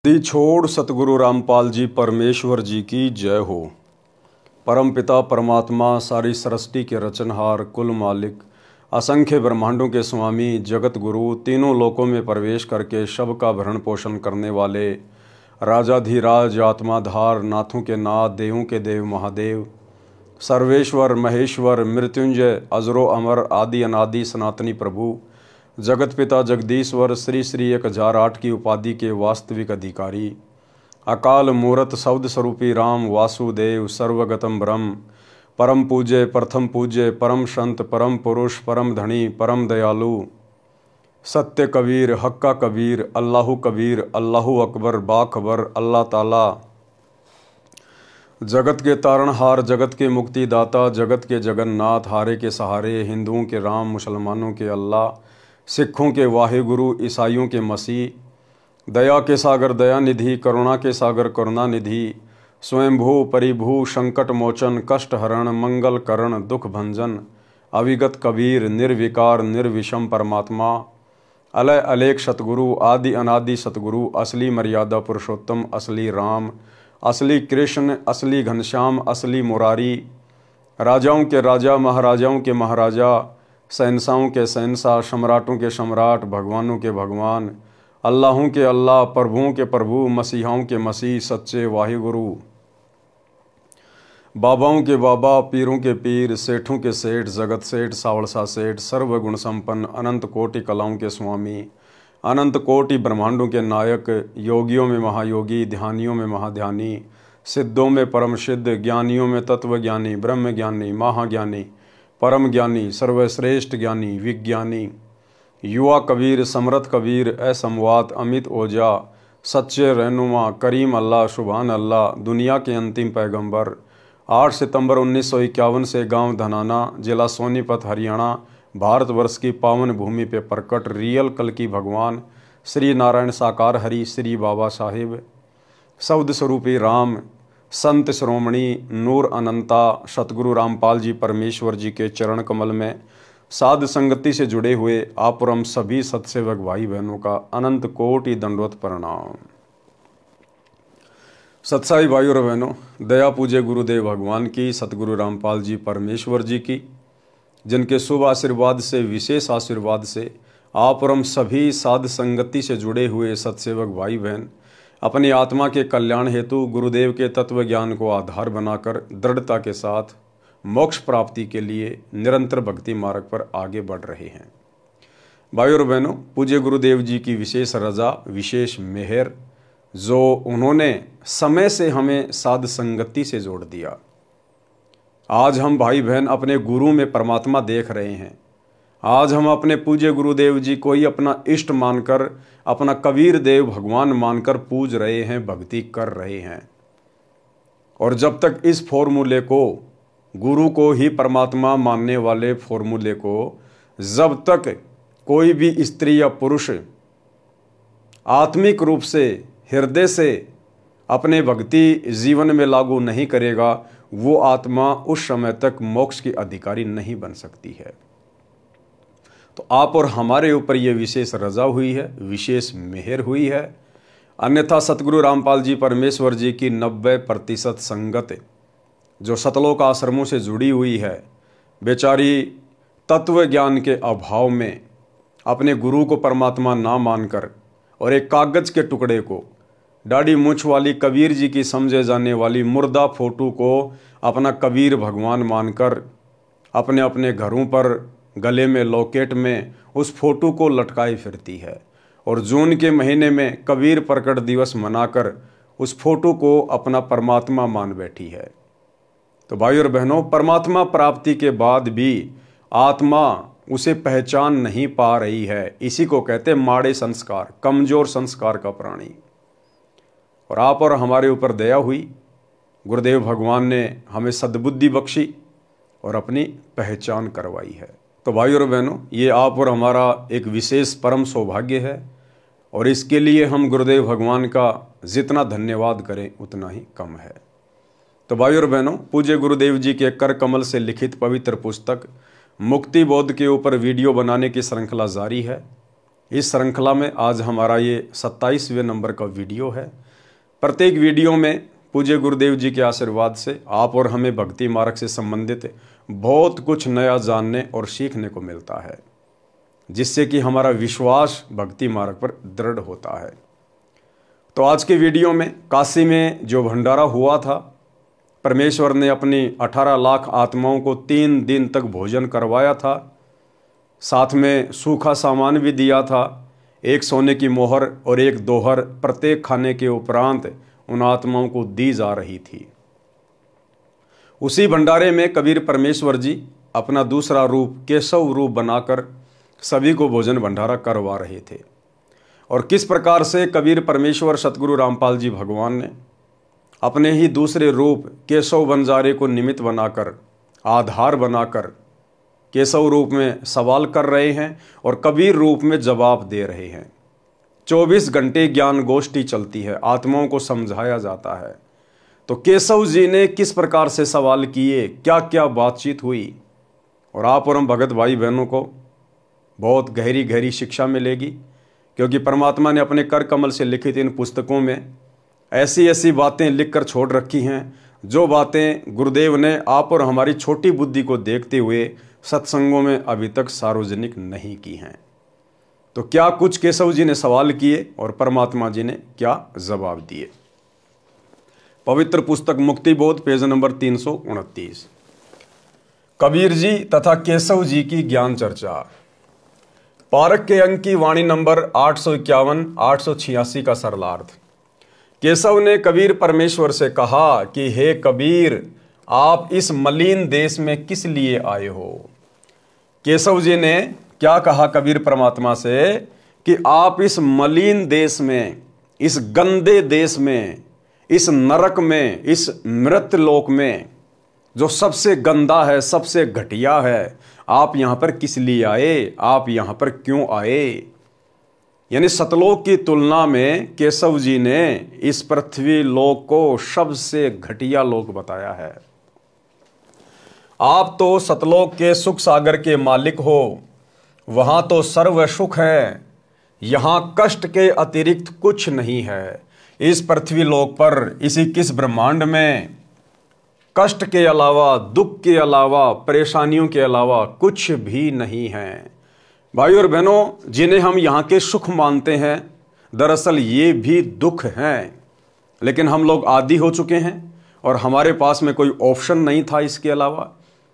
दी छोड़ सतगुरु रामपाल जी परमेश्वर जी की जय हो। परम पिता परमात्मा सारी सृष्टि के रचनहार कुल मालिक असंख्य ब्रह्मांडों के स्वामी जगत गुरु तीनों लोकों में प्रवेश करके सब का भरण पोषण करने वाले राजाधिराज आत्माधार नाथों के नाथ देवों के देव महादेव सर्वेश्वर महेश्वर मृत्युंजय अजरो अमर आदि अनादि सनातनी प्रभु जगत पिता जगदीश्वर श्री श्री 1008 की उपाधि के वास्तविक अधिकारी अकाल मूरत शब्द स्वरूपी राम वासुदेव सर्वगतम ब्रह्म परम पूज्य प्रथम पूज्य परम संत परम पुरुष परम धनी परम दयालु सत्य कबीर हक्का कबीर अल्लाहु कबीर अल्लाहु अकबर बाखबर अल्लाह ताला जगत के तारणहार जगत के मुक्तिदाता जगत के जगन्नाथ हारे के सहारे हिंदुओं के राम मुसलमानों के अल्लाह सिखों के वाहिगुरु ईसाइयों के मसीह दया के सागर दया निधि करुणा के सागर करुणा निधि स्वयंभू परिभू संकट मोचन कष्ट हरण मंगल करण दुख भंजन अविगत कबीर निर्विकार निर्विषम परमात्मा अलय अलेख सतगुरु आदि अनादि सतगुरु असली मर्यादा पुरुषोत्तम असली राम असली कृष्ण असली घनश्याम असली मुरारी राजाओं के राजा महाराजाओं के महाराजा शहंशाहों के शहंशाह सम्राटों के सम्राट भगवानों के भगवान अल्लाहों के अल्लाह प्रभुओं के प्रभु मसीहाओं के मसीह सच्चे वाहिगुरु बाबाओं के बाबा पीरों के पीर सेठों के सेठ जगत सेठ सावड़सा सेठ सर्वगुण संपन्न अनंत कोटि कलाओं के स्वामी अनंत कोटि ब्रह्मांडों के नायक योगियों में महायोगी ध्यानियों में महाध्यानी सिद्धों में परम सिद्ध ज्ञानियों में तत्वज्ञानी ब्रह्म ज्ञानी महाज्ञानी परम ज्ञानी सर्वश्रेष्ठ ज्ञानी विज्ञानी युवा कबीर समर्थ कबीर असमवात अमित ओजा सच्चे रहनुमा करीम अल्लाह सुभान अल्लाह दुनिया के अंतिम पैगंबर 8 सितंबर 1951 से गांव धनाना जिला सोनीपत हरियाणा भारतवर्ष की पावन भूमि पे प्रकट रियल कल की भगवान श्री नारायण साकार हरि श्री बाबा साहिब शब्द स्वरूपी राम संत श्रोमणी नूर अनंता सतगुरु रामपाल जी परमेश्वर जी के चरण कमल में साध संगति से जुड़े हुए आप और हम सभी सत्सेवक भाई बहनों का अनंत कोटि दंडवत प्रणाम। सत्साई भाई और बहनों, दया पूज्य गुरुदेव भगवान की सतगुरु रामपाल जी परमेश्वर जी की जिनके शुभ आशीर्वाद से विशेष आशीर्वाद से आप और हम सभी साध संगति से जुड़े हुए सत्सेवक भाई बहन अपनी आत्मा के कल्याण हेतु गुरुदेव के तत्व ज्ञान को आधार बनाकर दृढ़ता के साथ मोक्ष प्राप्ति के लिए निरंतर भक्ति मार्ग पर आगे बढ़ रहे हैं। भाई और बहनों, पूज्य गुरुदेव जी की विशेष रजा विशेष मेहर जो उन्होंने समय से हमें साध संगति से जोड़ दिया। आज हम भाई बहन अपने गुरु में परमात्मा देख रहे हैं। आज हम अपने पूज्य गुरुदेव जी को ही अपना इष्ट मानकर अपना कबीर देव भगवान मानकर पूज रहे हैं, भक्ति कर रहे हैं। और जब तक इस फॉर्मूले को गुरु को ही परमात्मा मानने वाले फॉर्मूले को जब तक कोई भी स्त्री या पुरुष आत्मिक रूप से हृदय से अपने भक्ति जीवन में लागू नहीं करेगा, वो आत्मा उस समय तक मोक्ष की अधिकारी नहीं बन सकती है। तो आप और हमारे ऊपर ये विशेष रजा हुई है, विशेष मेहर हुई है। अन्यथा सतगुरु रामपाल जी परमेश्वर जी की 90% संगत जो सतलोक आश्रमों से जुड़ी हुई है, बेचारी तत्व ज्ञान के अभाव में अपने गुरु को परमात्मा ना मानकर और एक कागज के टुकड़े को दाढ़ी मूंछ वाली कबीर जी की समझे जाने वाली मुर्दा फोटो को अपना कबीर भगवान मानकर अपने अपने घरों पर गले में लॉकेट में उस फोटो को लटकाए फिरती है। और जून के महीने में कबीर प्रकट दिवस मनाकर उस फोटो को अपना परमात्मा मान बैठी है। तो भाई और बहनों, परमात्मा प्राप्ति के बाद भी आत्मा उसे पहचान नहीं पा रही है। इसी को कहते माड़े संस्कार, कमजोर संस्कार का प्राणी। और आप और हमारे ऊपर दया हुई, गुरुदेव भगवान ने हमें सद्बुद्धि बख्शी और अपनी पहचान करवाई है। तो भाई और बहनों, ये आप और हमारा एक विशेष परम सौभाग्य है और इसके लिए हम गुरुदेव भगवान का जितना धन्यवाद करें उतना ही कम है। तो भाई और बहनों, पूज्य गुरुदेव जी के कर कमल से लिखित पवित्र पुस्तक मुक्ति बोध के ऊपर वीडियो बनाने की श्रृंखला जारी है। इस श्रृंखला में आज हमारा ये 27वें नंबर का वीडियो है। प्रत्येक वीडियो में पूज्य गुरुदेव जी के आशीर्वाद से आप और हमें भक्ति मार्ग से संबंधित बहुत कुछ नया जानने और सीखने को मिलता है, जिससे कि हमारा विश्वास भक्ति मार्ग पर दृढ़ होता है। तो आज के वीडियो में काशी में जो भंडारा हुआ था, परमेश्वर ने अपनी 18 लाख आत्माओं को 3 दिन तक भोजन करवाया था, साथ में सूखा सामान भी दिया था, एक सोने की मोहर और एक दोहर प्रत्येक खाने के उपरांत उन आत्माओं को दी जा रही थी। उसी भंडारे में कबीर परमेश्वर जी अपना दूसरा रूप केशव रूप बनाकर सभी को भोजन भंडारा करवा रहे थे। और किस प्रकार से कबीर परमेश्वर सतगुरु रामपाल जी भगवान ने अपने ही दूसरे रूप केशव बंजारे को निमित्त बनाकर, आधार बनाकर केशव रूप में सवाल कर रहे हैं और कबीर रूप में जवाब दे रहे हैं। 24 घंटे ज्ञान गोष्ठी चलती है, आत्माओं को समझाया जाता है। तो केशव जी ने किस प्रकार से सवाल किए, क्या क्या बातचीत हुई, और आप और हम भगत भाई बहनों को बहुत गहरी गहरी शिक्षा मिलेगी, क्योंकि परमात्मा ने अपने कर कमल से लिखित इन पुस्तकों में ऐसी ऐसी बातें लिखकर छोड़ रखी हैं, जो बातें गुरुदेव ने आप और हमारी छोटी बुद्धि को देखते हुए सत्संगों में अभी तक सार्वजनिक नहीं की हैं। तो क्या कुछ केशव जी ने सवाल किए और परमात्मा जी ने क्या जवाब दिए। पवित्र पुस्तक मुक्ति बोध, पेज नंबर 329। कबीर जी तथा केशव जी की ज्ञान चर्चा। पारक के अंक की वाणी नंबर 851 886 का सरलार्थ। केशव ने कबीर परमेश्वर से कहा कि हे कबीर, आप इस मलिन देश में किस लिए आए हो। केशव जी ने क्या कहा कबीर परमात्मा से कि आप इस मलिन देश में, इस गंदे देश में, इस नरक में, इस मृत लोक में जो सबसे गंदा है, सबसे घटिया है, आप यहां पर किस लिए आए, आप यहां पर क्यों आए। यानी सतलोक की तुलना में केशव जी ने इस पृथ्वी लोक को सबसे घटिया लोक बताया है। आप तो सतलोक के सुख सागर के मालिक हो, वहां तो सर्व सुख है, यहां कष्ट के अतिरिक्त कुछ नहीं है। इस पृथ्वी लोक पर, इसी किस ब्रह्मांड में कष्ट के अलावा, दुख के अलावा, परेशानियों के अलावा कुछ भी नहीं है। भाई और बहनों, जिन्हें हम यहाँ के सुख मानते हैं, दरअसल ये भी दुख हैं। लेकिन हम लोग आदी हो चुके हैं और हमारे पास में कोई ऑप्शन नहीं था इसके अलावा,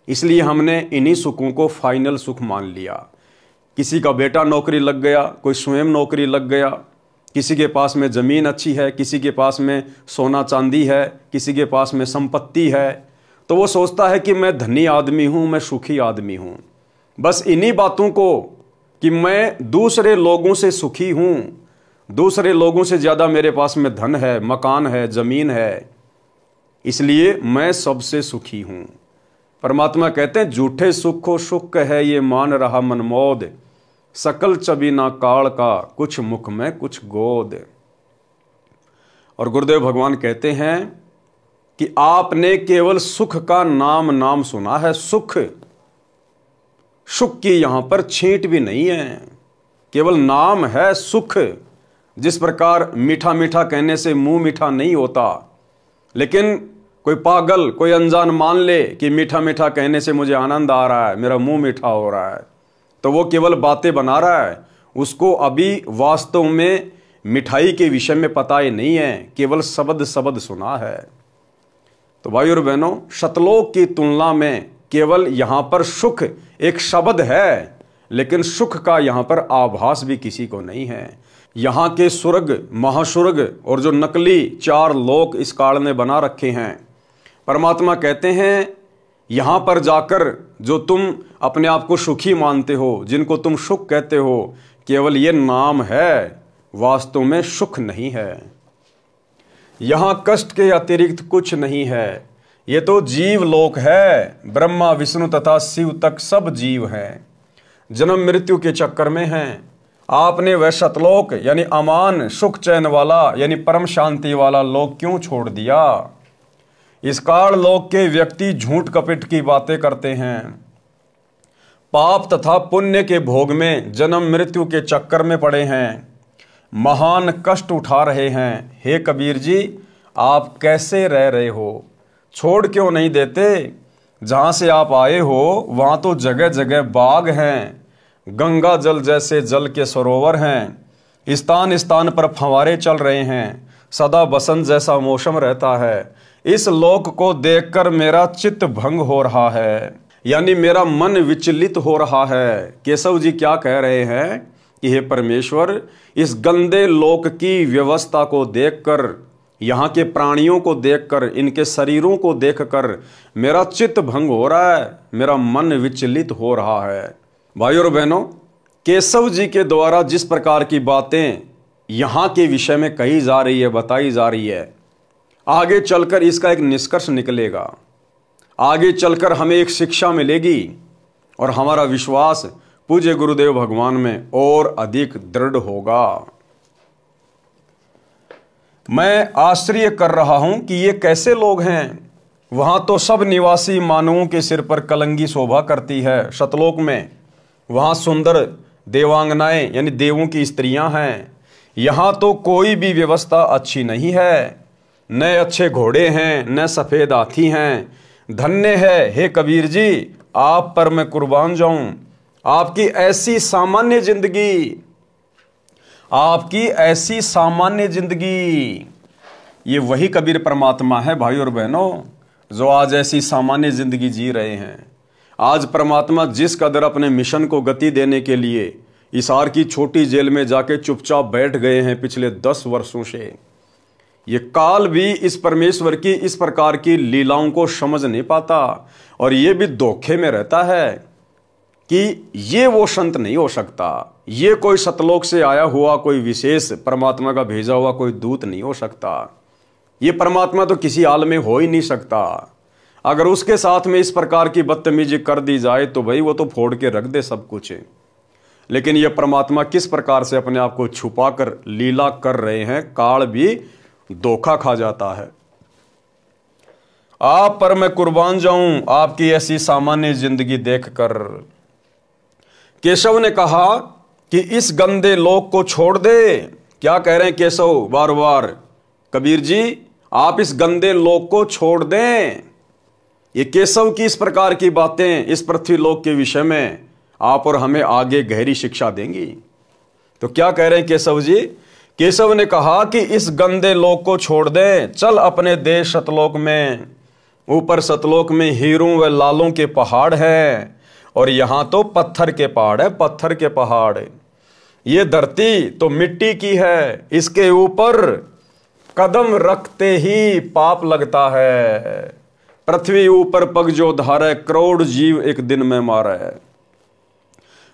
इसलिए हमने इन्हीं सुखों को फाइनल सुख मान लिया। किसी का बेटा नौकरी लग गया, कोई स्वयं नौकरी लग गया, किसी के पास में ज़मीन अच्छी है, किसी के पास में सोना चांदी है, किसी के पास में संपत्ति है, तो वो सोचता है कि मैं धनी आदमी हूँ, मैं सुखी आदमी हूँ। बस इन्हीं बातों को कि मैं दूसरे लोगों से सुखी हूँ, दूसरे लोगों से ज़्यादा मेरे पास में धन है, मकान है, ज़मीन है, इसलिए मैं सबसे सुखी हूँ। परमात्मा कहते हैं झूठे सुख को सुख है ये मान रहा मनमोद, सकल चबीना काल का कुछ मुख में कुछ गोद। और गुरुदेव भगवान कहते हैं कि आपने केवल सुख का नाम सुना है। सुख की यहां पर छींट भी नहीं है, केवल नाम है सुख। जिस प्रकार मीठा मीठा कहने से मुंह मीठा नहीं होता, लेकिन कोई पागल, कोई अनजान मान ले कि मीठा मीठा कहने से मुझे आनंद आ रहा है, मेरा मुंह मीठा हो रहा है, तो वो केवल बातें बना रहा है। उसको अभी वास्तव में मिठाई के विषय में पता ही नहीं है, केवल शब्द सुना है। तो भाई और बहनों, सतलोक की तुलना में केवल यहां पर सुख एक शब्द है, लेकिन सुख का यहां पर आभास भी किसी को नहीं है। यहां के स्वर्ग, महास्वर्ग और जो नकली 4 लोक इस काल ने बना रखे हैं, परमात्मा कहते हैं यहां पर जाकर जो तुम अपने आप को सुखी मानते हो, जिनको तुम सुख कहते हो, केवल ये नाम है, वास्तव में सुख नहीं है। यहां कष्ट के अतिरिक्त कुछ नहीं है। ये तो जीव लोक है, ब्रह्मा विष्णु तथा शिव तक सब जीव हैं, जन्म मृत्यु के चक्कर में हैं। आपने वह सतलोक यानी अमान सुख चैन वाला यानी परम शांति वाला लोक क्यों छोड़ दिया। इस काल लोक के व्यक्ति झूठ कपट की बातें करते हैं, पाप तथा पुण्य के भोग में जन्म मृत्यु के चक्कर में पड़े हैं, महान कष्ट उठा रहे हैं। हे कबीर जी, आप कैसे रह रहे हो? छोड़ क्यों नहीं देते? जहाँ से आप आए हो वहाँ तो जगह जगह बाग हैं, गंगा जल जैसे जल के सरोवर हैं, स्थान स्थान पर फंवारे चल रहे हैं, सदा बसंत जैसा मौसम रहता है। इस लोक को देखकर मेरा चित्त भंग हो रहा है, यानी मेरा मन विचलित हो रहा है। केशव जी क्या कह रहे हैं कि हे परमेश्वर, इस गंदे लोक की व्यवस्था को देखकर, यहाँ के प्राणियों को देखकर, इनके शरीरों को देखकर मेरा चित्त भंग हो रहा है, मेरा मन विचलित हो रहा है। भाइयों और बहनों, केशव जी के द्वारा जिस प्रकार की बातें यहाँ के विषय में कही जा रही है, बताई जा रही है, आगे चलकर इसका एक निष्कर्ष निकलेगा, आगे चलकर हमें एक शिक्षा मिलेगी और हमारा विश्वास पूज्य गुरुदेव भगवान में और अधिक दृढ़ होगा। मैं आश्चर्य कर रहा हूं कि ये कैसे लोग हैं। वहां तो सब निवासी मानवों के सिर पर कलंगी शोभा करती है। सतलोक में वहां सुंदर देवांगनाएं यानी देवों की स्त्रियां हैं। यहां तो कोई भी व्यवस्था अच्छी नहीं है, न अच्छे घोड़े हैं, न सफेद हाथी हैं। धन्य है हे कबीर जी, आप पर मैं कुर्बान जाऊं। आपकी ऐसी सामान्य जिंदगी, आपकी ऐसी सामान्य जिंदगी, ये वही कबीर परमात्मा है भाई और बहनों, जो आज ऐसी सामान्य जिंदगी जी रहे हैं। आज परमात्मा जिस कदर अपने मिशन को गति देने के लिए हिसार की छोटी जेल में जाके चुपचाप बैठ गए हैं पिछले 10 वर्षों से, ये काल भी इस परमेश्वर की इस प्रकार की लीलाओं को समझ नहीं पाता और ये भी धोखे में रहता है कि ये वो संत नहीं हो सकता, ये कोई सतलोक से आया हुआ कोई विशेष परमात्मा का भेजा हुआ कोई दूत नहीं हो सकता, ये परमात्मा तो किसी हाल में हो ही नहीं सकता। अगर उसके साथ में इस प्रकार की बदतमीजी कर दी जाए तो भाई वो तो फोड़ के रख दे सब कुछ। लेकिन ये परमात्मा किस प्रकार से अपने आप को छुपा कर लीला कर रहे हैं, काल भी धोखा खा जाता है। आप पर मैं कुर्बान जाऊं आपकी ऐसी सामान्य जिंदगी देखकर। केशव ने कहा कि इस गंदे लोक को छोड़ दे। क्या कह रहे हैं केशव बार बार? कबीर जी, आप इस गंदे लोक को छोड़ दें। ये केशव की इस प्रकार की बातें इस पृथ्वी लोक के विषय में आप और हमें आगे गहरी शिक्षा देंगी। तो क्या कह रहे हैं केशव जी? केशव ने कहा कि इस गंदे लोक को छोड़ दे, चल अपने देश सतलोक में। ऊपर सतलोक में हीरों व लालों के पहाड़ है और यहां तो पत्थर के पहाड़ है, पत्थर के पहाड़। ये धरती तो मिट्टी की है, इसके ऊपर कदम रखते ही पाप लगता है। पृथ्वी ऊपर पग जो धारे, करोड़ जीव एक दिन में मारा है।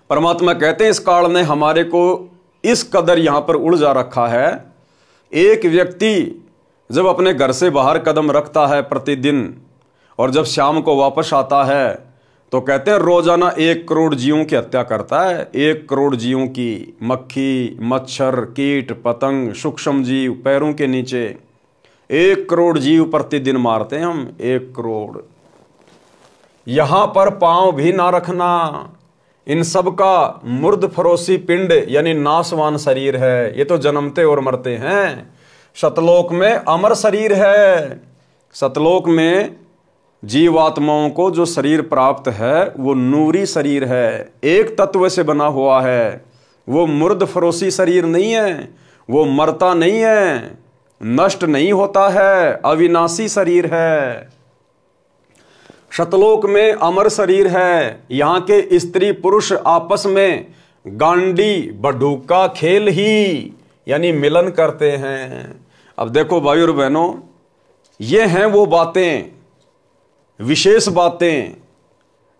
परमात्मा कहते हैं इस काल ने हमारे को इस कदर यहां पर उलझा रखा है। एक व्यक्ति जब अपने घर से बाहर कदम रखता है प्रतिदिन और जब शाम को वापस आता है तो कहते हैं रोजाना 1 करोड़ जीवों की हत्या करता है। 1 करोड़ जीवों की, मक्खी, मच्छर, कीट, पतंग, सूक्ष्म जीव, पैरों के नीचे 1 करोड़ जीव प्रतिदिन मारते हैं हम। 1 करोड़। यहां पर पांव भी ना रखना। इन सब का मुर्द फरोसी पिंड यानी नासवान शरीर है। ये तो जन्मते और मरते हैं। सतलोक में अमर शरीर है। सतलोक में जीवात्माओं को जो शरीर प्राप्त है वो नूरी शरीर है, एक तत्व से बना हुआ है। वो मुर्द फरोसी शरीर नहीं है, वो मरता नहीं है, नष्ट नहीं होता है, अविनाशी शरीर है। सतलोक में अमर शरीर है। यहाँ के स्त्री पुरुष आपस में गांडी बड़ूका खेल ही यानी मिलन करते हैं। अब देखो भाई और बहनों, ये हैं वो बातें, विशेष बातें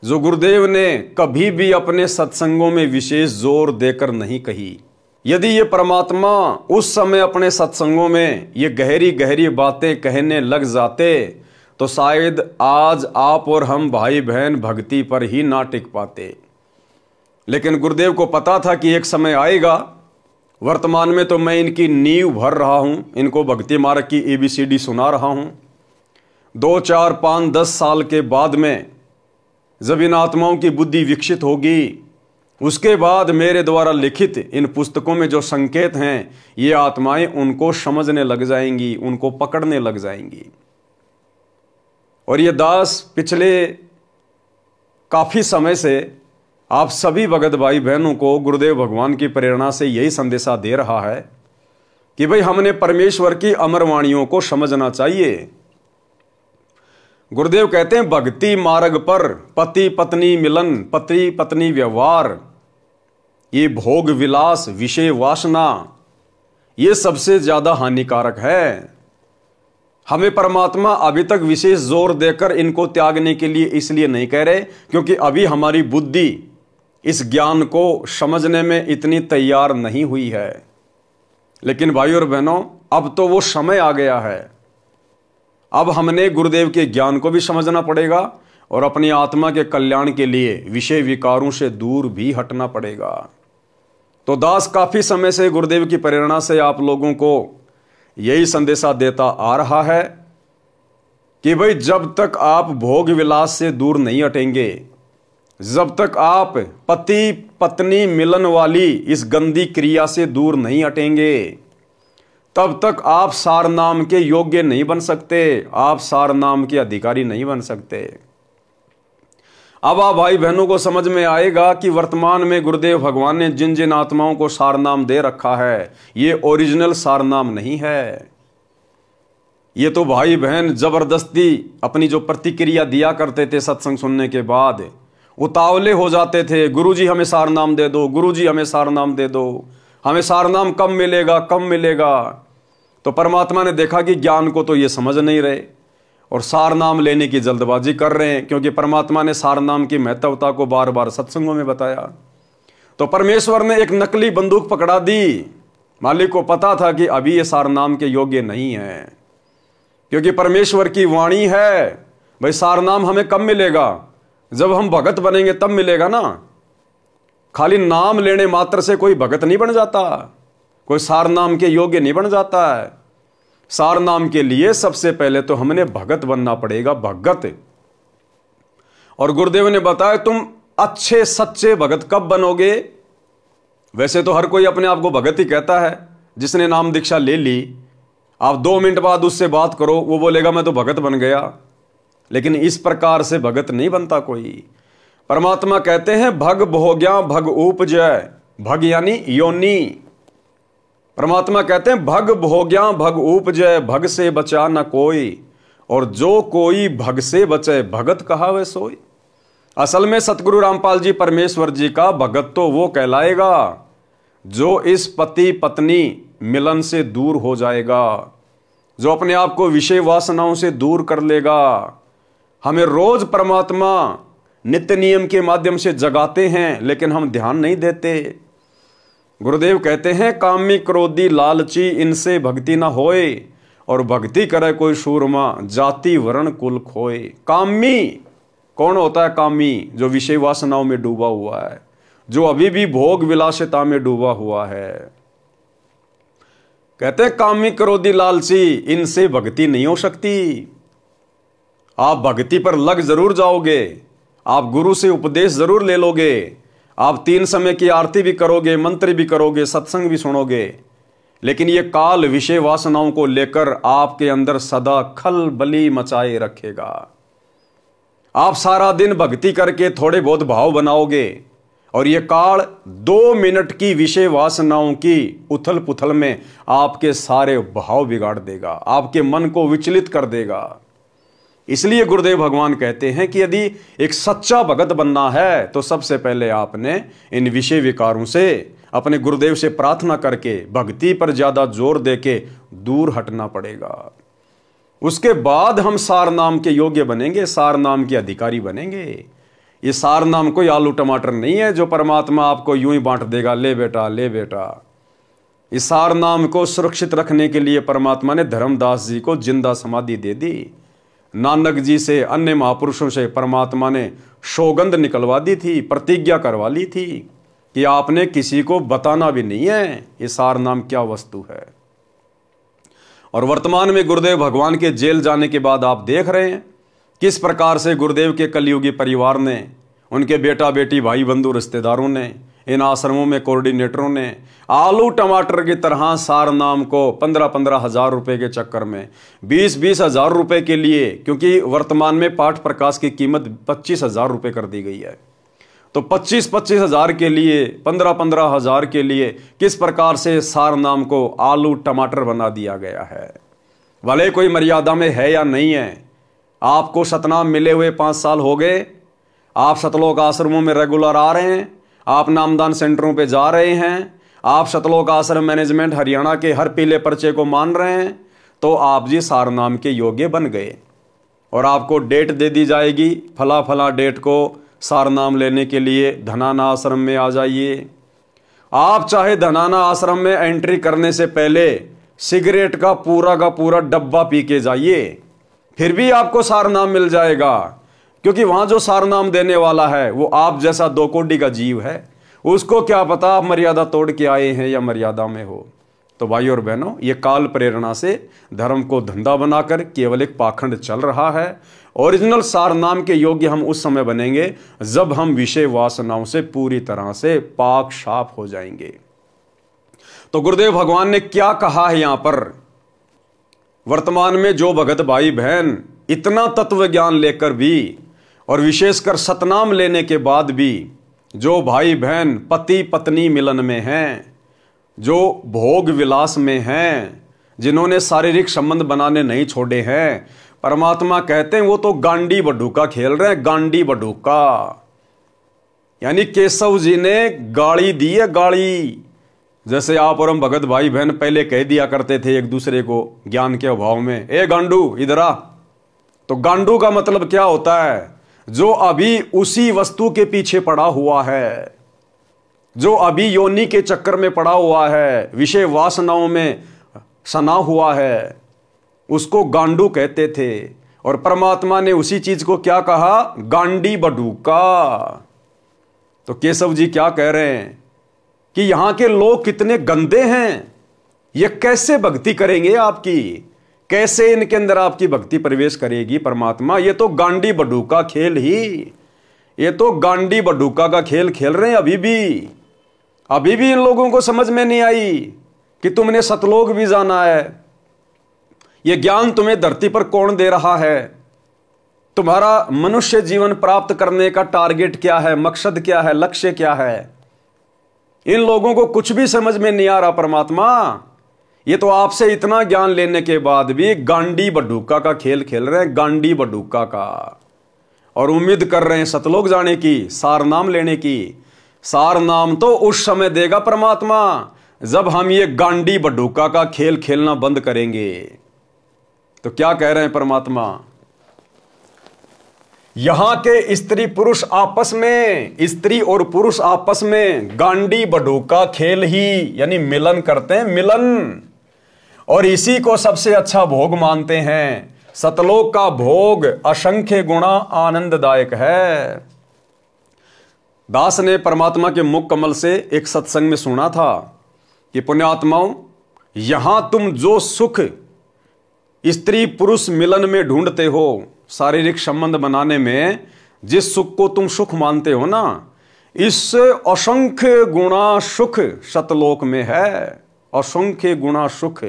जो गुरुदेव ने कभी भी अपने सत्संगों में विशेष जोर देकर नहीं कही। यदि ये परमात्मा उस समय अपने सत्संगों में ये गहरी गहरी बातें कहने लग जाते तो शायद आज आप और हम भाई बहन भक्ति पर ही ना टिक पाते। लेकिन गुरुदेव को पता था कि एक समय आएगा। वर्तमान में तो मैं इनकी नींव भर रहा हूं, इनको भक्ति मार्ग की ABCD सुना रहा हूं। 2, 4, 5, 10 साल के बाद में जब इन आत्माओं की बुद्धि विकसित होगी, उसके बाद मेरे द्वारा लिखित इन पुस्तकों में जो संकेत हैं, ये आत्माएं उनको समझने लग जाएंगी, उनको पकड़ने लग जाएंगी। और ये दास पिछले काफी समय से आप सभी भगत भाई बहनों को गुरुदेव भगवान की प्रेरणा से यही संदेशा दे रहा है कि भाई हमने परमेश्वर की अमर वाणियों को समझना चाहिए। गुरुदेव कहते हैं भक्ति मार्ग पर पति पत्नी मिलन, पति पत्नी व्यवहार, ये भोग विलास, विषय वासना, ये सबसे ज्यादा हानिकारक है। हमें परमात्मा अभी तक विशेष जोर देकर इनको त्यागने के लिए इसलिए नहीं कह रहे क्योंकि अभी हमारी बुद्धि इस ज्ञान को समझने में इतनी तैयार नहीं हुई है। लेकिन भाई और बहनों, अब तो वो समय आ गया है। अब हमने गुरुदेव के ज्ञान को भी समझना पड़ेगा और अपनी आत्मा के कल्याण के लिए विषय विकारों से दूर भी हटना पड़ेगा। तो दास काफी समय से गुरुदेव की प्रेरणा से आप लोगों को यही संदेशा देता आ रहा है कि भाई जब तक आप भोग विलास से दूर नहीं हटेंगे, जब तक आप पति पत्नी मिलन वाली इस गंदी क्रिया से दूर नहीं हटेंगे, तब तक आप सार नाम के योग्य नहीं बन सकते, आप सार नाम के अधिकारी नहीं बन सकते। अब आप भाई बहनों को समझ में आएगा कि वर्तमान में गुरुदेव भगवान ने जिन जिन आत्माओं को सार नाम दे रखा है, ये ओरिजिनल सार नाम नहीं है। ये तो भाई बहन जबरदस्ती अपनी जो प्रतिक्रिया दिया करते थे सत्संग सुनने के बाद, उतावले हो जाते थे, गुरुजी हमें सार नाम दे दो, गुरुजी हमें सार नाम दे दो, हमें सार नाम कब मिलेगा कब मिलेगा। तो परमात्मा ने देखा कि ज्ञान को तो ये समझ नहीं रहे और सार नाम लेने की जल्दबाजी कर रहे हैं, क्योंकि परमात्मा ने सार नाम की महत्वता को बार बार सत्संगों में बताया। तो परमेश्वर ने एक नकली बंदूक पकड़ा दी। मालिक को पता था कि अभी ये सार नाम के योग्य नहीं है, क्योंकि परमेश्वर की वाणी है भाई सार नाम हमें कब मिलेगा, जब हम भगत बनेंगे तब मिलेगा ना। खाली नाम लेने मात्र से कोई भगत नहीं बन जाता, कोई सार नाम के योग्य नहीं बन जाता है। सार नाम के लिए सबसे पहले तो हमने भगत बनना पड़ेगा, भगत। और गुरुदेव ने बताया तुम अच्छे सच्चे भगत कब बनोगे। वैसे तो हर कोई अपने आप को भगत ही कहता है, जिसने नाम दीक्षा ले ली, आप 2 मिनट बाद उससे बात करो, वो बोलेगा मैं तो भगत बन गया। लेकिन इस प्रकार से भगत नहीं बनता कोई। परमात्मा कहते हैं भग भोग्या भग उपजय, भग यानी योनि। परमात्मा कहते हैं भग भोग्या भग उपजय, भग से बचा न कोई, और जो कोई भग से बचे भगत कहावे सोई। असल में सतगुरु रामपाल जी परमेश्वर जी का भगत तो वो कहलाएगा जो इस पति पत्नी मिलन से दूर हो जाएगा, जो अपने आप को विषय वासनाओं से दूर कर लेगा। हमें रोज परमात्मा नित्य नियम के माध्यम से जगाते हैं, लेकिन हम ध्यान नहीं देते। गुरुदेव कहते हैं कामी क्रोधी लालची इनसे भक्ति ना होए, और भक्ति करे कोई सूरमा जाति वर्ण कुल खोए। कामी कौन होता है? कामी जो विषय वासनाओं में डूबा हुआ है, जो अभी भी भोग विलासिता में डूबा हुआ है। कहते हैं कामी क्रोधी लालची इनसे भक्ति नहीं हो सकती। आप भक्ति पर लग जरूर जाओगे, आप गुरु से उपदेश जरूर ले लोगे, आप 3 समय की आरती भी करोगे, मंत्र भी करोगे, सत्संग भी सुनोगे, लेकिन ये काल विषय वासनाओं को लेकर आपके अंदर सदा खलबली मचाए रखेगा। आप सारा दिन भक्ति करके थोड़े बहुत भाव बनाओगे, और ये काल 2 मिनट की विषय वासनाओं की उथल पुथल में आपके सारे भाव बिगाड़ देगा, आपके मन को विचलित कर देगा। इसलिए गुरुदेव भगवान कहते हैं कि यदि एक सच्चा भगत बनना है तो सबसे पहले आपने इन विषय विकारों से अपने गुरुदेव से प्रार्थना करके भक्ति पर ज्यादा जोर देके दूर हटना पड़ेगा। उसके बाद हम सार नाम के योग्य बनेंगे, सार नाम के अधिकारी बनेंगे। ये सार नाम कोई आलू टमाटर नहीं है जो परमात्मा आपको यूं ही बांट देगा, ले बेटा ले बेटा। इस सार नाम को सुरक्षित रखने के लिए परमात्मा ने धर्मदास जी को जिंदा समाधि दे दी। नानक जी से, अन्य महापुरुषों से परमात्मा ने सौगंध निकलवा दी थी, प्रतिज्ञा करवा ली थी कि आपने किसी को बताना भी नहीं है ये सार नाम क्या वस्तु है। और वर्तमान में गुरुदेव भगवान के जेल जाने के बाद आप देख रहे हैं किस प्रकार से गुरुदेव के कलयुगी परिवार ने, उनके बेटा बेटी भाई बंधु रिश्तेदारों ने, इन आश्रमों में कोऑर्डिनेटरों ने आलू टमाटर की तरह सार नाम को 15-15 हज़ार रुपए के चक्कर में 20-20 हज़ार रुपए के लिए, क्योंकि वर्तमान में पाठ प्रकाश की कीमत 25 हज़ार रुपए कर दी गई है, तो 25-25 हज़ार के लिए, 15-15 हज़ार के लिए किस प्रकार से सार नाम को आलू टमाटर बना दिया गया है। भले कोई मर्यादा में है या नहीं है, आपको सतनाम मिले हुए 5 साल हो गए, आप सतलोक आश्रमों में रेगुलर आ रहे हैं, आप नामदान सेंटरों पे जा रहे हैं, आप सतलोक आश्रम मैनेजमेंट हरियाणा के हर पीले पर्चे को मान रहे हैं, तो आप जी सार नाम के योग्य बन गए। और आपको डेट दे दी जाएगी, फला फला डेट को सार नाम लेने के लिए धनाना आश्रम में आ जाइए। आप चाहे धनाना आश्रम में एंट्री करने से पहले सिगरेट का पूरा डब्बा पी के जाइए, फिर भी आपको सार नाम मिल जाएगा, क्योंकि वहां जो सार नाम देने वाला है वो आप जैसा 2 कोड़ी का जीव है। उसको क्या पता आप मर्यादा तोड़ के आए हैं या मर्यादा में हो। तो भाई और बहनों, ये काल प्रेरणा से धर्म को धंधा बनाकर केवल एक पाखंड चल रहा है। ओरिजिनल सार नाम के योग्य हम उस समय बनेंगे जब हम विषय वासनाओं से पूरी तरह से पाक साफ हो जाएंगे। तो गुरुदेव भगवान ने क्या कहा है यहां पर, वर्तमान में जो भगत भाई बहन इतना तत्व ज्ञान लेकर भी और विशेषकर सतनाम लेने के बाद भी जो भाई बहन पति पत्नी मिलन में हैं, जो भोग विलास में हैं, जिन्होंने शारीरिक संबंध बनाने नहीं छोड़े हैं, परमात्मा कहते हैं वो तो गांडी बडूका खेल रहे हैं। गांडी बडूका यानी केशव जी ने गाड़ी दी है, गाड़ी। जैसे आप और हम भगत भाई बहन पहले कह दिया करते थे एक दूसरे को ज्ञान के अभाव में, ए गांडू इधर आ। तो गांडू का मतलब क्या होता है, जो अभी उसी वस्तु के पीछे पड़ा हुआ है, जो अभी योनि के चक्कर में पड़ा हुआ है, विषय वासनाओं में सना हुआ है, उसको गांडू कहते थे। और परमात्मा ने उसी चीज को क्या कहा, गांडी बडूका। तो केशव जी क्या कह रहे हैं कि यहां के लोग कितने गंदे हैं, ये कैसे भक्ति करेंगे आपकी, कैसे इनके अंदर आपकी भक्ति प्रवेश करेगी परमात्मा। ये तो गांडी बडूका खेल ही, ये तो गांडी बडूका का खेल खेल रहे हैं। अभी भी इन लोगों को समझ में नहीं आई कि तुमने सतलोक भी जाना है। ये ज्ञान तुम्हें धरती पर कौन दे रहा है, तुम्हारा मनुष्य जीवन प्राप्त करने का टारगेट क्या है, मकसद क्या है, लक्ष्य क्या है। इन लोगों को कुछ भी समझ में नहीं आ रहा परमात्मा। ये तो आपसे इतना ज्ञान लेने के बाद भी गांडी बडूका का खेल खेल रहे हैं, गांडी बडूका का। और उम्मीद कर रहे हैं सतलोक जाने की, सार नाम लेने की। सार नाम तो उस समय देगा परमात्मा जब हम ये गांडी बडूका का खेल खेलना बंद करेंगे। तो क्या कह रहे हैं परमात्मा, यहां के स्त्री पुरुष आपस में, स्त्री और पुरुष आपस में गांडी बडूका खेल ही यानी मिलन करते हैं, मिलन। और इसी को सबसे अच्छा भोग मानते हैं। सतलोक का भोग असंख्य गुणा आनंददायक है। दास ने परमात्मा के मुख कमल से एक सत्संग में सुना था कि पुण्यात्माओं, यहां तुम जो सुख स्त्री पुरुष मिलन में ढूंढते हो, शारीरिक संबंध बनाने में जिस सुख को तुम सुख मानते हो ना, इस असंख्य गुणा सुख सतलोक में है। असंख्य गुणा सुख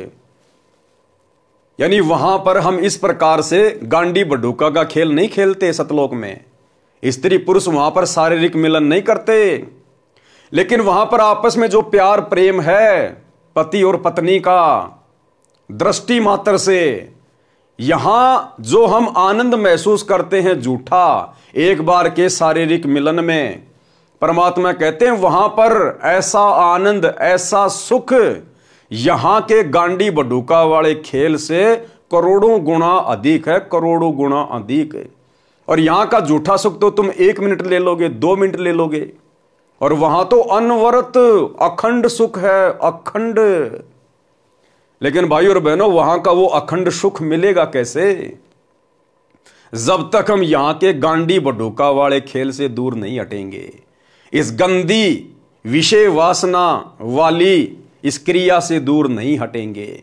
यानी वहां पर हम इस प्रकार से गांडी बडूका का खेल नहीं खेलते। सतलोक में स्त्री पुरुष वहां पर शारीरिक मिलन नहीं करते, लेकिन वहां पर आपस में जो प्यार प्रेम है पति और पत्नी का, दृष्टि मात्र से, यहां जो हम आनंद महसूस करते हैं झूठा एक बार के शारीरिक मिलन में, परमात्मा कहते हैं वहां पर ऐसा आनंद, ऐसा सुख यहां के गांडी बडूका वाले खेल से करोड़ों गुना अधिक है, करोड़ों गुना अधिक है। और यहां का झूठा सुख तो तुम 1 मिनट ले लोगे, 2 मिनट ले लोगे, और वहां तो अनवरत अखंड सुख है, अखंड। लेकिन भाई और बहनों, वहां का वो अखंड सुख मिलेगा कैसे, जब तक हम यहां के गांडी बडूका वाले खेल से दूर नहीं हटेंगे, इस गंदी विषय वासना वाली इस क्रिया से दूर नहीं हटेंगे।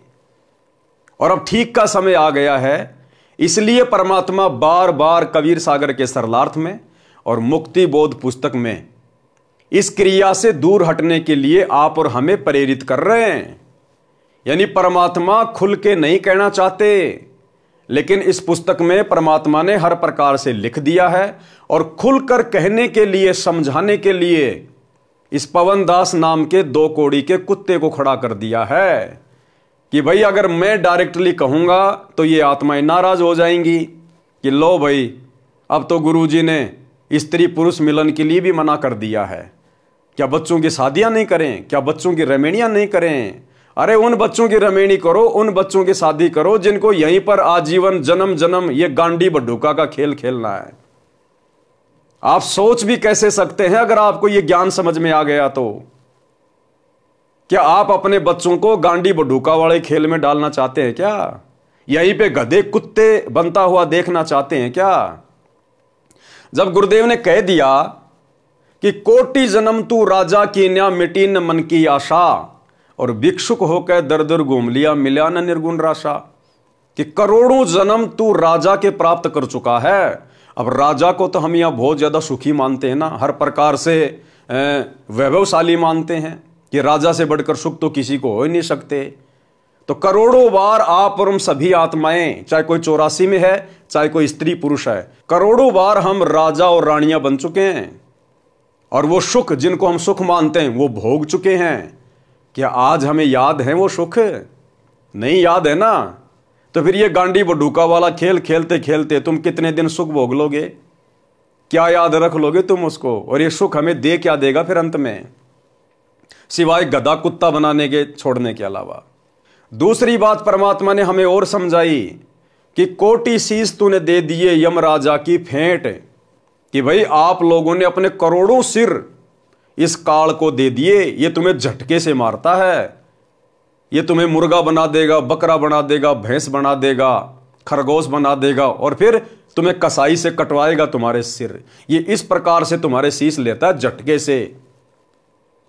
और अब ठीक का समय आ गया है, इसलिए परमात्मा बार बार कबीर सागर के सरलार्थ में और मुक्ति बोध पुस्तक में इस क्रिया से दूर हटने के लिए आप और हमें प्रेरित कर रहे हैं। यानी परमात्मा खुल के नहीं कहना चाहते, लेकिन इस पुस्तक में परमात्मा ने हर प्रकार से लिख दिया है और खुलकर कहने के लिए, समझाने के लिए इस पवन दास नाम के 2 कौड़ी के कुत्ते को खड़ा कर दिया है कि भाई अगर मैं डायरेक्टली कहूंगा तो ये आत्माएं नाराज हो जाएंगी कि लो भाई, अब तो गुरुजी ने स्त्री पुरुष मिलन के लिए भी मना कर दिया है। क्या बच्चों की शादियां नहीं करें? क्या बच्चों की रमेणियां नहीं करें? अरे उन बच्चों की रमेणी करो, उन बच्चों की शादी करो जिनको यहीं पर आजीवन जन्म जन्म ये गांडी बड्ढूका का खेल खेलना है। आप सोच भी कैसे सकते हैं अगर आपको ये ज्ञान समझ में आ गया तो? क्या आप अपने बच्चों को गांडी बड्ढूका वाले खेल में डालना चाहते हैं क्या? यहीं पे गधे कुत्ते बनता हुआ देखना चाहते हैं क्या? जब गुरुदेव ने कह दिया कि कोटि जन्म तू राजा की न्या मिटी न मन की आशा और भिक्षुक होकर दर दर घूम लिया मिला न निर्गुण राशा, कि करोड़ों जन्म तू राजा के प्राप्त कर चुका है। अब राजा को तो हम यहां बहुत ज्यादा सुखी मानते हैं ना, हर प्रकार से वैभवशाली मानते हैं कि राजा से बढ़कर सुख तो किसी को हो ही नहीं सकते। तो करोड़ों बार आप और हम सभी आत्माएं, चाहे कोई 84 में है, चाहे कोई स्त्री पुरुष है, करोड़ों बार हम राजा और रानियां बन चुके हैं और वो सुख जिनको हम सुख मानते हैं वो भोग चुके हैं। क्या आज हमें याद है वो सुख? नहीं याद है ना। तो फिर ये गांडी बड्ढूका वाला खेल खेलते खेलते तुम कितने दिन सुख भोग लोगे? क्या याद रख लोगे तुम उसको? और ये सुख हमें दे क्या देगा फिर अंत में, सिवाय गधा कुत्ता बनाने के, छोड़ने के अलावा? दूसरी बात परमात्मा ने हमें और समझाई कि कोटि शीश तूने दे दिए यमराजा की फेंट, कि भाई आप लोगों ने अपने करोड़ों सिर इस काल को दे दिए। ये तुम्हें झटके से मारता है, ये तुम्हें मुर्गा बना देगा, बकरा बना देगा, भैंस बना देगा, खरगोश बना देगा और फिर तुम्हें कसाई से कटवाएगा तुम्हारे सिर। ये इस प्रकार से तुम्हारे शीश लेता है झटके से,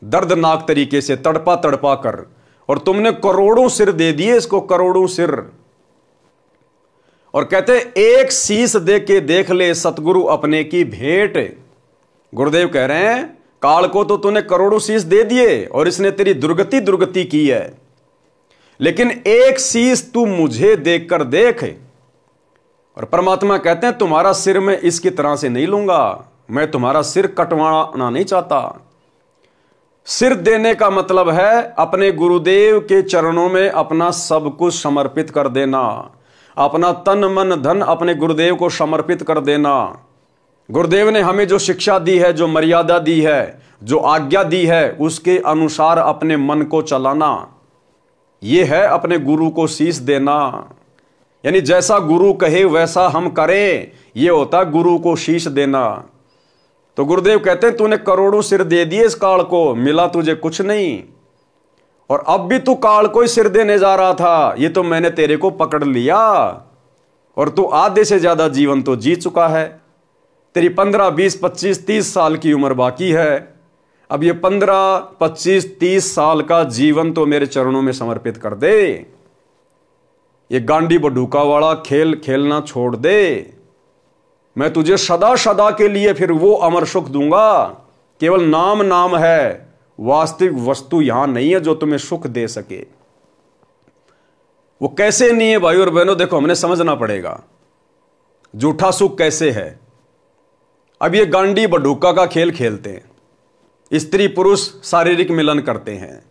दर्दनाक तरीके से, तड़पा तड़पा कर, और तुमने करोड़ों सिर दे दिए इसको, करोड़ों सिर। और कहते एक शीश दे के देख ले सतगुरु अपने की भेंट। गुरुदेव कह रहे हैं काल को तो तूने करोड़ों शीश दे दिए और इसने तेरी दुर्गति की है, लेकिन एक शीश तू मुझे देखकर देख। और परमात्मा कहते हैं तुम्हारा सिर मैं इसकी तरह से नहीं लूंगा, मैं तुम्हारा सिर कटवाना नहीं चाहता। सिर देने का मतलब है अपने गुरुदेव के चरणों में अपना सब कुछ समर्पित कर देना, अपना तन मन धन अपने गुरुदेव को समर्पित कर देना। गुरुदेव ने हमें जो शिक्षा दी है, जो मर्यादा दी है, जो आज्ञा दी है, उसके अनुसार अपने मन को चलाना, यह है अपने गुरु को शीश देना। यानी जैसा गुरु कहे वैसा हम करें, यह होता गुरु को शीश देना। तो गुरुदेव कहते हैं तूने करोड़ों सिर दे दिए इस काल को, मिला तुझे कुछ नहीं, और अब भी तू काल को ही सिर देने जा रहा था। ये तो मैंने तेरे को पकड़ लिया और तू आधे से ज्यादा जीवन तो जी चुका है। तेरी 15, 20, 25, 30 साल की उम्र बाकी है। अब ये 15, 25, 30 साल का जीवन तो मेरे चरणों में समर्पित कर दे। ये गांडी बड्ढूका वाला खेल खेलना छोड़ दे। मैं तुझे सदा सदा के लिए फिर वो अमर सुख दूंगा। केवल नाम नाम है, वास्तविक वस्तु यहां नहीं है जो तुम्हें सुख दे सके। वो कैसे नहीं है भाई और बहनों, देखो हमने समझना पड़ेगा झूठा सुख कैसे है। अब ये गांडी बड्ढूका का खेल खेलते हैं, स्त्री पुरुष शारीरिक मिलन करते हैं,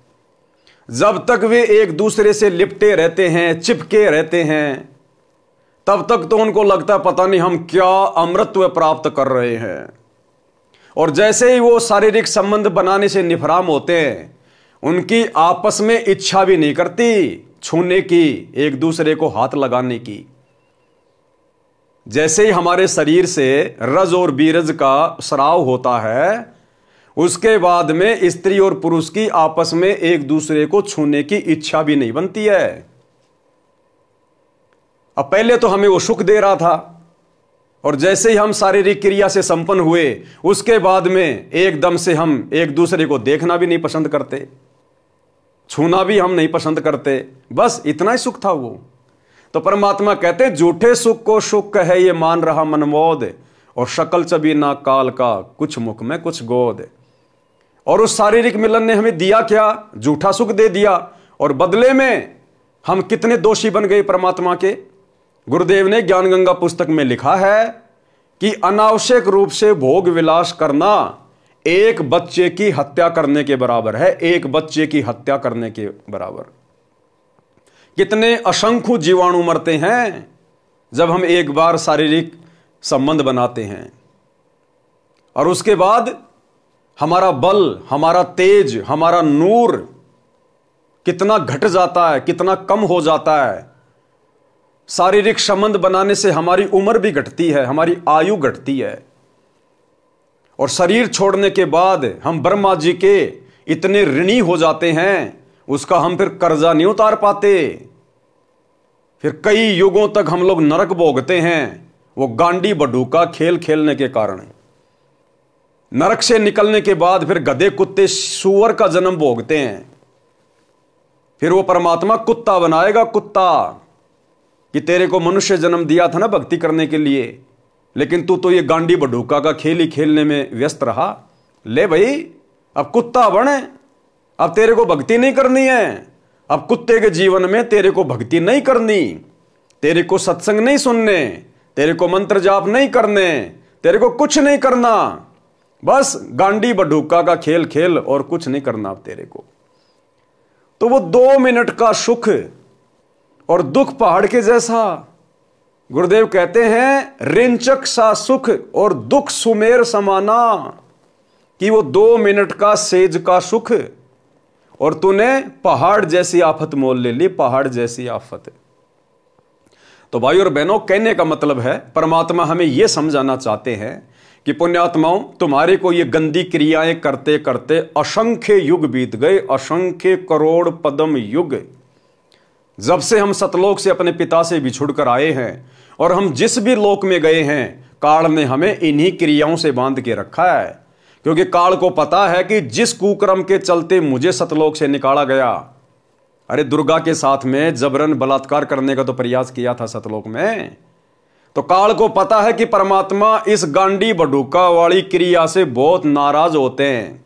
जब तक वे एक दूसरे से लिपटे रहते हैं, चिपके रहते हैं, तब तक तो उनको लगता है पता नहीं हम क्या अमृतत्व प्राप्त कर रहे हैं। और जैसे ही वो शारीरिक संबंध बनाने से निफराम होते हैं, उनकी आपस में इच्छा भी नहीं करती छूने की, एक दूसरे को हाथ लगाने की। जैसे ही हमारे शरीर से रज और बीरज का स्राव होता है, उसके बाद में स्त्री और पुरुष की आपस में एक दूसरे को छूने की इच्छा भी नहीं बनती है। अब पहले तो हमें वो सुख दे रहा था, और जैसे ही हम शारीरिक क्रिया से संपन्न हुए, उसके बाद में एकदम से हम एक दूसरे को देखना भी नहीं पसंद करते, छूना भी हम नहीं पसंद करते, बस इतना ही सुख था वो। तो परमात्मा कहते झूठे सुख को सुख कहे ये मान रहा मनमोद, और शकल चबी ना काल का कुछ मुख में कुछ गोद। और उस शारीरिक मिलन ने हमें दिया क्या? झूठा सुख दे दिया, और बदले में हम कितने दोषी बन गए परमात्मा के। गुरुदेव ने ज्ञान गंगा पुस्तक में लिखा है कि अनावश्यक रूप से भोग विलास करना एक बच्चे की हत्या करने के बराबर है, एक बच्चे की हत्या करने के बराबर। कितने असंख्य जीवाणु मरते हैं जब हम एक बार शारीरिक संबंध बनाते हैं, और उसके बाद हमारा बल, हमारा तेज, हमारा नूर कितना घट जाता है, कितना कम हो जाता है। शारीरिक संबंध बनाने से हमारी उम्र भी घटती है, हमारी आयु घटती है, और शरीर छोड़ने के बाद हम ब्रह्मा जी के इतने ऋणी हो जाते हैं, उसका हम फिर कर्जा नहीं उतार पाते। फिर कई युगों तक हम लोग नरक भोगते हैं, वो गांडी बडूका खेल खेलने के कारण। नरक से निकलने के बाद फिर गधे कुत्ते सूअर का जन्म भोगते हैं। फिर वो परमात्मा कुत्ता बनाएगा, कुत्ता, कि तेरे को मनुष्य जन्म दिया था ना भक्ति करने के लिए, लेकिन तू तो ये गांडी बडूका का खेल ही खेलने में व्यस्त रहा। ले भाई, अब कुत्ता बने, अब तेरे को भक्ति नहीं करनी है। अब कुत्ते के जीवन में तेरे को भक्ति नहीं करनी, तेरे को सत्संग नहीं सुनने, तेरे को मंत्र जाप नहीं करने, तेरे को कुछ नहीं करना, बस गांडी बडूका का खेल खेल और कुछ नहीं करना अब तेरे को। तो वो 2 मिनट का सुख और दुख पहाड़ के जैसा। गुरुदेव कहते हैं रिंचक सा सुख और दुख सुमेर समाना, कि वो 2 मिनट का सेज का सुख और तूने पहाड़ जैसी आफत मोल ले ली, पहाड़ जैसी आफत। तो भाई और बहनों, कहने का मतलब है परमात्मा हमें यह समझाना चाहते हैं कि पुण्यात्माओं, तुम्हारे को ये गंदी क्रियाएं करते करते असंख्य युग बीत गए, असंख्य करोड़ पदम युग। जब से हम सतलोक से अपने पिता से बिछुड़ कर आए हैं, और हम जिस भी लोक में गए हैं, काल ने हमें इन्हीं क्रियाओं से बांध के रखा है। क्योंकि काल को पता है कि जिस कुक्रम के चलते मुझे सतलोक से निकाला गया, अरे दुर्गा के साथ में जबरन बलात्कार करने का तो प्रयास किया था सतलोक में, तो काल को पता है कि परमात्मा इस गांडी बडूका वाली क्रिया से बहुत नाराज होते हैं।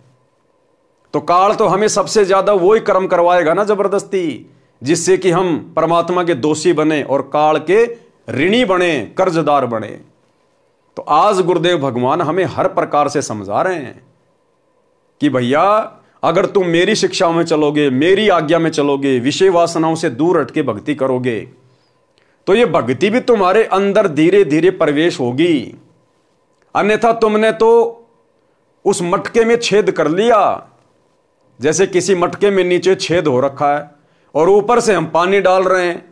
तो काल तो हमें सबसे ज्यादा वही कर्म करवाएगा ना जबरदस्ती, जिससे कि हम परमात्मा के दोषी बने और काल के ऋणी बने, कर्जदार बने। तो आज गुरुदेव भगवान हमें हर प्रकार से समझा रहे हैं कि भैया, अगर तुम मेरी शिक्षाओं में चलोगे, मेरी आज्ञा में चलोगे, विषय वासनाओं से दूर हट के भक्ति करोगे, तो ये भक्ति भी तुम्हारे अंदर धीरे धीरे प्रवेश होगी। अन्यथा तुमने तो उस मटके में छेद कर लिया, जैसे किसी मटके में नीचे छेद हो रखा है और ऊपर से हम पानी डाल रहे हैं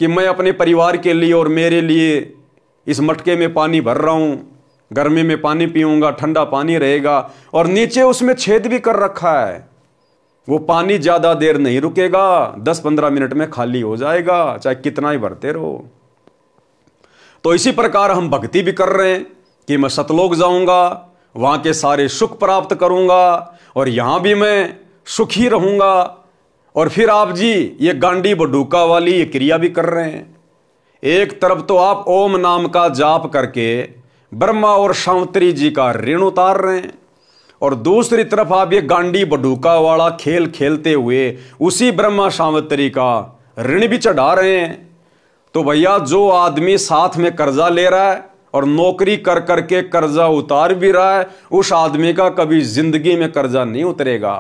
कि मैं अपने परिवार के लिए और मेरे लिए इस मटके में पानी भर रहा हूं, गर्मी में पानी पीऊंगा, ठंडा पानी रहेगा, और नीचे उसमें छेद भी कर रखा है। वो पानी ज्यादा देर नहीं रुकेगा, 10-15 मिनट में खाली हो जाएगा, चाहे कितना ही भरते रहो। तो इसी प्रकार हम भक्ति भी कर रहे हैं कि मैं सतलोक जाऊंगा, वहां के सारे सुख प्राप्त करूंगा, और यहां भी मैं सुखी रहूंगा। और फिर आप जी ये गांडी बडूका वाली ये क्रिया भी कर रहे हैं। एक तरफ तो आप ओम नाम का जाप करके ब्रह्मा और शांवत्री जी का ऋण उतार रहे हैं, और दूसरी तरफ आप ये गांडी बडूका वाला खेल खेलते हुए उसी ब्रह्मा शांवत्री का ऋण भी चढ़ा रहे हैं। तो भैया, जो आदमी साथ में कर्जा ले रहा है और नौकरी कर करके कर्जा उतार भी रहा है, उस आदमी का कभी जिंदगी में कर्जा नहीं उतरेगा।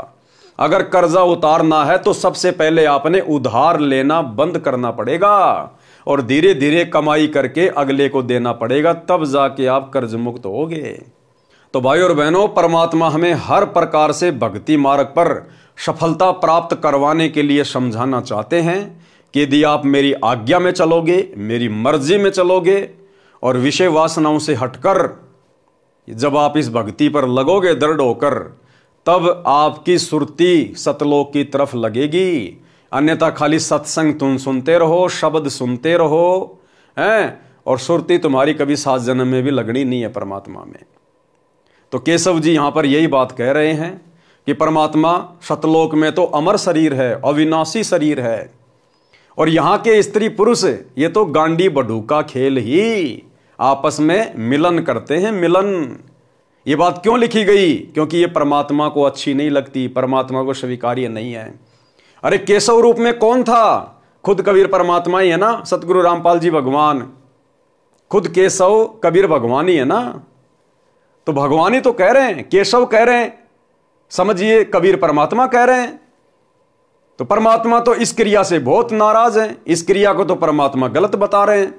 अगर कर्जा उतारना है तो सबसे पहले आपने उधार लेना बंद करना पड़ेगा, और धीरे धीरे कमाई करके अगले को देना पड़ेगा, तब जाके आप कर्ज मुक्त होगे। तो भाई और बहनों, परमात्मा हमें हर प्रकार से भक्ति मार्ग पर सफलता प्राप्त करवाने के लिए समझाना चाहते हैं कि यदि आप मेरी आज्ञा में चलोगे, मेरी मर्जी में चलोगे, और विषय वासनाओं से हटकर जब आप इस भक्ति पर लगोगे दृढ़ होकर, तब आपकी सुरती सतलोक की तरफ लगेगी। अन्यथा खाली सत्संग तुम सुनते रहो, शब्द सुनते रहो हैं, और सुरती तुम्हारी कभी 7 जन्म में भी लगनी नहीं है परमात्मा में। तो केशव जी यहां पर यही बात कह रहे हैं कि परमात्मा सतलोक में तो अमर शरीर है, अविनाशी शरीर है, और यहां के स्त्री पुरुष ये तो गांडी बडू का खेल ही, आपस में मिलन करते हैं, मिलन। ये बात क्यों लिखी गई? क्योंकि ये परमात्मा को अच्छी नहीं लगती, परमात्मा को स्वीकार्य नहीं है। अरे केशव रूप में कौन था? खुद कबीर परमात्मा ही है ना, सतगुरु रामपाल जी भगवान, खुद केशव कबीर भगवान ही है ना। तो भगवान ही तो कह रहे हैं, केशव कह रहे हैं, समझिए कबीर परमात्मा कह रहे हैं। तो परमात्मा तो इस क्रिया से बहुत नाराज हैं, इस क्रिया को तो परमात्मा गलत बता रहे हैं।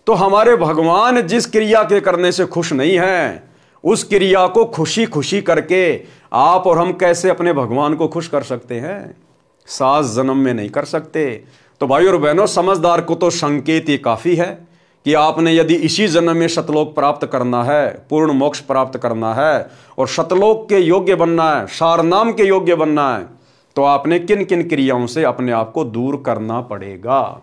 तो हमारे भगवान जिस क्रिया के करने से खुश नहीं है, उस क्रिया को खुशी खुशी करके आप और हम कैसे अपने भगवान को खुश कर सकते हैं? 7 जन्म में नहीं कर सकते। तो भाई और बहनों, समझदार को तो संकेत ये काफी है कि आपने यदि इसी जन्म में शतलोक प्राप्त करना है, पूर्ण मोक्ष प्राप्त करना है और शतलोक के योग्य बनना है, सारनाम के योग्य बनना है, तो आपने किन किन क्रियाओं से अपने आप को दूर करना पड़ेगा।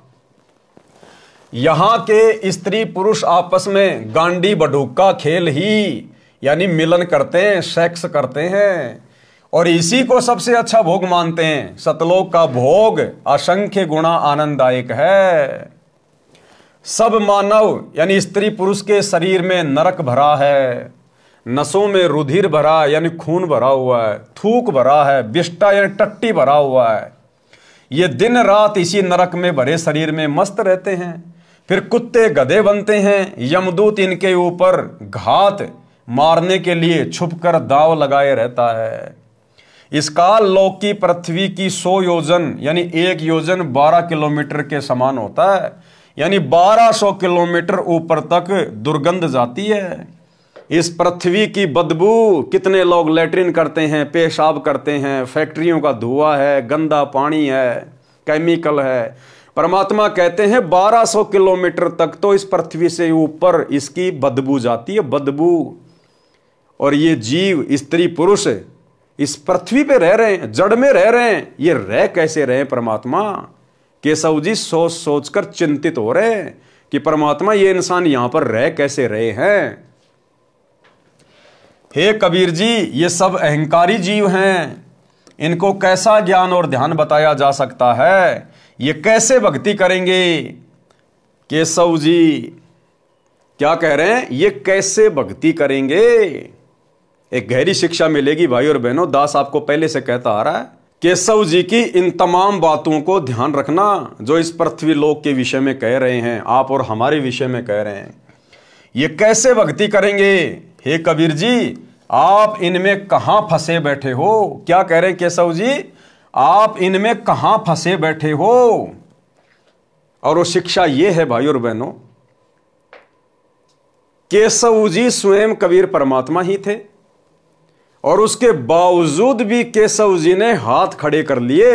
यहां के स्त्री पुरुष आपस में गांडी बडूका खेल ही, यानी मिलन करते हैं, सेक्स करते हैं, और इसी को सबसे अच्छा भोग मानते हैं। सतलोक का भोग असंख्य गुणा आनंददायक है। सब मानव यानी स्त्री पुरुष के शरीर में नरक भरा है, नसों में रुधिर भरा यानी खून भरा हुआ है, थूक भरा है, बिष्टा यानी टट्टी भरा हुआ है। ये दिन रात इसी नरक में भरे शरीर में मस्त रहते हैं। फिर कुत्ते गधे बनते हैं, यमदूत इनके ऊपर घात मारने के लिए छुपकर दांव लगाए रहता है। इस काल लोक की पृथ्वी की 100 योजन यानी 1 योजन 12 किलोमीटर के समान होता है, यानी 1200 किलोमीटर ऊपर तक दुर्गंध जाती है। इस पृथ्वी की बदबू, कितने लोग लैट्रिन करते हैं, पेशाब करते हैं, फैक्ट्रियों का धुआं है, गंदा पानी है, केमिकल है। परमात्मा कहते हैं 1200 किलोमीटर तक तो इस पृथ्वी से ऊपर इसकी बदबू जाती है, बदबू। और ये जीव स्त्री पुरुष इस पृथ्वी पे रह रहे हैं, जड़ में रह रहे हैं। ये रह कैसे रहे परमात्मा? केशव जी सोच सोचकर चिंतित हो रहे हैं कि परमात्मा ये इंसान यहां पर रह कैसे रहे हैं। हे कबीर जी, ये सब अहंकारी जीव हैं, इनको कैसा ज्ञान और ध्यान बताया जा सकता है? ये कैसे भक्ति करेंगे? केशव जी क्या कह रहे हैं? ये कैसे भक्ति करेंगे? एक गहरी शिक्षा मिलेगी भाई और बहनों। दास आपको पहले से कहता आ रहा है, केशव जी की इन तमाम बातों को ध्यान रखना जो इस पृथ्वी लोक के विषय में कह रहे हैं, आप और हमारे विषय में कह रहे हैं। ये कैसे भक्ति करेंगे? हे कबीर जी, आप इनमें कहां फंसे बैठे हो? क्या कह रहे हैं केशव जी? आप इनमें कहां फंसे बैठे हो? और वो शिक्षा ये है भाई और बहनों, केशव जी स्वयं कबीर परमात्मा ही थे और उसके बावजूद भी केशव जी ने हाथ खड़े कर लिए।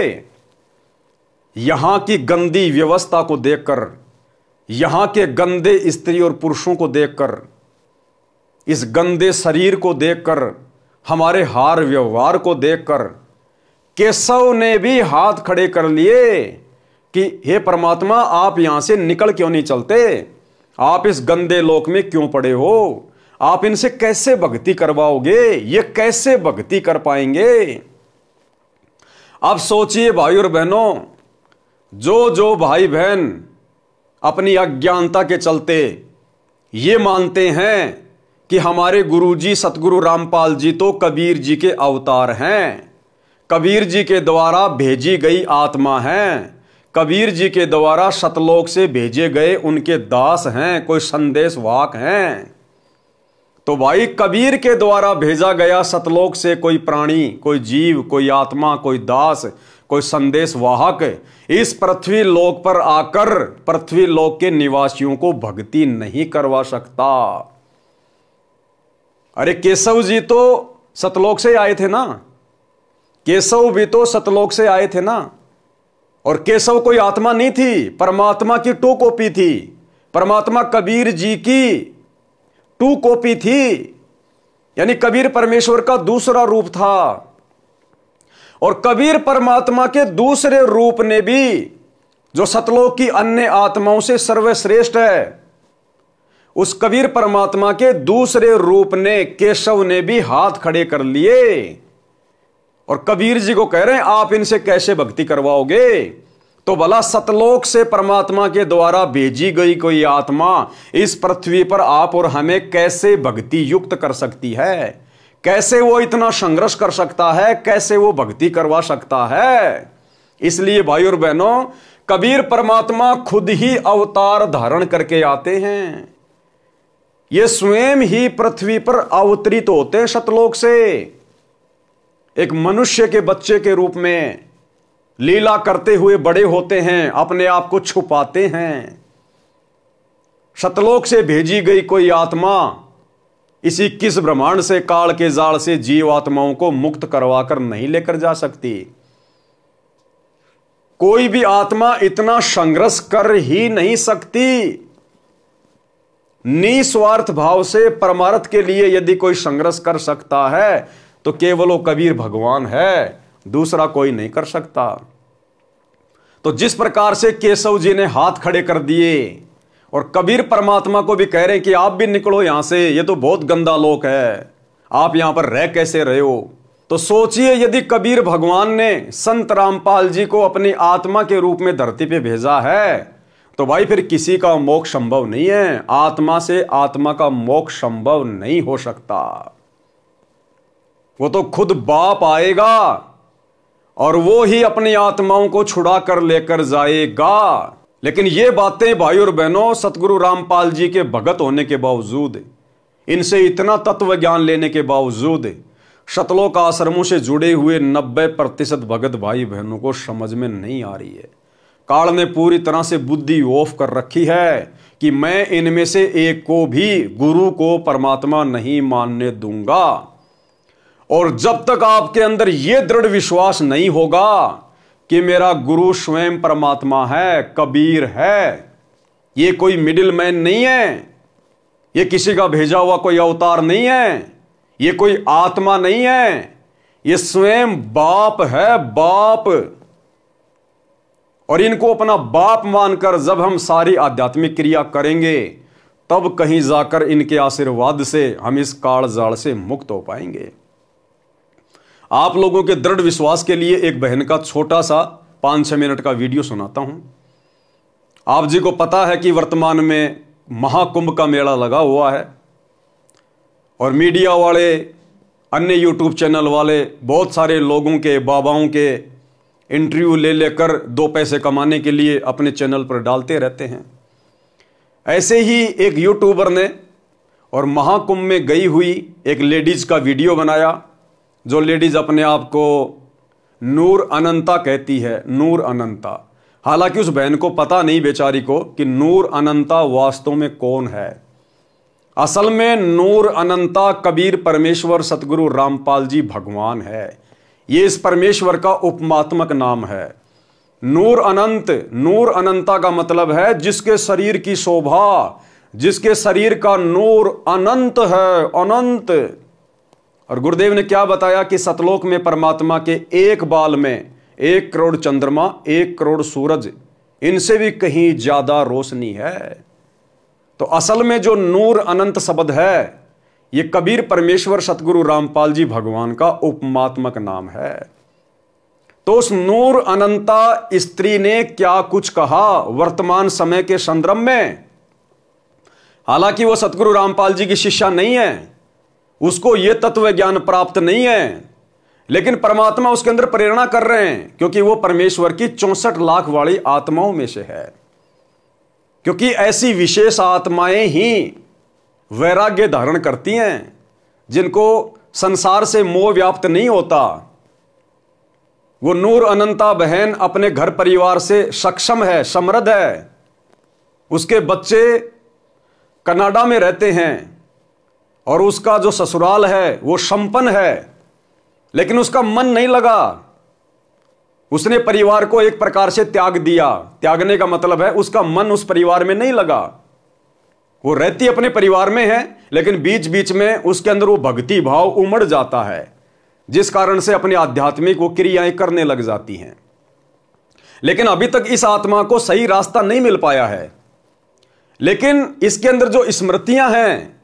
यहां की गंदी व्यवस्था को देखकर, यहां के गंदे स्त्री और पुरुषों को देखकर, इस गंदे शरीर को देखकर, हमारे हार व्यवहार को देखकर केशव ने भी हाथ खड़े कर लिए कि हे परमात्मा, आप यहां से निकल क्यों नहीं चलते? आप इस गंदे लोक में क्यों पड़े हो? आप इनसे कैसे भक्ति करवाओगे? ये कैसे भक्ति कर पाएंगे? अब सोचिए भाई और बहनों, जो भाई बहन अपनी अज्ञानता के चलते ये मानते हैं कि हमारे गुरुजी सतगुरु रामपाल जी तो कबीर जी के अवतार हैं, कबीर जी के द्वारा भेजी गई आत्मा हैं, कबीर जी के द्वारा सतलोक से भेजे गए उनके दास हैं, कोई संदेश वाहक हैं। तो भाई कबीर के द्वारा भेजा गया सतलोक से कोई प्राणी, कोई जीव, कोई आत्मा, कोई दास, कोई संदेश वाहक इस पृथ्वी लोक पर आकर पृथ्वी लोक के निवासियों को भक्ति नहीं करवा सकता। अरे केशव जी तो सतलोक से आए थे ना, केशव भी तो सतलोक से आए थे ना। और केशव कोई आत्मा नहीं थी, परमात्मा की टू कॉपी थी, परमात्मा कबीर जी की टू कॉपी थी, यानी कबीर परमेश्वर का दूसरा रूप था। और कबीर परमात्मा के दूसरे रूप ने भी, जो सतलोक की अन्य आत्माओं से सर्वश्रेष्ठ है, उस कबीर परमात्मा के दूसरे रूप ने, केशव ने भी हाथ खड़े कर लिए और कबीर जी को कह रहे हैं आप इनसे कैसे भक्ति करवाओगे? तो भला सतलोक से परमात्मा के द्वारा भेजी गई कोई आत्मा इस पृथ्वी पर आप और हमें कैसे भक्ति युक्त कर सकती है? कैसे वो इतना संघर्ष कर सकता है? कैसे वो भक्ति करवा सकता है? इसलिए भाई और बहनों, कबीर परमात्मा खुद ही अवतार धारण करके आते हैं। ये स्वयं ही पृथ्वी पर अवतरित होते हैं सतलोक से, एक मनुष्य के बच्चे के रूप में लीला करते हुए बड़े होते हैं, अपने आप को छुपाते हैं। सतलोक से भेजी गई कोई आत्मा इस 21 ब्रह्मांड से, काल के जाल से जीव आत्माओं को मुक्त करवाकर नहीं लेकर जा सकती। कोई भी आत्मा इतना संघर्ष कर ही नहीं सकती। निस्वार्थ भाव से परमार्थ के लिए यदि कोई संघर्ष कर सकता है तो केवल वो कबीर भगवान है, दूसरा कोई नहीं कर सकता। तो जिस प्रकार से केशव जी ने हाथ खड़े कर दिए और कबीर परमात्मा को भी कह रहे हैं कि आप भी निकलो यहां से, ये तो बहुत गंदा लोक है, आप यहां पर रह कैसे रहे हो? तो सोचिए, यदि कबीर भगवान ने संत रामपाल जी को अपनी आत्मा के रूप में धरती पे भेजा है तो भाई फिर किसी का मोक्ष संभव नहीं है। आत्मा से आत्मा का मोक्ष संभव नहीं हो सकता। वो तो खुद बाप आएगा और वो ही अपनी आत्माओं को छुड़ा कर लेकर जाएगा। लेकिन ये बातें भाई और बहनों, सतगुरु रामपाल जी के भगत होने के बावजूद, इनसे इतना तत्व ज्ञान लेने के बावजूद, सतलोक आश्रमों से जुड़े हुए 90% भगत भाई बहनों को समझ में नहीं आ रही है। काल ने पूरी तरह से बुद्धि ऑफ कर रखी है कि मैं इनमें से एक को भी गुरु को परमात्मा नहीं मानने दूंगा। और जब तक आपके अंदर यह दृढ़ विश्वास नहीं होगा कि मेरा गुरु स्वयं परमात्मा है, कबीर है, ये कोई मिडिल मैन नहीं है, ये किसी का भेजा हुआ कोई अवतार नहीं है, ये कोई आत्मा नहीं है, ये स्वयं बाप है, बाप। और इनको अपना बाप मानकर जब हम सारी आध्यात्मिक क्रिया करेंगे तब कहीं जाकर इनके आशीर्वाद से हम इस काल जाल से मुक्त हो पाएंगे। आप लोगों के दृढ़ विश्वास के लिए एक बहन का छोटा सा 5-6 मिनट का वीडियो सुनाता हूं। आप जी को पता है कि वर्तमान में महाकुंभ का मेला लगा हुआ है और मीडिया वाले, अन्य यूट्यूब चैनल वाले बहुत सारे लोगों के, बाबाओं के इंटरव्यू ले लेकर 2 पैसे कमाने के लिए अपने चैनल पर डालते रहते हैं। ऐसे ही एक यूट्यूबर ने और महाकुंभ में गई हुई एक लेडीज का वीडियो बनाया, जो लेडीज अपने आप को नूर अनंता कहती है, नूर अनंता। हालांकि उस बहन को पता नहीं बेचारी को कि नूर अनंता वास्तव में कौन है। असल में नूर अनंता कबीर परमेश्वर सतगुरु रामपाल जी भगवान है। ये इस परमेश्वर का उपमात्मक नाम है। नूर अनंत, नूर अनंता का मतलब है जिसके शरीर की शोभा, जिसके शरीर का नूर अनंत है, अनंत। और गुरुदेव ने क्या बताया कि सतलोक में परमात्मा के एक बाल में 1 करोड़ चंद्रमा, 1 करोड़ सूरज, इनसे भी कहीं ज्यादा रोशनी है। तो असल में जो नूर अनंत शब्द है, ये कबीर परमेश्वर सतगुरु रामपाल जी भगवान का उपमात्मक नाम है। तो उस नूर अनंता स्त्री ने क्या कुछ कहा वर्तमान समय के संदर्भ में। हालांकि वो सतगुरु रामपाल जी की शिष्या नहीं है, उसको यह तत्व ज्ञान प्राप्त नहीं है, लेकिन परमात्मा उसके अंदर प्रेरणा कर रहे हैं क्योंकि वो परमेश्वर की 64 लाख वाली आत्माओं में से है। क्योंकि ऐसी विशेष आत्माएं ही वैराग्य धारण करती हैं, जिनको संसार से मोह व्याप्त नहीं होता। वो नूर अनंता बहन अपने घर परिवार से सक्षम है, समृद्ध है। उसके बच्चे कनाडा में रहते हैं और उसका जो ससुराल है वो संपन्न है, लेकिन उसका मन नहीं लगा। उसने परिवार को एक प्रकार से त्याग दिया। त्यागने का मतलब है उसका मन उस परिवार में नहीं लगा। वो रहती अपने परिवार में है, लेकिन बीच बीच में उसके अंदर वो भक्ति भाव उमड़ जाता है, जिस कारण से अपनी आध्यात्मिक वो क्रियाएं करने लग जाती हैं। लेकिन अभी तक इस आत्मा को सही रास्ता नहीं मिल पाया है। लेकिन इसके अंदर जो स्मृतियां हैं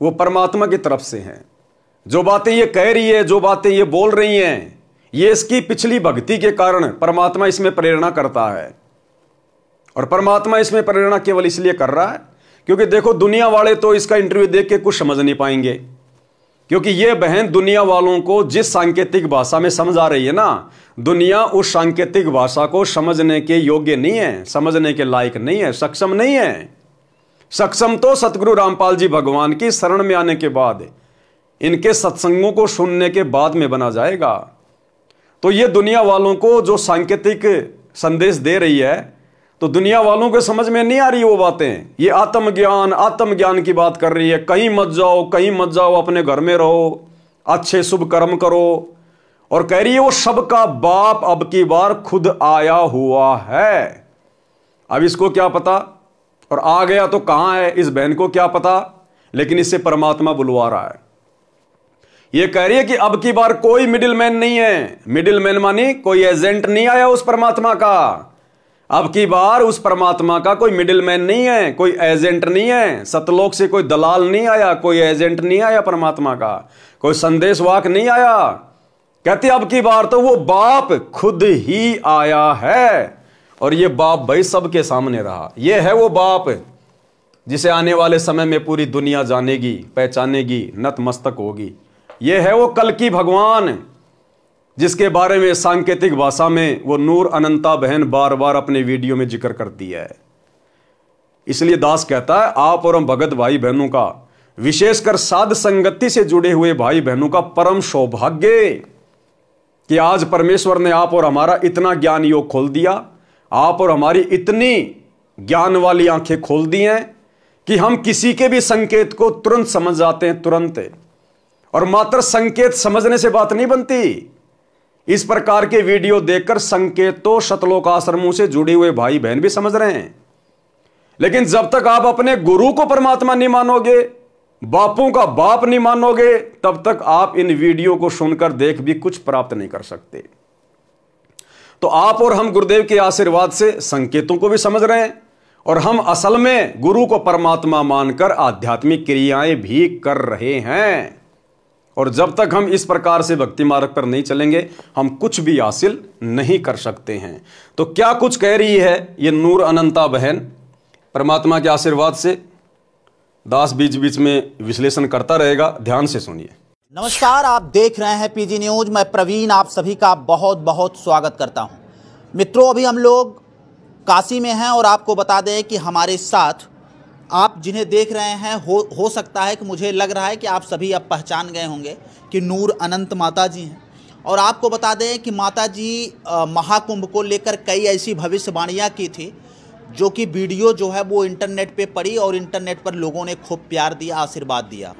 वो परमात्मा की तरफ से हैं। जो बातें ये कह रही है, जो बातें ये बोल रही हैं, ये इसकी पिछली भक्ति के कारण परमात्मा इसमें प्रेरणा करता है। और परमात्मा इसमें प्रेरणा केवल इसलिए कर रहा है क्योंकि देखो दुनिया वाले तो इसका इंटरव्यू देख के कुछ समझ नहीं पाएंगे, क्योंकि ये बहन दुनिया वालों को जिस सांकेतिक भाषा में समझ आ रही है ना, दुनिया उस सांकेतिक भाषा को समझने के योग्य नहीं है, समझने के लायक नहीं है, सक्षम नहीं है। सक्षम तो सतगुरु रामपाल जी भगवान की शरण में आने के बाद, इनके सत्संगों को सुनने के बाद में बना जाएगा। तो ये दुनिया वालों को जो सांकेतिक संदेश दे रही है, तो दुनिया वालों को समझ में नहीं आ रही वो बातें। ये आत्मज्ञान की बात कर रही है। कहीं मत जाओ, अपने घर में रहो, अच्छे शुभ कर्म करो, और कह रही है वो सबका बाप अब की बार खुद आया हुआ है। अब इसको क्या पता, और आ गया तो कहां है, इस बहन को क्या पता, लेकिन इससे परमात्मा बुलवा रहा है। ये कह रही है कि अब की बार कोई मिडिलमैन नहीं है। मिडिलमैन मानी कोई एजेंट नहीं आया उस परमात्मा का। अब की बार उस परमात्मा का कोई मिडिलमैन नहीं है, कोई एजेंट नहीं है। सतलोक से कोई दलाल नहीं आया, कोई एजेंट नहीं आया परमात्मा का, कोई संदेशवाहक नहीं आया। कहते अब की बार तो वो बाप खुद ही आया है, और ये बाप भाई सबके सामने रहा। ये है वो बाप जिसे आने वाले समय में पूरी दुनिया जानेगी, पहचानेगी, नतमस्तक होगी। ये है वो कल की भगवान जिसके बारे में सांकेतिक भाषा में वो नूर अनंता बहन बार बार अपने वीडियो में जिक्र करती है। इसलिए दास कहता है आप और हम भगत भाई बहनों का, विशेषकर साध संगति से जुड़े हुए भाई बहनों का परम सौभाग्य कि आज परमेश्वर ने आप और हमारा इतना ज्ञान योग खोल दिया, आप और हमारी इतनी ज्ञान वाली आंखें खोल दी हैं कि हम किसी के भी संकेत को तुरंत समझ जाते हैं, तुरंत। और मात्र संकेत समझने से बात नहीं बनती। इस प्रकार के वीडियो देखकर संकेत तो शतलोक आश्रमों से जुड़े हुए भाई बहन भी समझ रहे हैं, लेकिन जब तक आप अपने गुरु को परमात्मा नहीं मानोगे, बापों का बाप नहीं मानोगे, तब तक आप इन वीडियो को सुनकर देख भी कुछ प्राप्त नहीं कर सकते। तो आप और हम गुरुदेव के आशीर्वाद से संकेतों को भी समझ रहे हैं, और हम असल में गुरु को परमात्मा मानकर आध्यात्मिक क्रियाएं भी कर रहे हैं। और जब तक हम इस प्रकार से भक्ति मार्ग पर नहीं चलेंगे, हम कुछ भी हासिल नहीं कर सकते हैं। तो क्या कुछ कह रही है ये नूर अनंता बहन, परमात्मा के आशीर्वाद से। दास बीच बीच में विश्लेषण करता रहेगा, ध्यान से सुनिए। नमस्कार, आप देख रहे हैं पीजी न्यूज। मैं प्रवीण आप सभी का बहुत बहुत स्वागत करता हूं। मित्रों, अभी हम लोग काशी में हैं और आपको बता दें कि हमारे साथ आप जिन्हें देख रहे हैं हो सकता है कि मुझे लग रहा है कि आप सभी अब पहचान गए होंगे कि नूर अनंत माता जी हैं। और आपको बता दें कि माता जी महाकुंभ को लेकर कई ऐसी भविष्यवाणियाँ की थी जो कि वीडियो जो है वो इंटरनेट पे पड़ी और इंटरनेट पर लोगों ने खूब प्यार दिया, आशीर्वाद दिया।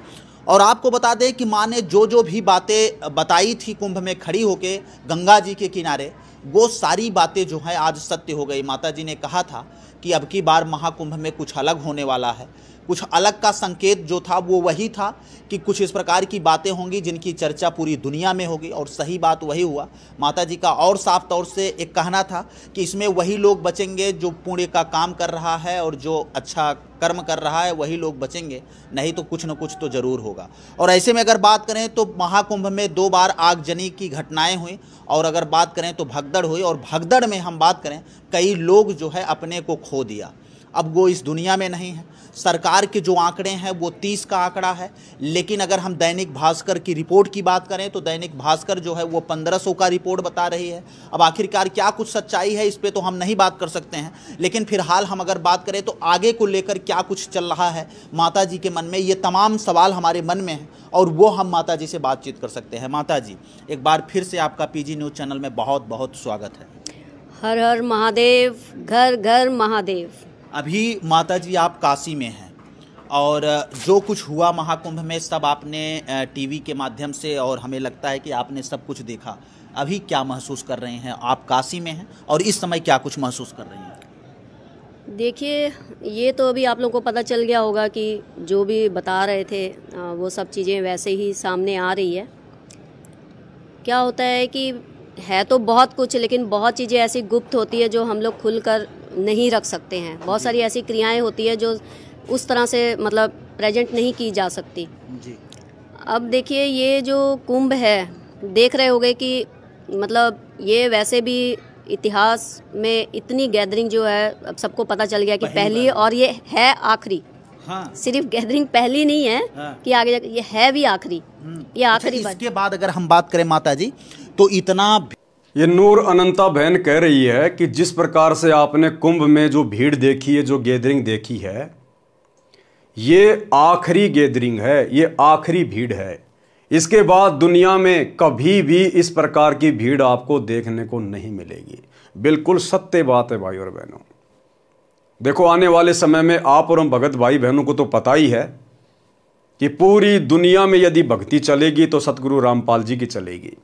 और आपको बता दें कि माँ ने जो भी बातें बताई थी कुंभ में खड़ी होके गंगा जी के किनारे, वो सारी बातें जो है आज सत्य हो गई। माता जी ने कहा था कि अब की बार महाकुंभ में कुछ अलग होने वाला है। कुछ अलग का संकेत जो था वो वही था कि कुछ इस प्रकार की बातें होंगी जिनकी चर्चा पूरी दुनिया में होगी, और सही बात वही हुआ। माता जी का और साफ तौर से एक कहना था कि इसमें वही लोग बचेंगे जो पुण्य का काम कर रहा है और जो अच्छा कर्म कर रहा है, वही लोग बचेंगे, नहीं तो कुछ न कुछ तो ज़रूर होगा। और ऐसे में अगर बात करें तो महाकुंभ में 2 बार आगजनी की घटनाएं हुई, और अगर बात करें तो भगदड़ हुई, और भगदड़ में हम बात करें कई लोग जो है अपने को खो दिया। अब वो इस दुनिया में नहीं है। सरकार के जो आंकड़े हैं वो 30 का आंकड़ा है, लेकिन अगर हम दैनिक भास्कर की रिपोर्ट की बात करें तो दैनिक भास्कर जो है वो 1500 का रिपोर्ट बता रही है। अब आखिरकार क्या कुछ सच्चाई है इस पे तो हम नहीं बात कर सकते हैं, लेकिन फिलहाल हम अगर बात करें तो आगे को लेकर क्या कुछ चल रहा है माता जी के मन में, ये तमाम सवाल हमारे मन में हैं और वो हम माता जी से बातचीत कर सकते हैं। माता जी, एक बार फिर से आपका पीजी न्यूज़ चैनल में बहुत बहुत स्वागत है। हर हर महादेव, घर घर महादेव। अभी माता जी आप काशी में हैं और जो कुछ हुआ महाकुंभ में सब आपने टीवी के माध्यम से, और हमें लगता है कि आपने सब कुछ देखा। अभी क्या महसूस कर रहे हैं? आप काशी में हैं और इस समय क्या कुछ महसूस कर रही हैं? देखिए, ये तो अभी आप लोगों को पता चल गया होगा कि जो भी बता रहे थे वो सब चीज़ें वैसे ही सामने आ रही है। क्या होता है कि है तो बहुत कुछ, लेकिन बहुत चीज़ें ऐसी गुप्त होती है जो हम लोग खुलकर नहीं रख सकते हैं। बहुत सारी ऐसी क्रियाएं होती है जो उस तरह से मतलब प्रेजेंट नहीं की जा सकती जी। अब देखिए, ये जो कुंभ है, देख रहे होंगे कि मतलब ये वैसे भी इतिहास में इतनी गैदरिंग जो है अब सबको पता चल गया कि पहली और ये है आखिरी। हाँ। सिर्फ गैदरिंग पहली नहीं है। हाँ। कि आगे ये है भी आखिरी, ये आखिरी। अच्छा, इसके बाद अगर हम बात करें माता जी, तो इतना ये नूर अनंता बहन कह रही है कि जिस प्रकार से आपने कुंभ में जो भीड़ देखी है, जो गैदरिंग देखी है, ये आखिरी गैदरिंग है, ये आखिरी भीड़ है। इसके बाद दुनिया में कभी भी इस प्रकार की भीड़ आपको देखने को नहीं मिलेगी। बिल्कुल सत्य बात है भाई और बहनों। देखो, आने वाले समय में आप और हम भगत भाई बहनों को तो पता ही है कि पूरी दुनिया में यदि भक्ति चलेगी तो सतगुरु रामपाल जी की चलेगी।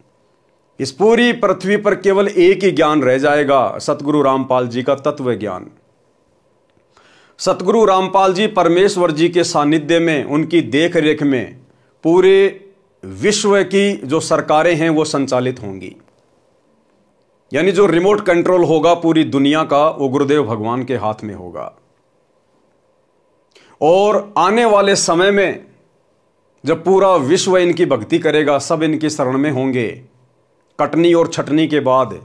इस पूरी पृथ्वी पर केवल एक ही ज्ञान रह जाएगा, सतगुरु रामपाल जी का तत्व ज्ञान। सतगुरु रामपाल जी परमेश्वर जी के सानिध्य में, उनकी देख रेख में पूरे विश्व की जो सरकारें हैं वो संचालित होंगी। यानी जो रिमोट कंट्रोल होगा पूरी दुनिया का, वो गुरुदेव भगवान के हाथ में होगा। और आने वाले समय में जब पूरा विश्व इनकी भक्ति करेगा, सब इनकी शरण में होंगे। कटनी और छटनी के बाद,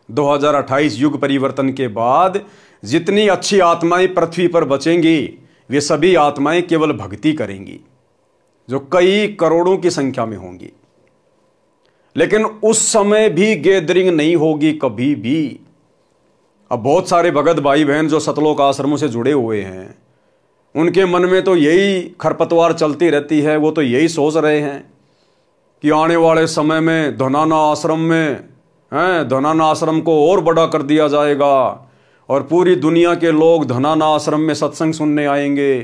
2028 युग परिवर्तन के बाद जितनी अच्छी आत्माएं पृथ्वी पर बचेंगी, वे सभी आत्माएं केवल भक्ति करेंगी, जो कई करोड़ों की संख्या में होंगी। लेकिन उस समय भी गैदरिंग नहीं होगी कभी भी। अब बहुत सारे भगत भाई बहन जो सतलोक आश्रमों से जुड़े हुए हैं, उनके मन में तो यही खरपतवार चलती रहती है। वो तो यही सोच रहे हैं कि आने वाले समय में धनाना आश्रम में धनाना आश्रम को और बड़ा कर दिया जाएगा और पूरी दुनिया के लोग धनाना आश्रम में सत्संग सुनने आएंगे,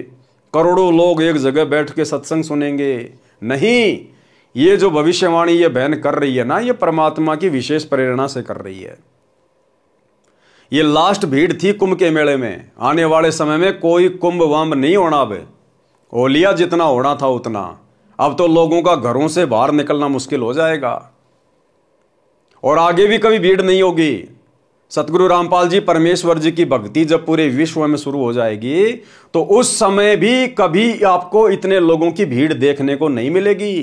करोड़ों लोग एक जगह बैठ के सत्संग सुनेंगे। नहीं, ये जो भविष्यवाणी ये बहन कर रही है ना, ये परमात्मा की विशेष प्रेरणा से कर रही है। ये लास्ट भीड़ थी कुंभ के मेले में। आने वाले समय में कोई कुंभ वाम्भ नहीं होना। अब ओलिया जितना होना था उतना। अब तो लोगों का घरों से बाहर निकलना मुश्किल हो जाएगा और आगे भी कभी भीड़ नहीं होगी। सतगुरु रामपाल जी परमेश्वर जी की भक्ति जब पूरे विश्व में शुरू हो जाएगी तो उस समय भी कभी आपको इतने लोगों की भीड़ देखने को नहीं मिलेगी।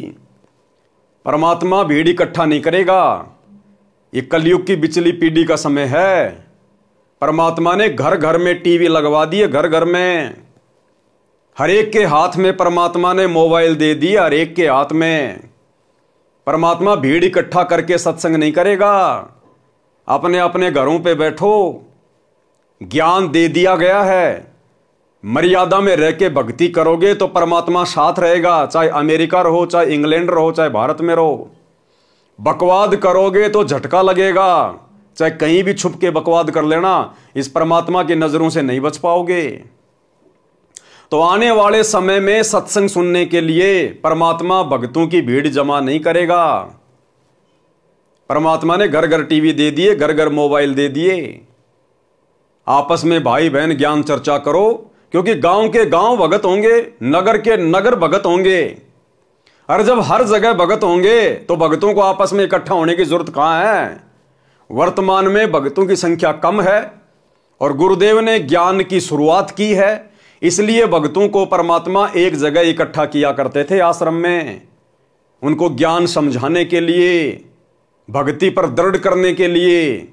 परमात्मा भीड़ इकट्ठा नहीं करेगा। ये कलयुग की बिचली पीढ़ी का समय है। परमात्मा ने घर घर में टीवी लगवा दिए, घर घर में हर एक के हाथ में परमात्मा ने मोबाइल दे दिया, हर एक के हाथ में। परमात्मा भीड़ इकट्ठा करके सत्संग नहीं करेगा। अपने अपने घरों पे बैठो, ज्ञान दे दिया गया है। मर्यादा में रह के भक्ति करोगे तो परमात्मा साथ रहेगा, चाहे अमेरिका रहो, चाहे इंग्लैंड रहो, चाहे भारत में रहो। बकवाद करोगे तो झटका लगेगा, चाहे कहीं भी छुप के बकवाद कर लेना, इस परमात्मा की नजरों से नहीं बच पाओगे। तो आने वाले समय में सत्संग सुनने के लिए परमात्मा भक्तों की भीड़ जमा नहीं करेगा। परमात्मा ने घर घर टीवी दे दिए, घर घर मोबाइल दे दिए। आपस में भाई बहन ज्ञान चर्चा करो, क्योंकि गांव के गांव भगत होंगे, नगर के नगर भगत होंगे। और जब हर जगह भगत होंगे तो भगतों को आपस में इकट्ठा होने की जरूरत कहां है। वर्तमान में भगतों की संख्या कम है और गुरुदेव ने ज्ञान की शुरुआत की है, इसलिए भक्तों को परमात्मा एक जगह इकट्ठा किया करते थे आश्रम में, उनको ज्ञान समझाने के लिए, भक्ति पर दृढ़ करने के लिए।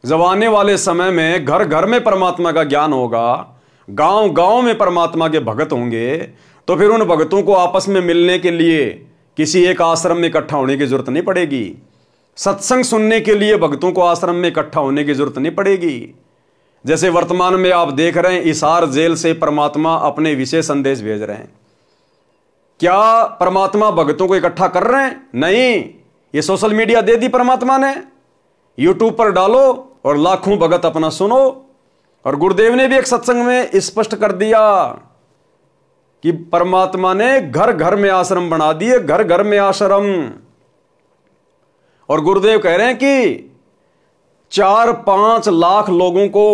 जब आने वाले समय में घर घर में परमात्मा का ज्ञान होगा, गांव गांव में परमात्मा के भगत होंगे, तो फिर उन भगतों को आपस में मिलने के लिए किसी एक आश्रम में इकट्ठा होने की जरूरत नहीं पड़ेगी। सत्संग सुनने के लिए भक्तों को आश्रम में इकट्ठा होने की जरूरत नहीं पड़ेगी। जैसे वर्तमान में आप देख रहे हैं, हिसार जेल से परमात्मा अपने विशेष संदेश भेज रहे हैं। क्या परमात्मा भक्तों को इकट्ठा कर रहे हैं? नहीं, ये सोशल मीडिया दे दी परमात्मा ने। यूट्यूब पर डालो और लाखों भगत अपना सुनो। और गुरुदेव ने भी एक सत्संग में स्पष्ट कर दिया कि परमात्मा ने घर घर में आश्रम बना दिए, घर घर में आश्रम। और गुरुदेव कह रहे हैं कि 4-5 लाख लोगों को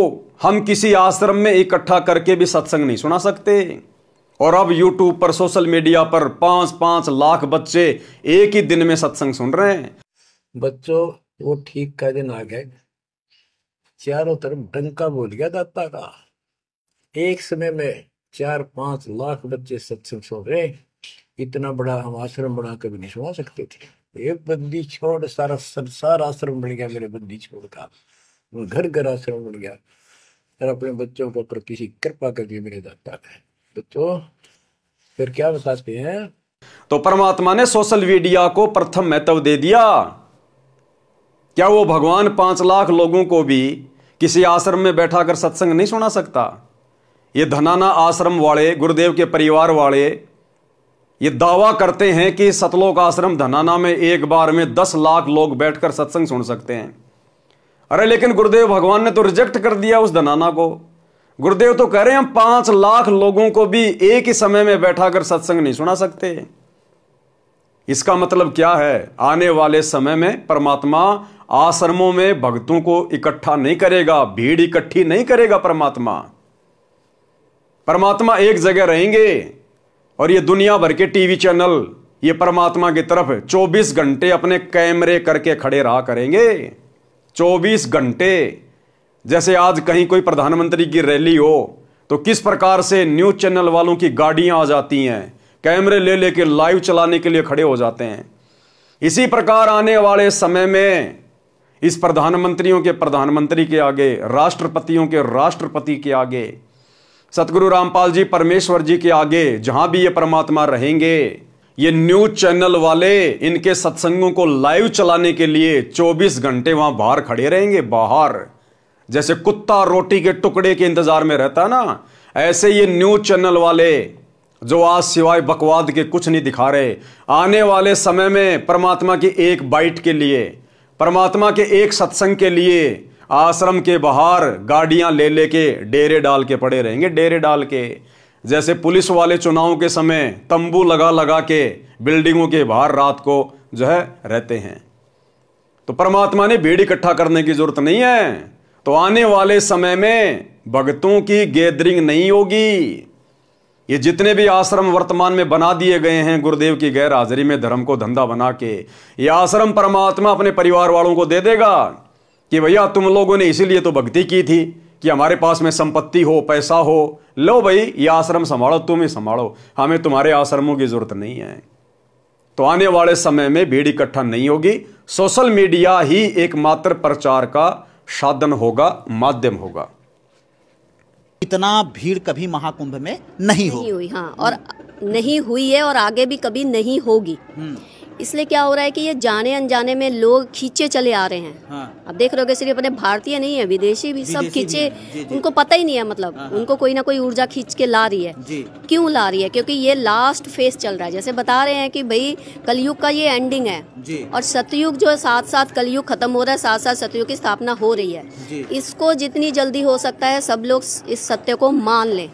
हम किसी आश्रम में इकट्ठा करके भी सत्संग नहीं सुना सकते। और अब यूट्यूब पर, सोशल मीडिया पर 5-5 लाख बच्चे एक ही दिन में सत्संग सुन रहे हैं। बच्चों, वो ठीक का दिन आ गए। चारों तरफ डंका बोल गया दाता का। एक समय में 4-5 लाख बच्चे सत्संग सुन रहे। इतना बड़ा हम आश्रम बना कभी नहीं सुना सकते थे। एक बंदी छोड़ सारा संसार आश्रम बन गया मेरे बंदी छोड़ का। घर घर आश्रम बन गया। और अपने बच्चों को पर किसी कृपा करके मेरे दाता है। बच्चों फिर क्या बताते हैं, तो परमात्मा ने सोशल मीडिया को प्रथम महत्व दे दिया। क्या वो भगवान 5 लाख लोगों को भी किसी आश्रम में बैठा कर सत्संग नहीं सुना सकता? ये धनाना आश्रम वाले, गुरुदेव के परिवार वाले ये दावा करते हैं कि सतलोक आश्रम धनाना में एक बार में 10 लाख लोग बैठकर सत्संग सुन सकते हैं। अरे लेकिन गुरुदेव भगवान ने तो रिजेक्ट कर दिया उस धनाना को। गुरुदेव तो कह रहे हैं हम 5 लाख लोगों को भी एक ही समय में बैठाकर सत्संग नहीं सुना सकते। इसका मतलब क्या है? आने वाले समय में परमात्मा आश्रमों में भक्तों को इकट्ठा नहीं करेगा, भीड़ इकट्ठी नहीं करेगा। परमात्मा एक जगह रहेंगे और ये दुनिया भर के टीवी चैनल ये परमात्मा की तरफ 24 घंटे अपने कैमरे करके खड़े रहा करेंगे। 24 घंटे। जैसे आज कहीं कोई प्रधानमंत्री की रैली हो तो किस प्रकार से न्यूज चैनल वालों की गाड़ियां आ जाती हैं, कैमरे ले लेके लाइव चलाने के लिए खड़े हो जाते हैं। इसी प्रकार आने वाले समय में इस प्रधानमंत्रियों के प्रधानमंत्री के आगे, राष्ट्रपतियों के राष्ट्रपति के आगे, सतगुरु रामपाल जी परमेश्वर जी के आगे, जहां भी ये परमात्मा रहेंगे, ये न्यूज चैनल वाले इनके सत्संगों को लाइव चलाने के लिए 24 घंटे वहां बाहर खड़े रहेंगे। बाहर जैसे कुत्ता रोटी के टुकड़े के इंतजार में रहता ना, ऐसे ये न्यूज चैनल वाले जो आज सिवाय बकवाद के कुछ नहीं दिखा रहे, आने वाले समय में परमात्मा की एक बाइट के लिए, परमात्मा के एक सत्संग के लिए आश्रम के बाहर गाड़ियां ले लेके डेरे डाल के पड़े रहेंगे। डेरे डाल के, जैसे पुलिस वाले चुनाव के समय तंबू लगा लगा के बिल्डिंगों के बाहर रात को जो है रहते हैं। तो परमात्मा ने भीड़ इकट्ठा करने की जरूरत नहीं है। तो आने वाले समय में भक्तों की गैदरिंग नहीं होगी। ये जितने भी आश्रम वर्तमान में बना दिए गए हैं गुरुदेव की गैर हाजिरी में धर्म को धंधा बना के, ये आश्रम परमात्मा अपने परिवार वालों को दे देगा कि भैया तुम लोगों ने इसीलिए तो भक्ति की थी कि हमारे पास में संपत्ति हो, पैसा हो, लो भाई ये आश्रम संभालो, तुम ही संभालो, हमें तुम्हारे आश्रमों की जरूरत नहीं है। तो आने वाले समय में भीड़ इकट्ठा नहीं होगी। सोशल मीडिया ही एकमात्र प्रचार का साधन होगा, माध्यम होगा। इतना भीड़ कभी महाकुंभ में नहीं हुई। हाँ, और नहीं हुई है और आगे भी कभी नहीं होगी। इसलिए क्या हो रहा है कि ये जाने अनजाने में लोग खींचे चले आ रहे हैं। हाँ। अब देख रहे हो सिर्फ अपने भारतीय नहीं है, विदेशी भी सब खींचे। उनको पता ही नहीं है, मतलब हाँ। उनको कोई ना कोई ऊर्जा खींच के ला रही है। क्यों ला रही है? क्योंकि ये लास्ट फेज चल रहा है। जैसे बता रहे हैं कि भाई कलयुग का ये एंडिंग है और सतयुग जो है साथ साथ कलयुग खत्म हो रहा है, साथ साथ सतयुग की स्थापना हो रही है। इसको जितनी जल्दी हो सकता है सब लोग इस सत्य को मान लें।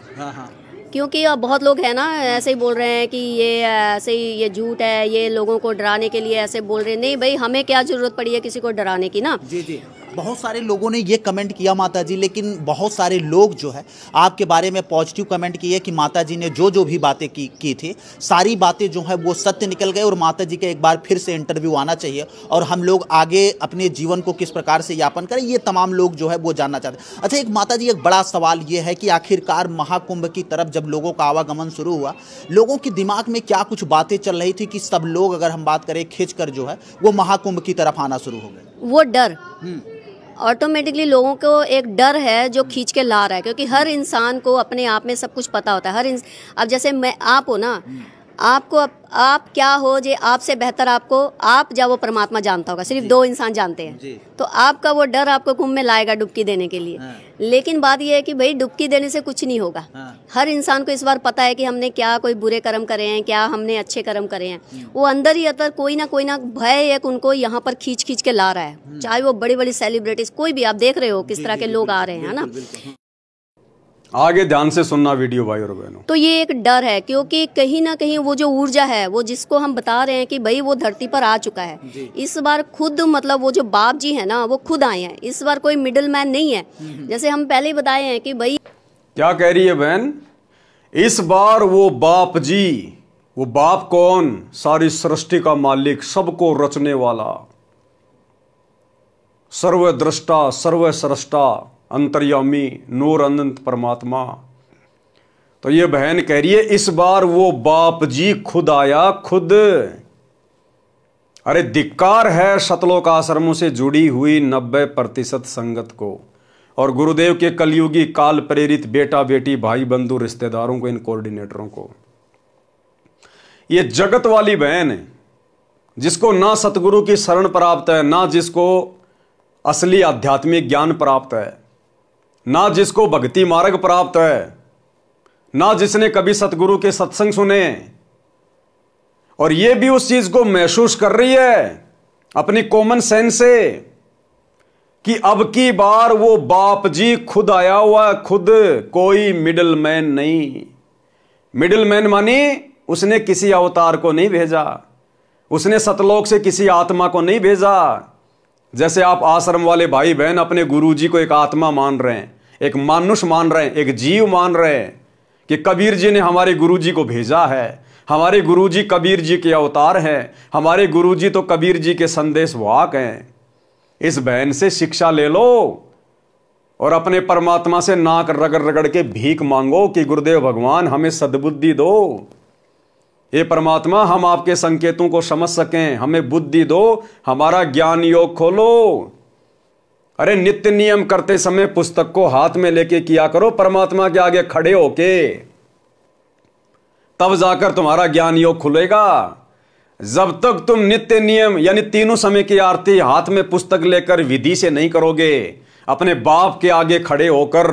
क्योंकि अब बहुत लोग हैं ना ऐसे ही बोल रहे हैं कि ये ऐसे ही ये झूठ है, ये लोगों को डराने के लिए ऐसे बोल रहे हैं। नहीं भाई, हमें क्या जरूरत पड़ी है किसी को डराने की ना। जी बहुत सारे लोगों ने ये कमेंट किया माता जी, लेकिन बहुत सारे लोग जो है आपके बारे में पॉजिटिव कमेंट किए कि माता जी ने जो भी बातें की थी सारी बातें जो है वो सत्य निकल गए और माता जी का एक बार फिर से इंटरव्यू आना चाहिए और हम लोग आगे अपने जीवन को किस प्रकार से यापन करें, ये तमाम लोग जो है वो जानना चाहते हैं। अच्छा, एक माता जी एक बड़ा सवाल ये है कि आखिरकार महाकुंभ की तरफ जब लोगों का आवागमन शुरू हुआ, लोगों के दिमाग में क्या कुछ बातें चल रही थी कि सब लोग, अगर हम बात करें खींच कर जो है वो महाकुंभ की तरफ आना शुरू हो गए? वो डर ऑटोमेटिकली लोगों को एक डर है जो खींच के ला रहा है। क्योंकि हर इंसान को अपने आप में सब कुछ पता होता है। अब जैसे मैं, आप हो ना, आपको आप क्या हो जे आपसे बेहतर आप जब वो परमात्मा जानता होगा, सिर्फ 2 इंसान जानते हैं। तो आपका वो डर आपको कुंभ में लाएगा डुबकी देने के लिए। लेकिन बात ये है कि भाई डुबकी देने से कुछ नहीं होगा। हर इंसान को इस बार पता है कि हमने क्या कोई बुरे कर्म करे हैं, क्या हमने अच्छे कर्म करे हैं। वो अंदर ही अंदर कोई ना भय एक उनको यहाँ पर खींच के ला रहा है। चाहे वो बड़ी बड़ी सेलिब्रिटीज, कोई भी, आप देख रहे हो किस तरह के लोग आ रहे हैं ना। आगे ध्यान से सुनना वीडियो भाई और बहनों। तो ये एक डर है क्योंकि कहीं ना कहीं वो जो ऊर्जा है, वो जिसको हम बता रहे हैं कि भाई वो धरती पर आ चुका है। इस बार खुद, मतलब वो जो बाप जी है ना, वो खुद आए हैं। इस बार कोई मिडिल मैन नहीं है। जैसे हम पहले ही बताए हैं कि भाई, क्या कह रही है बहन? इस बार वो बाप जी, वो बाप कौन? सारी सृष्टि का मालिक, सबको रचने वाला, सर्वद्रष्टा, सर्वसृष्टा, अंतर्यामी, नूर अनंत परमात्मा। तो ये बहन कह रही है इस बार वो बाप जी खुद आया, खुद। अरे धिक्कार है शतलोक आश्रमों से जुड़ी हुई 90% संगत को, और गुरुदेव के कलयुगी काल प्रेरित बेटा बेटी भाई बंधु रिश्तेदारों को, इन कोऑर्डिनेटरों को। ये जगत वाली बहन है जिसको ना सतगुरु की शरण प्राप्त है, ना जिसको असली आध्यात्मिक ज्ञान प्राप्त है, ना जिसको भक्ति मार्ग प्राप्त है, ना जिसने कभी सतगुरु के सत्संग सुने, और ये भी उस चीज को महसूस कर रही है अपनी कॉमन सेंस से कि अब की बार वो बाप जी खुद आया हुआ, खुद, कोई मिडिल मैन नहीं। मिडिल मैन मानी उसने किसी अवतार को नहीं भेजा, उसने सतलोक से किसी आत्मा को नहीं भेजा। जैसे आप आश्रम वाले भाई बहन अपने गुरुजी को एक आत्मा मान रहे हैं, एक मानुष मान रहे हैं, एक जीव मान रहे हैं कि कबीर जी ने हमारे गुरुजी को भेजा है, हमारे गुरुजी कबीर जी के अवतार हैं, हमारे गुरुजी तो कबीर जी के संदेश वाहक हैं। इस बहन से शिक्षा ले लो और अपने परमात्मा से नाक रगड़ रगड़ के भीख मांगो कि गुरुदेव भगवान हमें सद्बुद्धि दो, ये परमात्मा हम आपके संकेतों को समझ सकें, हमें बुद्धि दो, हमारा ज्ञान योग खोलो। अरे नित्य नियम करते समय पुस्तक को हाथ में लेके किया करो, परमात्मा के आगे खड़े होके, तब जाकर तुम्हारा ज्ञान योग खुलेगा। जब तक तुम नित्य नियम यानी तीनों समय की आरती हाथ में पुस्तक लेकर विधि से नहीं करोगे, अपने बाप के आगे खड़े होकर,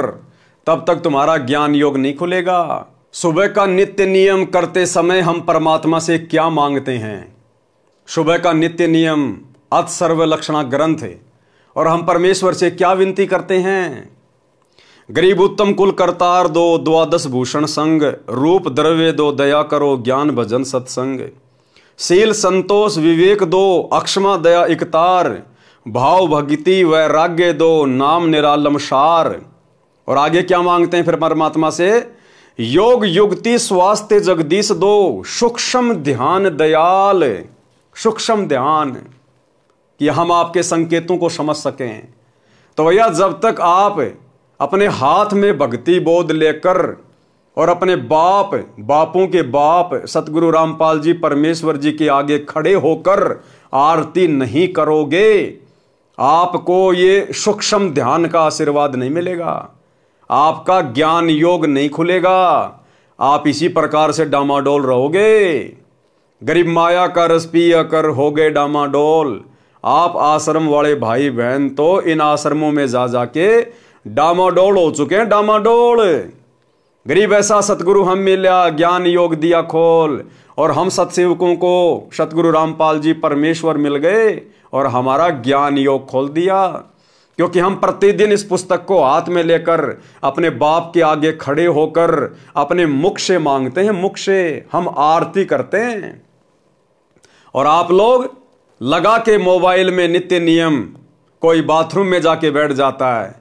तब तक तुम्हारा ज्ञान योग नहीं खुलेगा। सुबह का नित्य नियम करते समय हम परमात्मा से क्या मांगते हैं? सुबह का नित्य नियम अत सर्व लक्षणा ग्रंथ है, और हम परमेश्वर से क्या विनती करते हैं? गरीब उत्तम कुल करतार दो, द्वादश भूषण संग, रूप द्रव्य दो, दया करो, ज्ञान भजन सत्संग, शील संतोष विवेक दो, अक्षमा दया इकतार, भाव भक्ति वैराग्य दो, नाम निरालम सार। और आगे क्या मांगते हैं फिर परमात्मा से? योग युक्ति स्वास्थ्य जगदीश दो, सूक्ष्म ध्यान दयाल, सूक्ष्म ध्यान, कि हम आपके संकेतों को समझ सकें। तो भैया जब तक आप अपने हाथ में भक्ति बोध लेकर और अपने बापों के बाप सतगुरु रामपाल जी परमेश्वर जी के आगे खड़े होकर आरती नहीं करोगे, आपको ये सूक्ष्म ध्यान का आशीर्वाद नहीं मिलेगा, आपका ज्ञान योग नहीं खुलेगा, आप इसी प्रकार से डामाडोल रहोगे। गरीब माया का रस पिया कर हो गए डामाडोल। आप आश्रम वाले भाई बहन तो इन आश्रमों में जा जाके डामाडोल हो चुके हैं, डामाडोल। गरीब ऐसा सतगुरु हम मिला, ज्ञान योग दिया खोल, और हम सतसेवकों को सतगुरु रामपाल जी परमेश्वर मिल गए और हमारा ज्ञान योग खोल दिया, क्योंकि हम प्रतिदिन इस पुस्तक को हाथ में लेकर अपने बाप के आगे खड़े होकर अपने मुख से मांगते हैं, मुख से हम आरती करते हैं। और आप लोग लगा के मोबाइल में नित्य नियम, कोई बाथरूम में जाके बैठ जाता है,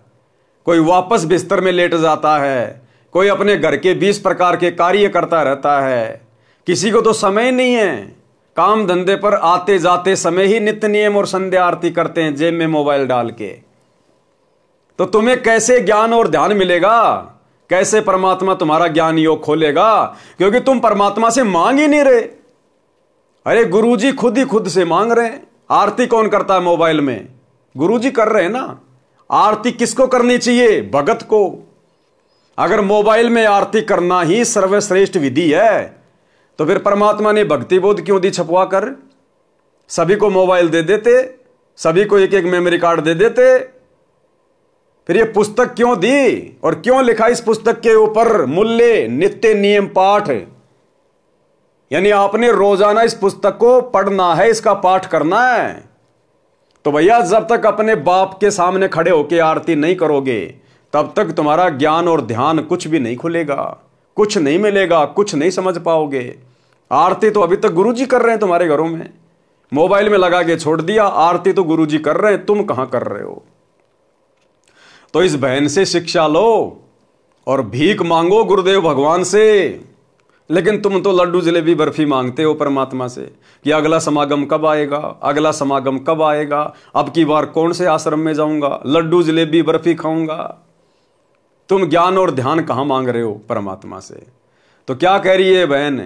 कोई वापस बिस्तर में लेट जाता है, कोई अपने घर के 20 प्रकार के कार्य करता रहता है। किसी को तो समय नहीं है, काम धंधे पर आते जाते समय ही नित्य नियम और संध्या आरती करते हैं जेब में मोबाइल डाल के। तो तुम्हें कैसे ज्ञान और ध्यान मिलेगा? कैसे परमात्मा तुम्हारा ज्ञान योग खोलेगा? क्योंकि तुम परमात्मा से मांग ही नहीं रहे। अरे गुरुजी खुद ही खुद से मांग रहे हैं। आरती कौन करता है मोबाइल में? गुरुजी कर रहे हैं ना। आरती किसको करनी चाहिए? भगत को। अगर मोबाइल में आरती करना ही सर्वश्रेष्ठ विधि है तो फिर परमात्मा ने भक्ति बोध क्यों दी छपवा कर? सभी को मोबाइल दे देते, सभी को एक एक मेमोरी कार्ड दे देते। फिर ये पुस्तक क्यों दी और क्यों लिखा इस पुस्तक के ऊपर मूल्य नित्य नियम पाठ? यानी आपने रोजाना इस पुस्तक को पढ़ना है, इसका पाठ करना है। तो भैया जब तक अपने बाप के सामने खड़े होकर आरती नहीं करोगे तब तक तुम्हारा ज्ञान और ध्यान कुछ भी नहीं खुलेगा, कुछ नहीं मिलेगा, कुछ नहीं समझ पाओगे। आरती तो अभी तक गुरुजी कर रहे हैं तुम्हारे घरों में, मोबाइल में लगा के छोड़ दिया। आरती तो गुरुजी कर रहे हैं, तुम कहां कर रहे हो? तो इस बहन से शिक्षा लो और भीख मांगो गुरुदेव भगवान से। लेकिन तुम तो लड्डू जलेबी बर्फी मांगते हो परमात्मा से कि अगला समागम कब आएगा, अगला समागम कब आएगा, अब की बार कौन से आश्रम में जाऊंगा, लड्डू जलेबी बर्फी खाऊंगा। तुम ज्ञान और ध्यान कहां मांग रहे हो परमात्मा से? तो क्या कह रही है बहन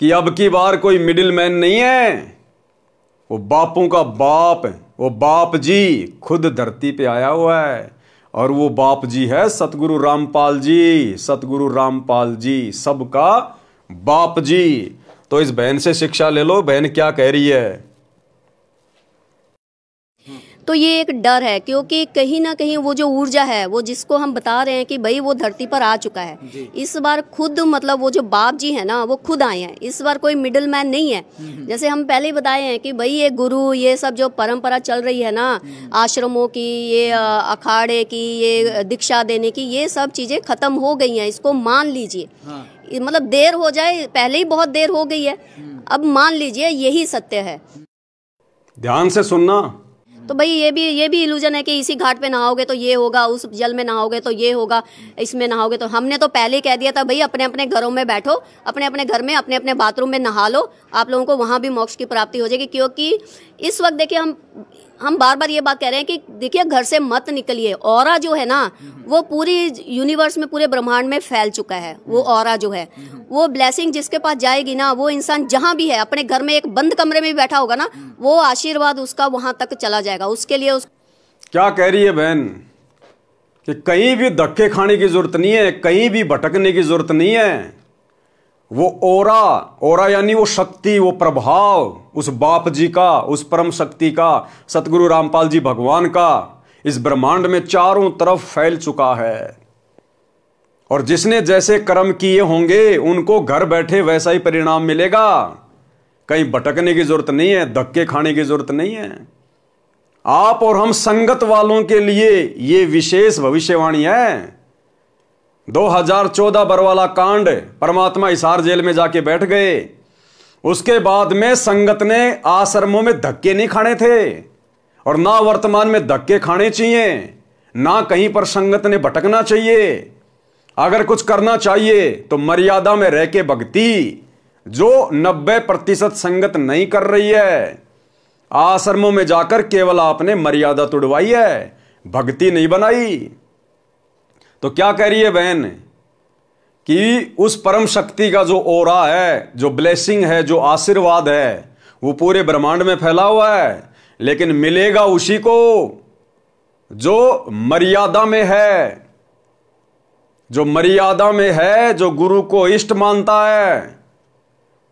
कि अब की बार कोई मिडिल मैन नहीं है, वो बापों का बाप, वो बाप जी खुद धरती पे आया हुआ है, और वो बाप जी है सतगुरु रामपाल जी। सतगुरु रामपाल जी सबका बाप जी। तो इस बहन से शिक्षा ले लो, बहन क्या कह रही है। तो ये एक डर है, क्योंकि कहीं ना कहीं वो जो ऊर्जा है, वो जिसको हम बता रहे हैं कि भाई वो धरती पर आ चुका है इस बार खुद, मतलब वो जो बाप जी है ना वो खुद आए हैं इस बार, कोई मिडिल मैन नहीं है। जैसे हम पहले ही बताए हैं कि भाई ये गुरु, ये सब जो परंपरा चल रही है ना, आश्रमों की, ये अखाड़े की, ये दीक्षा देने की, ये सब चीजें खत्म हो गई हैं, इसको मान लीजिए। मतलब देर हो जाए, पहले ही बहुत देर हो गई है, अब मान लीजिए यही सत्य है। ध्यान से सुनना। तो भाई ये भी इल्यूजन है कि इसी घाट पे नहाओगे तो ये होगा, उस जल में नहाओगे तो ये होगा, इसमें नहाओगे तो। हमने तो पहले ही कह दिया था भाई अपने अपने घरों में बैठो, अपने अपने घर में अपने अपने बाथरूम में नहा लो, आप लोगों को वहां भी मोक्ष की प्राप्ति हो जाएगी। क्योंकि इस वक्त देखिए हम बार बार ये बात कह रहे हैं कि देखिए घर से मत निकलिए। ऑरा जो है ना वो पूरी यूनिवर्स में, पूरे ब्रह्मांड में फैल चुका है। वो ऑरा जो है, वो ब्लेसिंग जिसके पास जाएगी ना, वो इंसान जहां भी है, अपने घर में एक बंद कमरे में भी बैठा होगा ना, वो आशीर्वाद उसका वहां तक चला जाएगा। उसके लिए क्या कह रही है बहन कि कहीं भी धक्के खाने की जरूरत नहीं है, कहीं भी भटकने की जरूरत नहीं है। वो ओरा यानी वो शक्ति, वो प्रभाव उस बाप जी का, उस परम शक्ति का, सतगुरु रामपाल जी भगवान का इस ब्रह्मांड में चारों तरफ फैल चुका है। और जिसने जैसे कर्म किए होंगे उनको घर बैठे वैसा ही परिणाम मिलेगा। कहीं भटकने की जरूरत नहीं है, धक्के खाने की जरूरत नहीं है। आप और हम संगत वालों के लिए ये विशेष भविष्यवाणी है। 2014 बरवाला कांड, परमात्मा हिसार जेल में जाके बैठ गए। उसके बाद में संगत ने आश्रमों में धक्के नहीं खाने थे, और ना वर्तमान में धक्के खाने चाहिए, ना कहीं पर संगत ने भटकना चाहिए। अगर कुछ करना चाहिए तो मर्यादा में रह के भक्ति, जो 90% संगत नहीं कर रही है। आश्रमों में जाकर केवल आपने मर्यादा तोड़वाई है, भक्ति नहीं बनाई। तो क्या कह रही है बहन कि उस परम शक्ति का जो ओरा है, जो ब्लेसिंग है, जो आशीर्वाद है, वो पूरे ब्रह्मांड में फैला हुआ है, लेकिन मिलेगा उसी को जो मर्यादा में है, जो मर्यादा में है, जो गुरु को इष्ट मानता है,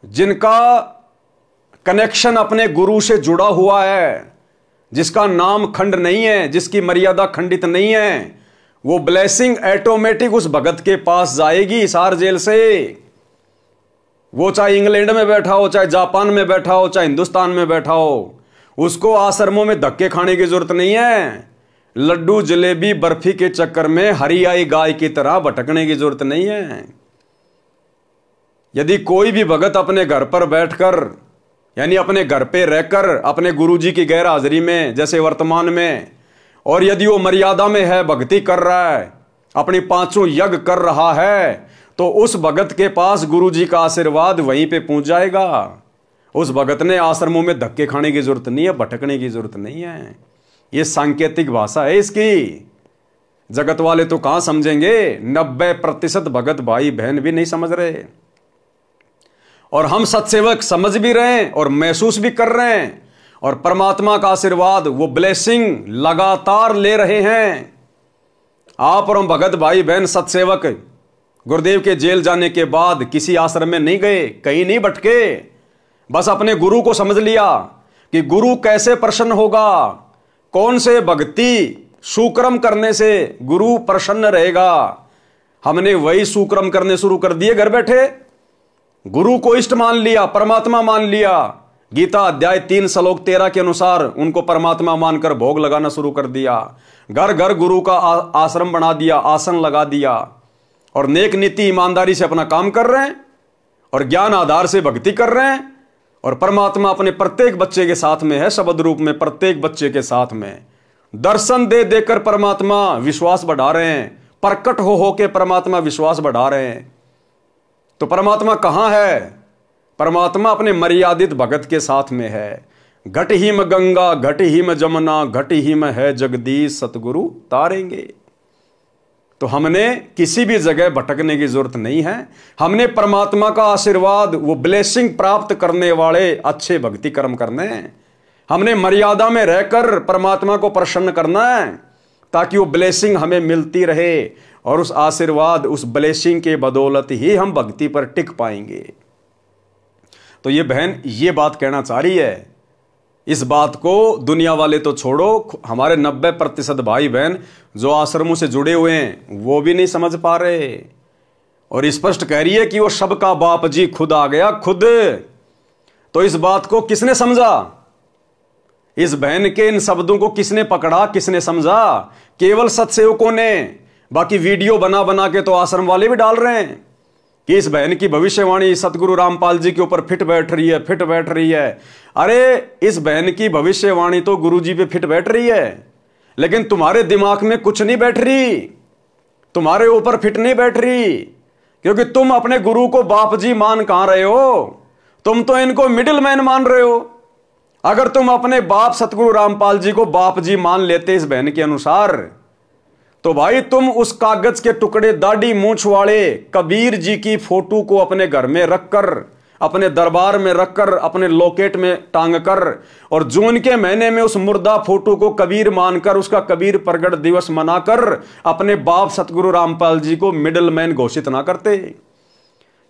जिनका कनेक्शन अपने गुरु से जुड़ा हुआ है, जिसका नाम खंड नहीं है, जिसकी मर्यादा खंडित नहीं है। वो ब्लेसिंग ऑटोमेटिक उस भगत के पास जाएगी हिसार जेल से। वो चाहे इंग्लैंड में बैठा हो, चाहे जापान में बैठा हो, चाहे हिंदुस्तान में बैठा हो, उसको आश्रमों में धक्के खाने की जरूरत नहीं है। लड्डू जलेबी बर्फी के चक्कर में हरियाई गाय की तरह भटकने की जरूरत नहीं है। यदि कोई भी भगत अपने घर पर बैठकर, यानी अपने घर पे रहकर, अपने गुरुजी की गैर हाजिरी में, जैसे वर्तमान में, और यदि वो मर्यादा में है, भक्ति कर रहा है, अपनी 5 यज्ञ कर रहा है, तो उस भगत के पास गुरुजी का आशीर्वाद वहीं पे पहुंच जाएगा। उस भगत ने आश्रमों में धक्के खाने की जरूरत नहीं है, भटकने की जरूरत नहीं है। ये सांकेतिक भाषा है इसकी। जगत वाले तो कहां समझेंगे, 90% भगत भाई बहन भी नहीं समझ रहे। और हम सत्सेवक समझ भी रहे हैं और महसूस भी कर रहे हैं, और परमात्मा का आशीर्वाद, वो ब्लेसिंग लगातार ले रहे हैं। आप और हम भगत भाई बहन सत्सेवक गुरुदेव के जेल जाने के बाद किसी आश्रम में नहीं गए, कहीं नहीं भटके, बस अपने गुरु को समझ लिया कि गुरु कैसे प्रसन्न होगा, कौन से भक्ति सुक्रम करने से गुरु प्रसन्न रहेगा। हमने वही सुक्रम करने शुरू कर दिए घर बैठे। गुरु को इष्ट मान लिया, परमात्मा मान लिया। गीता अध्याय 3 श्लोक 13 के अनुसार उनको परमात्मा मानकर भोग लगाना शुरू कर दिया। घर घर गुरु का आश्रम बना दिया, आसन लगा दिया, और नेक नीति ईमानदारी से अपना काम कर रहे हैं, और ज्ञान आधार से भक्ति कर रहे हैं। और परमात्मा अपने प्रत्येक बच्चे के साथ में है, शब्द रूप में प्रत्येक बच्चे के साथ में। दर्शन दे देकर परमात्मा विश्वास बढ़ा रहे हैं, प्रकट हो के परमात्मा विश्वास बढ़ा रहे हैं। तो परमात्मा कहां है? परमात्मा अपने मर्यादित भगत के साथ में है। घट हिम गंगा, घट हिम जमुना, घट हिम है जगदीश, सतगुरु तारेंगे। तो हमने किसी भी जगह भटकने की जरूरत नहीं है। हमने परमात्मा का आशीर्वाद, वो ब्लेसिंग प्राप्त करने वाले अच्छे भक्ति कर्म करने हैं। हमने मर्यादा में रहकर परमात्मा को प्रसन्न करना है ताकि वो ब्लेसिंग हमें मिलती रहे और उस आशीर्वाद, उस ब्लेसिंग के बदौलत ही हम भक्ति पर टिक पाएंगे। तो ये बहन ये बात कहना चाह रही है। इस बात को दुनिया वाले तो छोड़ो, हमारे 90% भाई बहन जो आश्रमों से जुड़े हुए हैं वो भी नहीं समझ पा रहे, और स्पष्ट कह रही है कि वो सबका बाप जी खुद आ गया, खुद। तो इस बात को किसने समझा? इस बहन के इन शब्दों को किसने पकड़ा, किसने समझा? केवल सत्सेवकों ने। बाकी वीडियो बना बना के तो आश्रम वाले भी डाल रहे हैं कि इस बहन की भविष्यवाणी सतगुरु रामपाल जी के ऊपर फिट बैठ रही है, फिट बैठ रही है। अरे इस बहन की भविष्यवाणी तो गुरु जी पे फिट बैठ रही है, लेकिन तुम्हारे दिमाग में कुछ नहीं बैठ रही, तुम्हारे ऊपर फिट नहीं बैठ रही, क्योंकि तुम अपने गुरु को बाप जी मान कहां रहे हो? तुम तो इनको मिडिल मैन मान रहे हो। अगर तुम अपने बाप सतगुरु रामपाल जी को बाप जी मान लेते इस बहन के अनुसार, तो भाई तुम उस कागज के टुकड़े दाढ़ी मूंछ वाले कबीर जी की फोटो को अपने घर में रखकर, अपने दरबार में रखकर, अपने लॉकेट में टांग कर, और जून के महीने में उस मुर्दा फोटो को कबीर मानकर, उसका कबीर प्रगट दिवस मनाकर अपने बाप सतगुरु रामपाल जी को मिडिल मैन घोषित ना करते।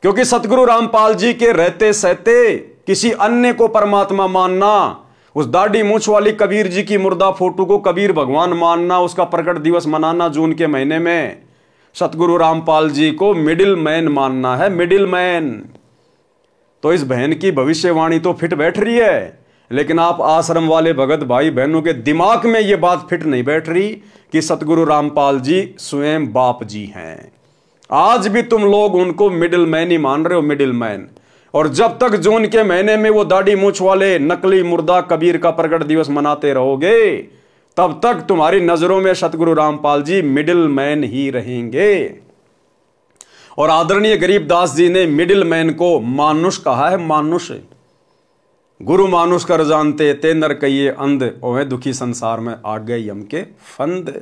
क्योंकि सतगुरु रामपाल जी के रहते सहते किसी अन्य को परमात्मा मानना, उस दाढ़ी मूंछ वाली कबीर जी की मुर्दा फोटो को कबीर भगवान मानना, उसका प्रकट दिवस मनाना जून के महीने में, सतगुरु रामपाल जी को मिडिल मैन मानना है, मिडिल मैन। तो इस बहन की भविष्यवाणी तो फिट बैठ रही है, लेकिन आप आश्रम वाले भगत भाई बहनों के दिमाग में यह बात फिट नहीं बैठ रही कि सतगुरु रामपाल जी स्वयं बाप जी हैं। आज भी तुम लोग उनको मिडिल मैन ही मान रहे हो, मिडिल मैन। और जब तक जून के महीने में वो दाढ़ी मूंछ वाले नकली मुर्दा कबीर का प्रकट दिवस मनाते रहोगे, तब तक तुम्हारी नजरों में सतगुरु रामपाल जी मिडिल मैन ही रहेंगे। और आदरणीय गरीबदास जी ने मिडिल मैन को मानुष कहा है, मानुष। गुरु मानुष कर जानते ते नर कहिए अंध, ओहे दुखी संसार में आ गए यम के फंद।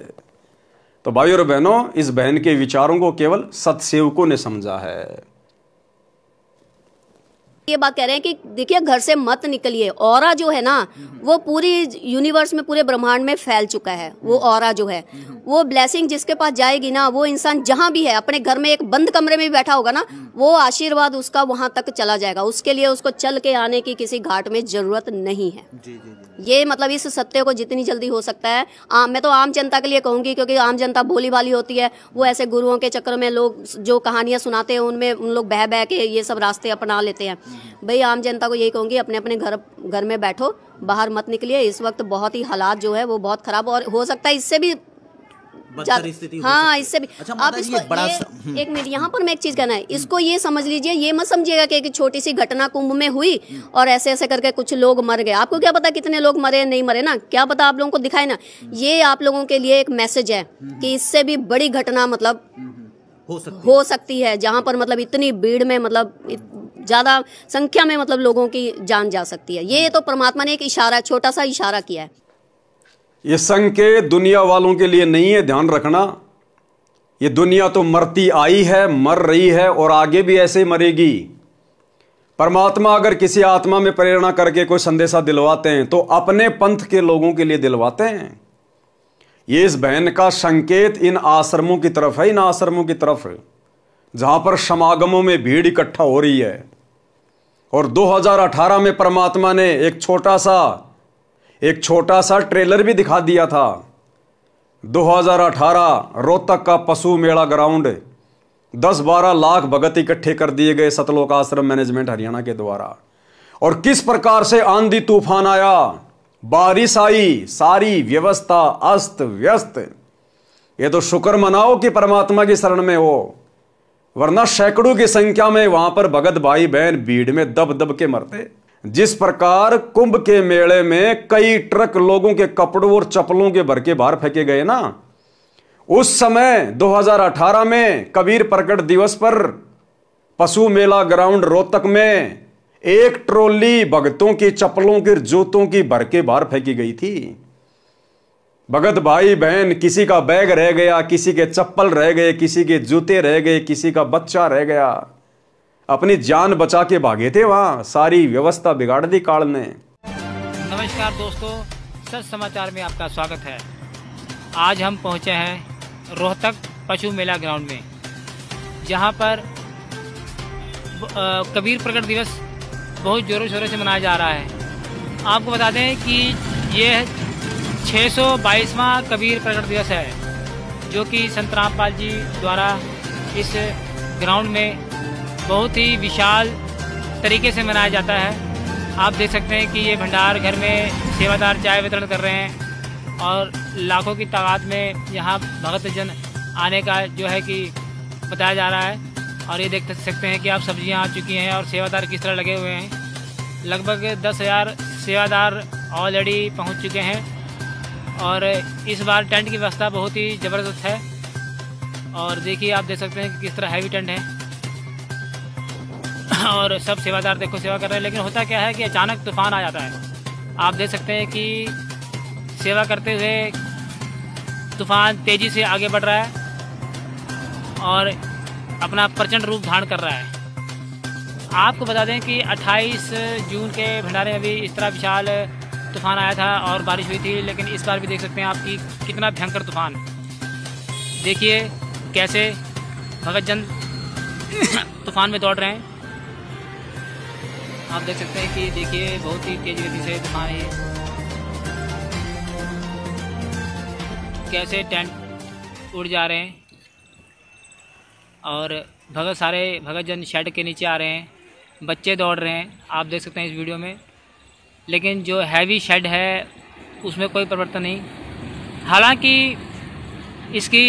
तो भाई और बहनों, इस बहन के विचारों को केवल सत्सेवकों ने समझा है। ये बात कह रहे हैं कि देखिए घर से मत निकलिए। ऑरा जो है ना वो पूरी यूनिवर्स में, पूरे ब्रह्मांड में फैल चुका है। वो ऑरा जो है, वो ब्लेसिंग जिसके पास जाएगी ना, वो इंसान जहां भी है, अपने घर में एक बंद कमरे में भी बैठा होगा ना, वो आशीर्वाद उसका वहां तक चला जाएगा। उसके लिए उसको चल के आने की किसी घाट में जरूरत नहीं है। ये मतलब इस सत्य को जितनी जल्दी हो सकता है, मैं तो आम जनता के लिए कहूंगी, क्योंकि आम जनता भोली भाली होती है। वो ऐसे गुरुओं के चक्कर में लोग जो कहानियां सुनाते हैं उनमें उन लोग बह बह के ये सब रास्ते अपना लेते हैं। भाई आम जनता को यही कहूंगी, अपने अपने घर में बैठो, बाहर मत निकलिए। इस वक्त बहुत ही हालात जो है वो बहुत खराब, और हो सकता है इससे भी हाँ, इससे भी। अच्छा, आप इसको एक मिनट यहाँ पर मैं एक चीज कहना है, इसको ये समझ लीजिए, ये मत समझिएगा कि एक छोटी सी घटना कुंभ में हुई और ऐसे ऐसे करके कुछ लोग मर गए। आपको क्या पता कितने लोग मरे नहीं मरे ना, क्या पता आप लोगों को दिखाए ना। ये आप लोगों के लिए एक मैसेज है कि इससे भी बड़ी घटना मतलब हो सकती है, जहाँ पर मतलब इतनी भीड़ में मतलब ज्यादा संख्या में मतलब लोगों की जान जा सकती है। ये तो परमात्मा ने एक इशारा, छोटा सा इशारा किया है। ये संकेत दुनिया वालों के लिए नहीं है, ध्यान रखना। ये दुनिया तो मरती आई है, मर रही है और आगे भी ऐसे ही मरेगी। परमात्मा अगर किसी आत्मा में प्रेरणा करके कोई संदेशा दिलवाते हैं तो अपने पंथ के लोगों के लिए दिलवाते हैं। ये इस बहन का संकेत इन आश्रमों की तरफ है, इन आश्रमों की तरफ जहां पर समागमों में भीड़ इकट्ठा हो रही है। और 2018 में परमात्मा ने एक छोटा सा ट्रेलर भी दिखा दिया था। 2018 रोहतक का पशु मेला ग्राउंड, 10-12 लाख भगत इकट्ठे कर दिए गए सतलोक आश्रम मैनेजमेंट हरियाणा के द्वारा। और किस प्रकार से आंधी तूफान आया, बारिश आई, सारी व्यवस्था अस्त व्यस्त। ये तो शुक्र मनाओ कि परमात्मा की शरण में हो, वरना सैकड़ों की संख्या में वहां पर भगत भाई बहन भीड़ में दब दब के मरते। जिस प्रकार कुंभ के मेले में कई ट्रक लोगों के कपड़ों और चप्पलों के भर के बाहर फेंके गए ना, उस समय 2018 में कबीर प्रकट दिवस पर पशु मेला ग्राउंड रोहतक में एक ट्रॉली भगतों की चप्पलों की, जूतों की भर के बाहर फेंकी गई थी। भगत भाई बहन, किसी का बैग रह गया, किसी के चप्पल रह गए, किसी के जूते रह गए, किसी का बच्चा रह गया, अपनी जान बचा के भागे थे वहां। सारी व्यवस्था बिगाड़ दी काल ने। नमस्कार। नमस्कार दोस्तों, सच समाचार में आपका स्वागत है। आज हम पहुंचे हैं रोहतक पशु मेला ग्राउंड में, जहां पर कबीर प्रकट दिवस बहुत ज़ोरों शोरों से मनाया जा रहा है। आपको बता दें कि ये 622वां कबीर प्रकट दिवस है, जो कि संत रामपाल जी द्वारा इस ग्राउंड में बहुत ही विशाल तरीके से मनाया जाता है। आप देख सकते हैं कि ये भंडार घर में सेवादार चाय वितरण कर रहे हैं और लाखों की तादाद में यहाँ भगत जन आने का जो है कि बताया जा रहा है। और ये देख सकते हैं कि आप सब्जियाँ आ चुकी हैं और सेवादार किस तरह लगे हुए हैं। लगभग 10,000 सेवादार ऑलरेडी पहुँच चुके हैं और इस बार टेंट की व्यवस्था बहुत ही ज़बरदस्त है। और देखिए, आप देख सकते हैं कि किस तरह हैवी टेंट है और सब सेवादार देखो सेवा कर रहे हैं। लेकिन होता क्या है कि अचानक तूफान आ जाता है। आप देख सकते हैं कि सेवा करते हुए तूफान तेज़ी से आगे बढ़ रहा है और अपना प्रचंड रूप धारण कर रहा है। आपको बता दें कि 28 जून के भंडारे में भी इस तरह विशाल तूफान आया था और बारिश हुई थी, लेकिन इस बार भी देख सकते हैं आप कि कितना भयंकर तूफान। देखिए कैसे भगत जन तूफान में दौड़ रहे हैं। आप देख सकते हैं कि देखिए बहुत ही तेज गति से तूफान है। कैसे टेंट उड़ जा रहे हैं और सारे भगत जन शेड के नीचे आ रहे हैं, बच्चे दौड़ रहे हैं। आप देख सकते हैं इस वीडियो में। लेकिन जो हैवी शेड है उसमें कोई परिवर्तन नहीं। हालांकि इसकी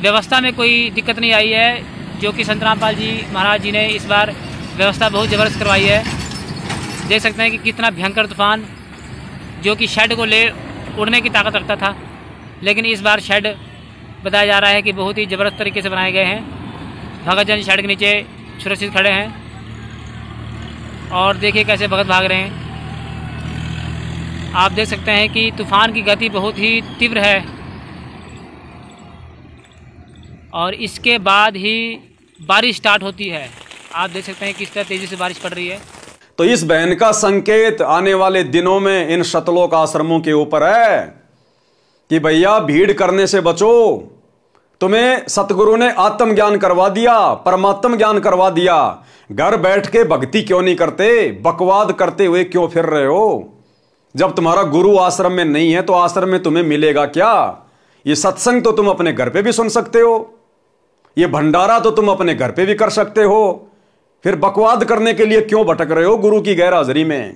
व्यवस्था में कोई दिक्कत नहीं आई है, जो कि संत रामपाल जी महाराज जी ने इस बार व्यवस्था बहुत ज़बरदस्त करवाई है। देख सकते हैं कि कितना भयंकर तूफान, जो कि शेड को ले उड़ने की ताकत रखता था, लेकिन इस बार शेड बताया जा रहा है कि बहुत ही ज़बरदस्त तरीके से बनाए गए हैं। भगत जन शेड के नीचे सुरक्षित खड़े हैं और देखिए कैसे भगत भाग रहे हैं। आप देख सकते हैं कि तूफान की गति बहुत ही तीव्र है और इसके बाद ही बारिश स्टार्ट होती है। आप देख सकते हैं किस तरह तेजी से बारिश पड़ रही है। तो इस बहन का संकेत आने वाले दिनों में इन शतलोक आश्रमों के ऊपर है कि भैया भीड़ करने से बचो। तुम्हें सतगुरु ने आत्म ज्ञान करवा दिया, परमात्म ज्ञान करवा दिया, घर बैठ के भक्ति क्यों नहीं करते? बकवाद करते हुए क्यों फिर रहे हो? जब तुम्हारा गुरु आश्रम में नहीं है तो आश्रम में तुम्हें मिलेगा क्या? ये सत्संग तो तुम अपने घर पे भी सुन सकते हो, ये भंडारा तो तुम अपने घर पे भी कर सकते हो। फिर बकवाद करने के लिए क्यों भटक रहे हो गुरु की गैर हाजिरी में?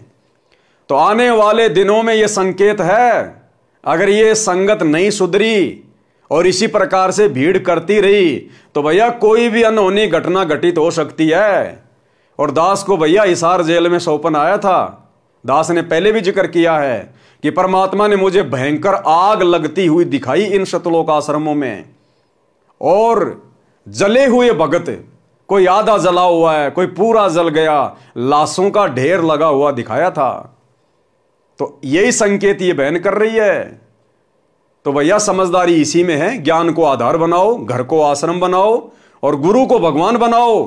तो आने वाले दिनों में यह संकेत है, अगर ये संगत नहीं सुधरी और इसी प्रकार से भीड़ करती रही तो भैया कोई भी अनहोनी घटना घटित हो सकती है। और दास को भैया हिसार जेल में सौंपन आया था। दास ने पहले भी जिक्र किया है कि परमात्मा ने मुझे भयंकर आग लगती हुई दिखाई इन शतलोक आश्रमों में, और जले हुए भगत, कोई आधा जला हुआ है, कोई पूरा जल गया, लाशों का ढेर लगा हुआ दिखाया था। तो यही संकेत ये बहन कर रही है। तो भैया समझदारी इसी में है, ज्ञान को आधार बनाओ, घर को आश्रम बनाओ और गुरु को भगवान बनाओ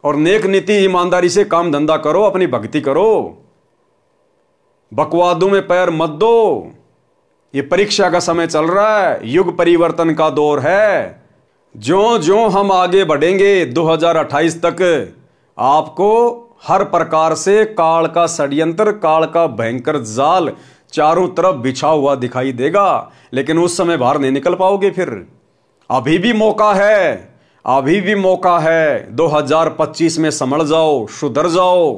और नेक नीति ईमानदारी से काम धंधा करो, अपनी भक्ति करो, बकवादों में पैर मत दो। ये परीक्षा का समय चल रहा है, युग परिवर्तन का दौर है। ज्यों ज्यों हम आगे बढ़ेंगे 2028 तक, आपको हर प्रकार से काल का षड्यंत्र, काल का भयंकर जाल चारों तरफ बिछा हुआ दिखाई देगा, लेकिन उस समय बाहर नहीं निकल पाओगे। फिर अभी भी मौका है, अभी भी मौका है। 2025 में संभल जाओ, सुधर जाओ।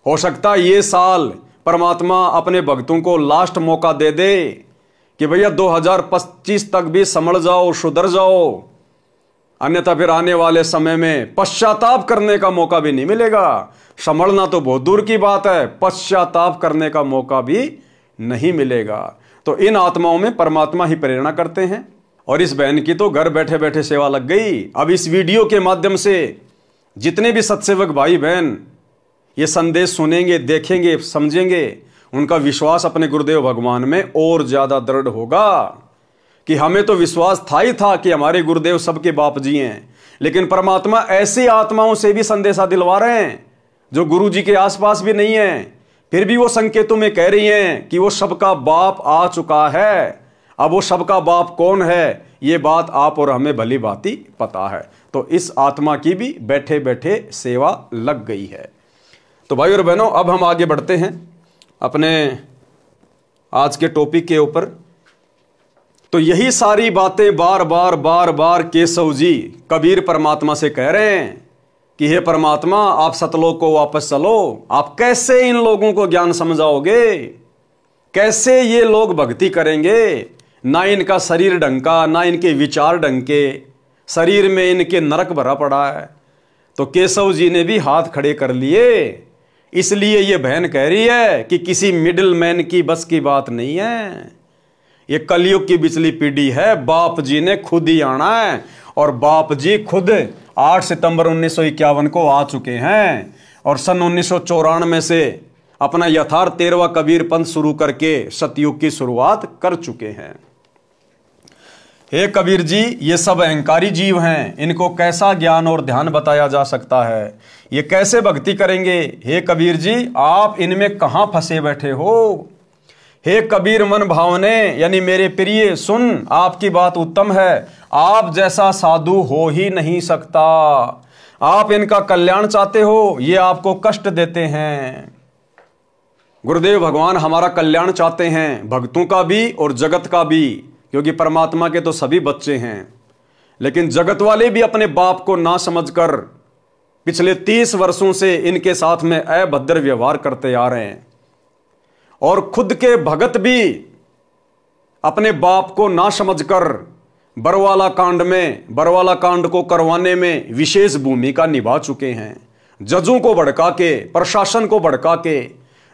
हो सकता है ये साल परमात्मा अपने भक्तों को लास्ट मौका दे दे कि भैया 2025 तक भी संभल जाओ, सुधर जाओ, अन्यथा फिर आने वाले समय में पश्चाताप करने का मौका भी नहीं मिलेगा। संभलना तो बहुत दूर की बात है, पश्चाताप करने का मौका भी नहीं मिलेगा। तो इन आत्माओं में परमात्मा ही प्रेरणा करते हैं और इस बहन की तो घर बैठे बैठे सेवा लग गई। अब इस वीडियो के माध्यम से जितने भी सत्सेवक भाई बहन ये संदेश सुनेंगे, देखेंगे, समझेंगे, उनका विश्वास अपने गुरुदेव भगवान में और ज्यादा दृढ़ होगा कि हमें तो विश्वास था ही था कि हमारे गुरुदेव सबके बाप जी हैं, लेकिन परमात्मा ऐसी आत्माओं से भी संदेशा दिलवा रहे हैं जो गुरु जी के आसपास भी नहीं है, फिर भी वो संकेतों में कह रही हैं कि वो सबका बाप आ चुका है। अब वो सबका बाप कौन है, ये बात आप और हमें भली भांति पता है। तो इस आत्मा की भी बैठे बैठे सेवा लग गई है। तो भाई और बहनों, अब हम आगे बढ़ते हैं अपने आज के टॉपिक के ऊपर। तो यही सारी बातें बार बार केशव जी कबीर परमात्मा से कह रहे हैं कि हे परमात्मा, आप सतलोक को वापस चलो। आप कैसे इन लोगों को ज्ञान समझाओगे, कैसे ये लोग भक्ति करेंगे? ना इनका शरीर ढंग का, ना इनके विचार ढंग के, शरीर में इनके नरक भरा पड़ा है। तो केशव जी ने भी हाथ खड़े कर लिए। इसलिए ये बहन कह रही है कि किसी मिडिल मैन की बस की बात नहीं है। ये कलयुग की बिचली पीढ़ी है। बाप जी ने खुद ही आना है, और बाप जी खुद 8 सितंबर 1951 को आ चुके हैं, और सन 1994 से अपना यथार्थ 13वां कबीर पंथ शुरू करके सतयुग की शुरुआत कर चुके हैं। हे कबीर जी, ये सब अहंकारी जीव हैं, इनको कैसा ज्ञान और ध्यान बताया जा सकता है? ये कैसे भक्ति करेंगे? हे कबीर जी, आप इनमें कहां फंसे बैठे हो? हे कबीर मन भावने, यानी मेरे प्रिय सुन, आपकी बात उत्तम है। आप जैसा साधु हो ही नहीं सकता। आप इनका कल्याण चाहते हो, ये आपको कष्ट देते हैं। गुरुदेव भगवान हमारा कल्याण चाहते हैं, भक्तों का भी और जगत का भी, क्योंकि परमात्मा के तो सभी बच्चे हैं। लेकिन जगत वाले भी अपने बाप को ना समझकर पिछले 30 वर्षों से इनके साथ में अभद्र व्यवहार करते आ रहे हैं, और खुद के भगत भी अपने बाप को ना समझकर बरवाला कांड को करवाने में विशेष भूमिका निभा चुके हैं। जजों को भड़का के, प्रशासन को भड़का के,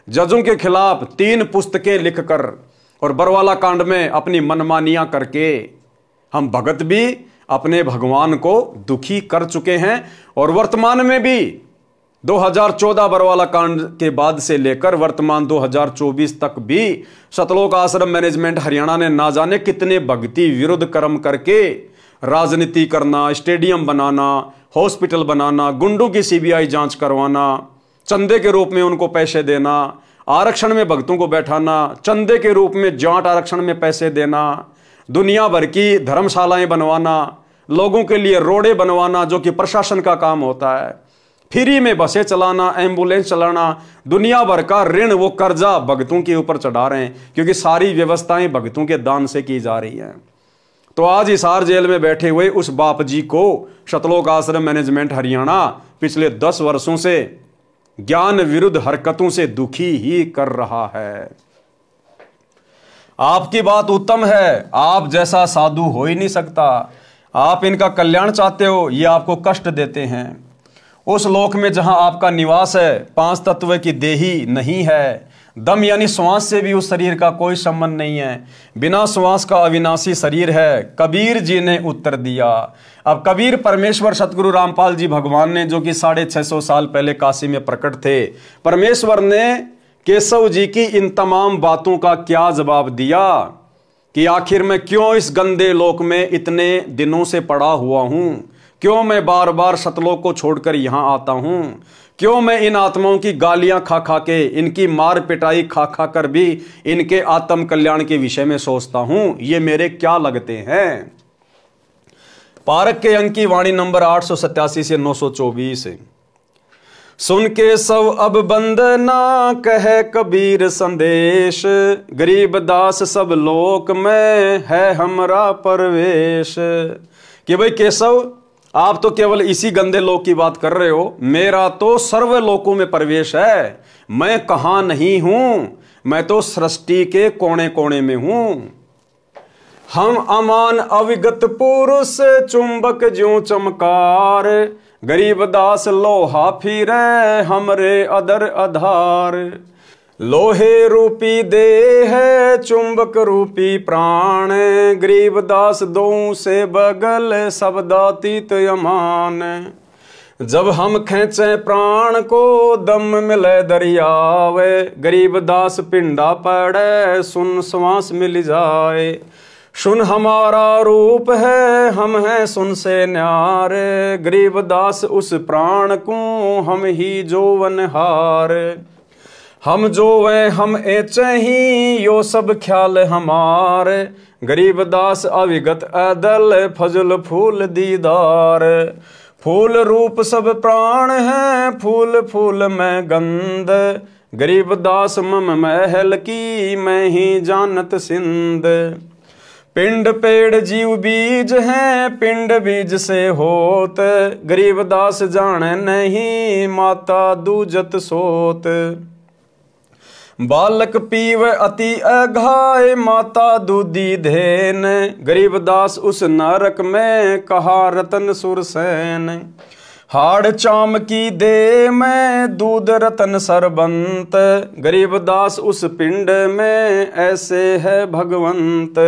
जजों के खिलाफ 3 पुस्तकें लिखकर और बरवाला कांड में अपनी मनमानियां करके हम भगत भी अपने भगवान को दुखी कर चुके हैं। और वर्तमान में भी 2014 बरवाला कांड के बाद से लेकर वर्तमान 2024 तक भी सतलोक आश्रम मैनेजमेंट हरियाणा ने ना जाने कितने भक्ति विरुद्ध कर्म करके राजनीति करना, स्टेडियम बनाना, हॉस्पिटल बनाना, गुंडों की सीबीआई जांच करवाना, चंदे के रूप में उनको पैसे देना, आरक्षण में भक्तों को बैठाना, चंदे के रूप में जाट आरक्षण में पैसे देना, दुनिया भर की धर्मशालाएं बनवाना, लोगों के लिए रोडें बनवाना जो कि प्रशासन का काम होता है, फ्री में बसें चलाना, एम्बुलेंस चलाना, दुनिया भर का ऋण वो कर्जा भक्तों के ऊपर चढ़ा रहे हैं, क्योंकि सारी व्यवस्थाएं भक्तों के दान से की जा रही हैं। तो आज हिसार जेल में बैठे हुए उस बाप जी को सतलोक आश्रम मैनेजमेंट हरियाणा पिछले 10 वर्षों से ज्ञान विरुद्ध हरकतों से दुखी ही कर रहा है। आपकी बात उत्तम है, आप जैसा साधु हो ही नहीं सकता। आप इनका कल्याण चाहते हो, ये आपको कष्ट देते हैं। उस लोक में जहां आपका निवास है, 5 तत्व की देही नहीं है, दम यानी श्वास से भी उस शरीर का कोई संबंध नहीं है, बिना श्वास का अविनाशी शरीर है। कबीर जी ने उत्तर दिया। अब कबीर परमेश्वर सतगुरु रामपाल जी भगवान ने, जो कि 650 साल पहले काशी में प्रकट थे, परमेश्वर ने केशव जी की इन तमाम बातों का क्या जवाब दिया कि आखिर मैं क्यों इस गंदे लोक में इतने दिनों से पड़ा हुआ हूं, क्यों मैं बार बार सतलोक को छोड़कर यहां आता हूं, क्यों मैं इन आत्माओं की गालियां खा खा के, इनकी मार पिटाई खा खा कर भी इनके आत्म कल्याण के विषय में सोचता हूं, ये मेरे क्या लगते हैं। पारक के अंक की वाणी नंबर 887 से 924। सुन के सब अब बंदना कहे कबीर संदेश, गरीब दास सब लोक में है हमरा परवेश। कि भाई केशव, आप तो केवल इसी गंदे लोक की बात कर रहे हो, मेरा तो सर्व लोकों में प्रवेश है। मैं कहां नहीं हूं, मैं तो सृष्टि के कोने कोने में हूं। हम अमान अविगत पुरुष चुंबक ज्यों चमकार, गरीब दास लोहा फिरे हमरे अदर आधार। लोहे रूपी देह है चुंबक रूपी प्राण, गरीब दास दो से बगल शब्दातीत अमान। जब हम खेचे प्राण को दम मिले दरियावे, गरीब दास पिंडा पड़े सुन श्वास मिल जाए। सुन हमारा रूप है हम हैं सुन से न्यारे, गरीब दास उस प्राण को हम ही जोवन हार। हम जो वे हम एचे ही यो सब ख्याल हमारे, गरीबदास अविगत अदल फजल फूल दीदार। फूल रूप सब प्राण है फूल फूल में गंध, गरीबदास मम महल की मैं ही जानत सिंध। पिंड पेड़ जीव बीज है पिंड बीज से होत, गरीबदास जाने नहीं माता दूजत सोत। बालक पीव अति अघाय माता दूधी धेन, गरीबदास उस नरक में कहा रतन सुरसैन। हाड़ चाम की दे में दूध रतन सरबंत, गरीबदास उस पिंड में ऐसे है भगवंत।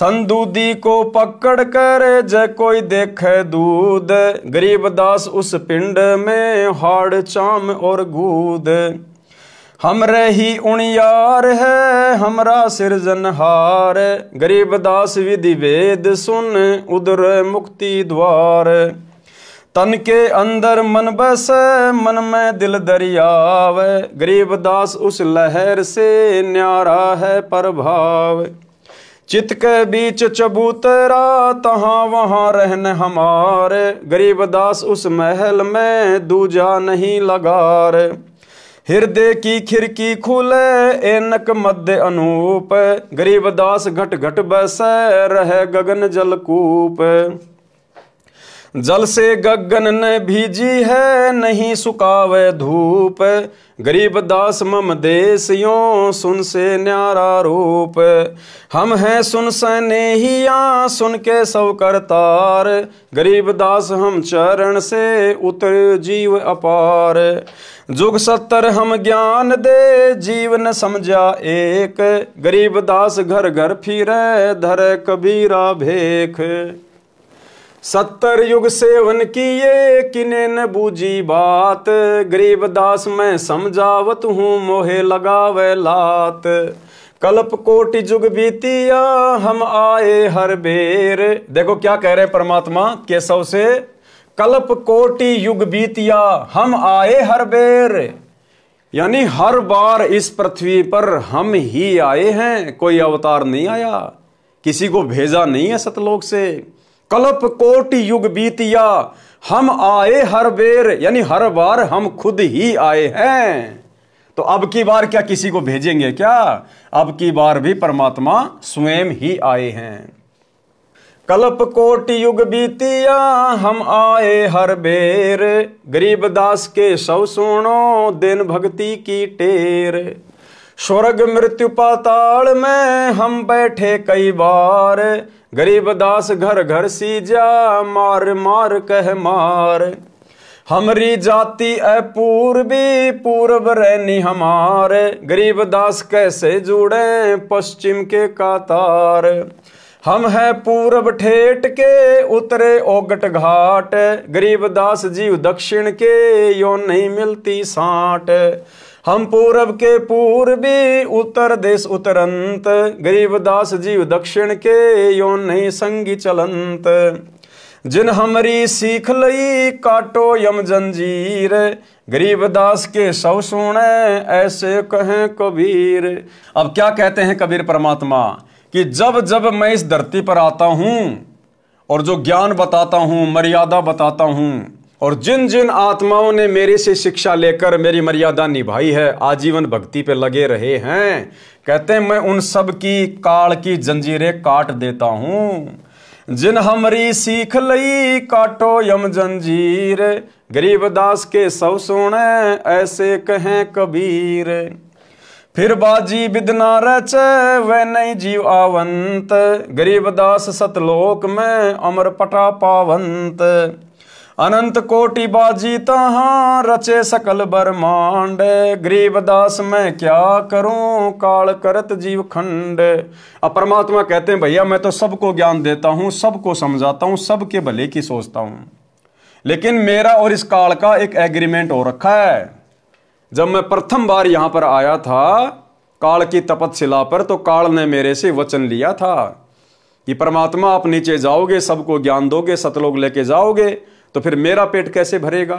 थन दूधी को पकड़ कर जय कोई देखे दूध, गरीबदास उस पिंड में हाड़ चाम और गूद। हमरे ही उणियार है हमरा सिरजनहार, गरीबदास विधि वेद सुन उदर मुक्ति द्वार। तन के अंदर मन बस मन में दिल दरियाव, गरीबदास उस लहर से न्यारा है प्रभाव। चित के बीच चबूतरा तहाँ वहाँ रहन हमारे, गरीबदास उस महल में दूजा नहीं लगार। हृदय की खिड़की खुले एनक मध्य अनूप, गरीबदास घट घट बस रहे गगन जलकूप। जल से गगन न भीजी है नहीं सुकावे धूप, गरीबदास मम देश यों सुन से न्यारा रूप। हम हैं सुन सनेहिया सुन के सब करतार, गरीबदास हम चरण से उतर जीव अपार। जुग 70 हम ज्ञान दे जीवन समझा एक, गरीबदास घर घर फिरे धरे कबीरा भेख। 70 युग सेवन किए किने न बूझी बात, गरीबदास मैं समझावत हूँ मोहे लगावे लात। कल्प कोटि जुग बीतिया हम आए हर बेर, देखो क्या कह रहे परमात्मा केशव से, कल्प कोटि युग बीतिया हम आए हर बेर, यानी हर बार इस पृथ्वी पर हम ही आए हैं, कोई अवतार नहीं आया, किसी को भेजा नहीं है सतलोक से। कल्प कोटि युग बीतिया हम आए हर बेर, यानी हर बार हम खुद ही आए हैं। तो अब की बार क्या किसी को भेजेंगे क्या? अब की बार भी परमात्मा स्वयं ही आए हैं। कल्प कोटि युग बीतिया हम आए हर बेर, गरीबदास के सौ सुनो दिन भक्ति की टेर। स्वर्ग मृत्यु पाताल में हम बैठे कई बार, गरीबदास घर घर सीजा मार मार कह मार। हमरी जाति अपूर्वी पूर्व रहनी हमारे, गरीबदास कैसे जुड़े पश्चिम के कातार। हम हैं पूर्व ठेठ के उतरे ओगट घाट, गरीबदास जीव दक्षिण के यो नहीं मिलती साट। हम पूरब के पूर्वी उत्तर देश उतरंत, गरीबदास जीव दक्षिण के यो नहीं संगी चलंत। जिन हमरी सीख लई काटो यम जंजीर, गरीबदास के सौ सुने ऐसे कहें कबीर। अब क्या कहते हैं कबीर परमात्मा कि जब जब मैं इस धरती पर आता हूं और जो ज्ञान बताता हूं, मर्यादा बताता हूं, और जिन जिन आत्माओं ने मेरे से शिक्षा लेकर मेरी मर्यादा निभाई है, आजीवन भक्ति पे लगे रहे हैं, कहते हैं मैं उन सब की काल की जंजीरें काट देता हूं। जिन हमरी सीख लई काटो यम जंजीर, गरीबदास के सौ सुने ऐसे कहें कबीर। फिर बाजी बिदना रचे वह नहीं जीव आवंत, गरीबदास सतलोक में अमर पटा पावंत। अनंत कोटि बाजी तहाँ रचे सकल ब्रह्मांड, गरीबदास मैं क्या करूं काल करत जीव खंड। अब परमात्मा कहते हैं भैया मैं तो सबको ज्ञान देता हूं, सबको समझाता हूं, सबके भले की सोचता हूं, लेकिन मेरा और इस काल का एक एग्रीमेंट हो रखा है। जब मैं प्रथम बार यहां पर आया था काल की तपतशिला पर, तो काल ने मेरे से वचन लिया था कि परमात्मा आप नीचे जाओगे, सबको ज्ञान दोगे, सतलोक लेके जाओगे, तो फिर मेरा पेट कैसे भरेगा?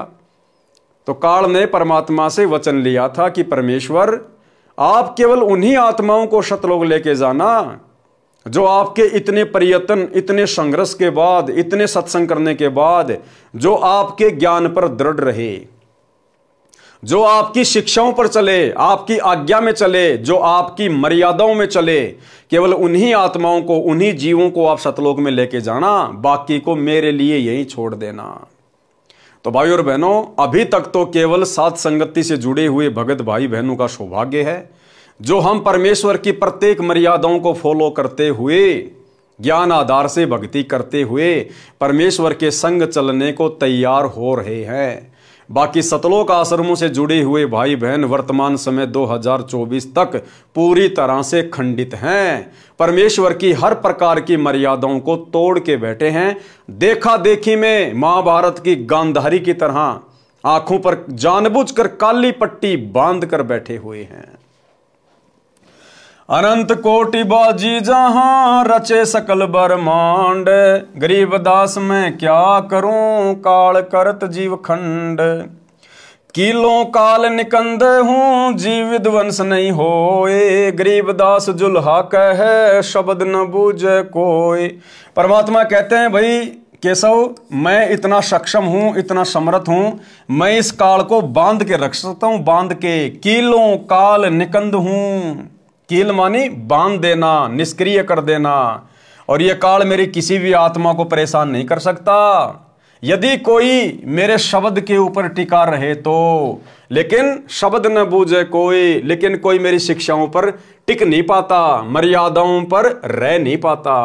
तो काल ने परमात्मा से वचन लिया था कि परमेश्वर, आप केवल उन्हीं आत्माओं को सतलोक लेके जाना जो आपके इतने प्रयत्न, इतने संघर्ष के बाद, इतने सत्संग करने के बाद जो आपके ज्ञान पर दृढ़ रहे, जो आपकी शिक्षाओं पर चले, आपकी आज्ञा में चले, जो आपकी मर्यादाओं में चले, केवल उन्हीं आत्माओं को, उन्हीं जीवों को आप सतलोक में लेके जाना, बाकी को मेरे लिए यहीं छोड़ देना। तो भाई और बहनों, अभी तक तो केवल साथ संगति से जुड़े हुए भगत भाई बहनों का सौभाग्य है जो हम परमेश्वर की प्रत्येक मर्यादाओं को फॉलो करते हुए, ज्ञान आधार से भक्ति करते हुए परमेश्वर के संग चलने को तैयार हो रहे हैं। बाकी सतलोक आश्रमों से जुड़े हुए भाई बहन वर्तमान समय 2024 तक पूरी तरह से खंडित हैं, परमेश्वर की हर प्रकार की मर्यादाओं को तोड़ के बैठे हैं, देखा देखी में महाभारत की गांधारी की तरह आंखों पर जानबूझकर काली पट्टी बांध कर बैठे हुए हैं। अनंत कोटि बाजी जहां रचे सकल ब्रह्मांड, गरीब दास मैं क्या करूं काल करत जीव खंड। कीलों काल निकंद हूं जीव विध्वंस नहीं होए, गरीब दास जुल्हा कह शब्द न बूझे कोई। परमात्मा कहते हैं, भाई केशव, मैं इतना सक्षम हूं, इतना समर्थ हूं, मैं इस काल को बांध के रख सकता हूं, बांध के। कीलों काल निकंद हूं, कील मानी बांध देना, निष्क्रिय कर देना, और यह काल मेरी किसी भी आत्मा को परेशान नहीं कर सकता यदि कोई मेरे शब्द के ऊपर टिका रहे तो। लेकिन शब्द न बूझे कोई, लेकिन कोई मेरी शिक्षाओं पर टिक नहीं पाता, मर्यादाओं पर रह नहीं पाता।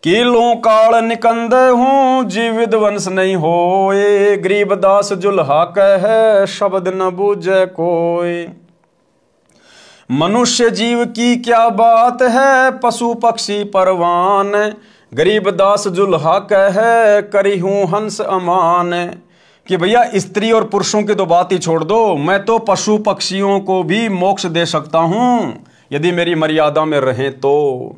कीलों काल निकंद हूं जीव विध्वंस नहीं होए, गरीब दास जुल्हा कह शब्द न बूझे कोई। मनुष्य जीव की क्या बात है पशु पक्षी परवान, गरीब दास जुल्हा कह करी हूं हंस अमान। कि भैया स्त्री और पुरुषों की तो बात ही छोड़ दो, मैं तो पशु पक्षियों को भी मोक्ष दे सकता हूं यदि मेरी मर्यादा में रहें तो।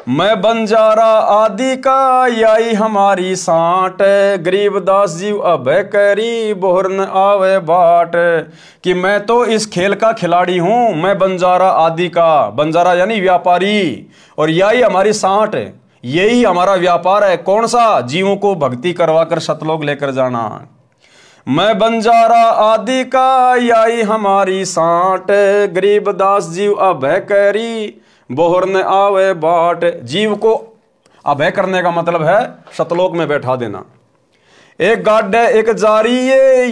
मैं बंजारा आदि का याई हमारी साठ, गरीब दास जीव अभय करी बोहर न आवे बाट। कि मैं तो इस खेल का खिलाड़ी हूं, मैं बंजारा आदि का, बंजारा यानी व्यापारी, और याई हमारी साठ, यही हमारा व्यापार है। कौन सा? जीवों को भक्ति करवाकर सतलोक लेकर जाना। मैं बंजारा आदि का याई हमारी साठ, गरीब दास जीव अभय करी बोहर न आवे बाट। जीव को अभय करने का मतलब है सतलोक में बैठा देना। एक गाड्डे एक जारी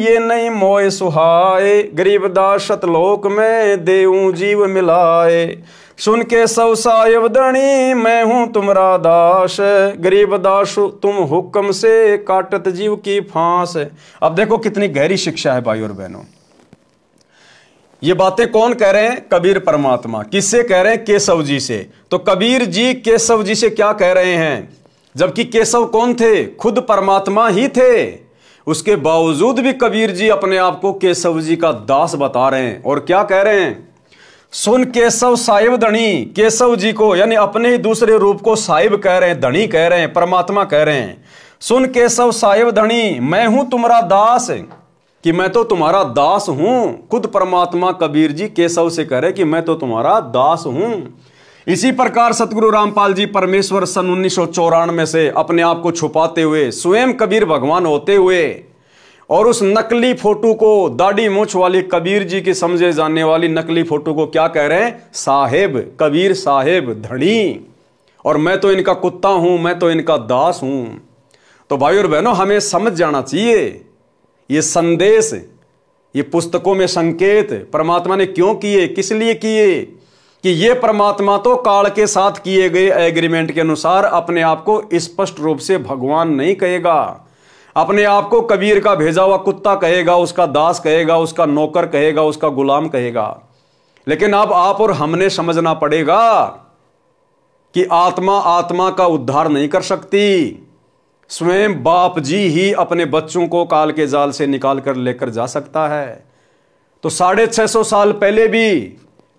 ये नहीं मोए सुहाए, गरीब दास सतलोक में देऊं जीव मिलाए। सुन के सौ सायब दणी मैं हूं तुमरा दास, गरीब दास तुम हुक्म से काटत जीव की फांस। अब देखो कितनी गहरी शिक्षा है भाई और बहनों। ये बातें कौन कह रहे हैं? कबीर परमात्मा। किससे कह रहे हैं? केशव जी से। तो कबीर जी केशव जी से क्या कह रहे हैं? जबकि केशव कौन थे? खुद परमात्मा ही थे। उसके बावजूद भी कबीर जी अपने आप को केशव जी का दास बता रहे हैं। और क्या कह रहे हैं? सुन केशव साहिब धनी। केशव जी को यानी अपने ही दूसरे रूप को साहिब कह रहे हैं, धनी कह रहे हैं, परमात्मा कह रहे हैं। सुन केशव साहिब धनी मैं हूं तुम्हारा दास, कि मैं तो तुम्हारा दास हूं। खुद परमात्मा कबीर जी केशव से कह रहे कि मैं तो तुम्हारा दास हूं। इसी प्रकार सतगुरु रामपाल जी परमेश्वर सन 1994 से अपने आप को छुपाते हुए स्वयं कबीर भगवान होते हुए और उस नकली फोटो को, दाढ़ी मूंछ वाली कबीर जी की समझे जाने वाली नकली फोटो को क्या कह रहे हैं? साहेब, कबीर साहेब धनी। और मैं तो इनका कुत्ता हूं, मैं तो इनका दास हूं। तो भाई और बहनों, हमें समझ जाना चाहिए ये संदेश, ये पुस्तकों में संकेत परमात्मा ने क्यों किए, किस लिए किए, कि ये परमात्मा तो काल के साथ किए गए एग्रीमेंट के अनुसार अपने आप को स्पष्ट रूप से भगवान नहीं कहेगा, अपने आप को कबीर का भेजा हुआ कुत्ता कहेगा, उसका दास कहेगा, उसका नौकर कहेगा, उसका गुलाम कहेगा। लेकिन अब आप और हमने समझना पड़ेगा कि आत्मा आत्मा का उद्धार नहीं कर सकती। स्वयं बाप जी ही अपने बच्चों को काल के जाल से निकाल कर लेकर जा सकता है। तो 650 साल पहले भी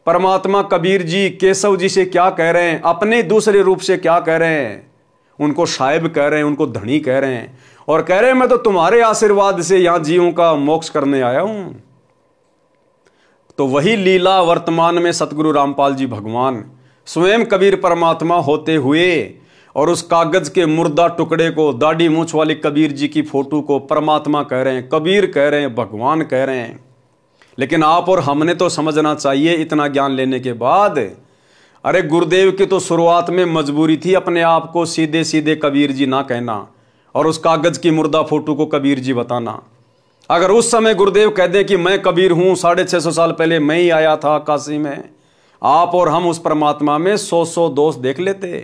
परमात्मा कबीर जी केशव जी से क्या कह रहे हैं, अपने दूसरे रूप से क्या कह रहे हैं? उनको साहिब कह रहे हैं, उनको धनी कह रहे हैं, और कह रहे हैं मैं तो तुम्हारे आशीर्वाद से यहां जीवों का मोक्ष करने आया हूं। तो वही लीला वर्तमान में सतगुरु रामपाल जी भगवान स्वयं कबीर परमात्मा होते हुए और उस कागज के मुर्दा टुकड़े को, दाढ़ी मूछ वाली कबीर जी की फोटो को परमात्मा कह रहे हैं, कबीर कह रहे हैं, भगवान कह रहे हैं। लेकिन आप और हमने तो समझना चाहिए इतना ज्ञान लेने के बाद, अरे गुरुदेव की तो शुरुआत में मजबूरी थी अपने आप को सीधे सीधे कबीर जी ना कहना और उस कागज की मुर्दा फोटो को कबीर जी बताना। अगर उस समय गुरुदेव कह दें कि मैं कबीर हूं, 650 साल पहले मैं ही आया था काशी में, आप और हम उस परमात्मा में 100 दोष देख लेते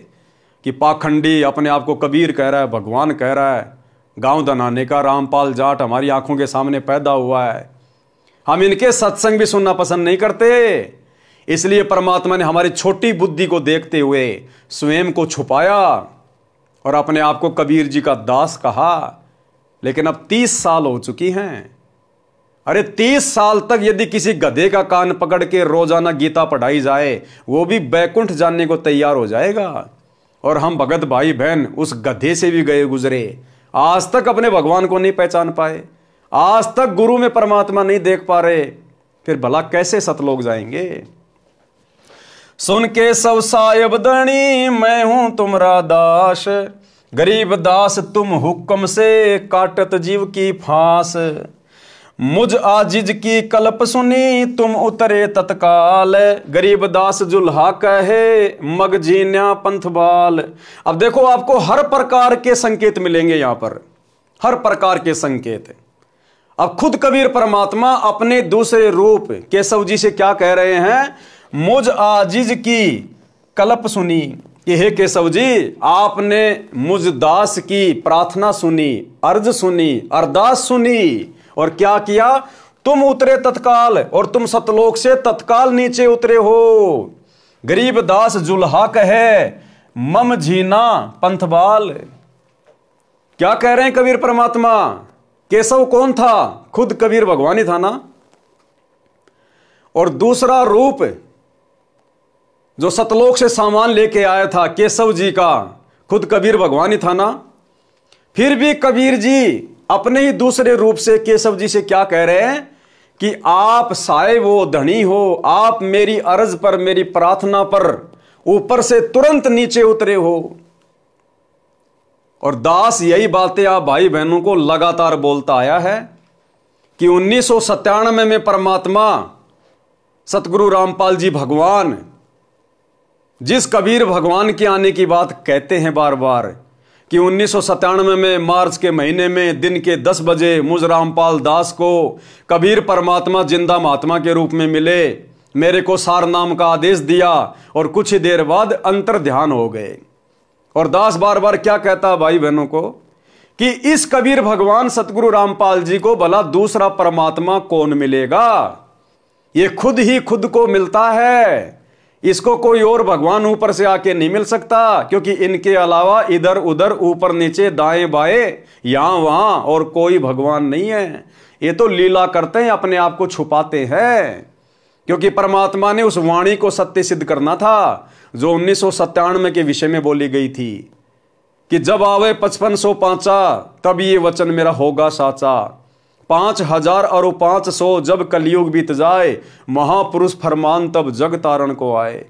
कि पाखंडी अपने आप को कबीर कह रहा है, भगवान कह रहा है, गांव दनाने का रामपाल जाट हमारी आंखों के सामने पैदा हुआ है। हम इनके सत्संग भी सुनना पसंद नहीं करते, इसलिए परमात्मा ने हमारी छोटी बुद्धि को देखते हुए स्वयं को छुपाया और अपने आप को कबीर जी का दास कहा। लेकिन अब 30 साल हो चुकी हैं। अरे 30 साल तक यदि किसी गधे का कान पकड़ के रोजाना गीता पढ़ाई जाए, वो भी बैकुंठ जाने को तैयार हो जाएगा। और हम भगत भाई बहन उस गधे से भी गए गुजरे, आज तक अपने भगवान को नहीं पहचान पाए, आज तक गुरु में परमात्मा नहीं देख पा रहे, फिर भला कैसे सतलोक जाएंगे। सुन के सब साहिब धनी मैं हूं तुमरा दास, गरीब दास तुम हुक्म से काटत जीव की फांस। मुझ आजिज की कल्प सुनी तुम उतरे तत्काल, गरीब दास जुल्हा कहे मग जीन्या पंथ बाल। अब देखो आपको हर प्रकार के संकेत मिलेंगे यहां पर, हर प्रकार के संकेत। अब खुद कबीर परमात्मा अपने दूसरे रूप केशव जी से क्या कह रहे हैं, मुझ आजिज की कल्प सुनी कि हे केशव जी, आपने मुझ दास की प्रार्थना सुनी, अर्ज सुनी, अरदास सुनी, और क्या किया, तुम उतरे तत्काल, और तुम सतलोक से तत्काल नीचे उतरे हो। गरीब दास जुल्हा कहे मम झीना पंथबाल। क्या कह रहे हैं कबीर परमात्मा? केशव कौन था? खुद कबीर भगवान ही था ना। और दूसरा रूप जो सतलोक से सामान लेके आया था केशव जी का, खुद कबीर भगवान ही था ना। फिर भी कबीर जी अपने ही दूसरे रूप से केशव जी से क्या कह रहे हैं कि आप साहिब हो, धनी हो, आप मेरी अर्ज पर, मेरी प्रार्थना पर ऊपर से तुरंत नीचे उतरे हो। और दास यही बातें आप भाई बहनों को लगातार बोलता आया है कि 1997 में परमात्मा सतगुरु रामपाल जी भगवान जिस कबीर भगवान के आने की बात कहते हैं बार बार कि 1997 में मार्च के महीने में दिन के 10 बजे मुझ रामपाल दास को कबीर परमात्मा जिंदा महात्मा के रूप में मिले, मेरे को सार नाम का आदेश दिया और कुछ ही देर बाद अंतर ध्यान हो गए। और दास बार बार क्या कहता भाई बहनों को कि इस कबीर भगवान सतगुरु रामपाल जी को भला दूसरा परमात्मा कौन मिलेगा, ये खुद ही खुद को मिलता है, इसको कोई और भगवान ऊपर से आके नहीं मिल सकता, क्योंकि इनके अलावा इधर उधर ऊपर नीचे दाएं बाएं यहां वहां और कोई भगवान नहीं है। ये तो लीला करते हैं, अपने आप को छुपाते हैं, क्योंकि परमात्मा ने उस वाणी को सत्य सिद्ध करना था जो 1997 के विषय में बोली गई थी कि जब आवे 5505 तब ये वचन मेरा होगा साचा, 5000 और 500 जब कलयुग बीत जाए, महापुरुष फरमान तब जग तारण को आए।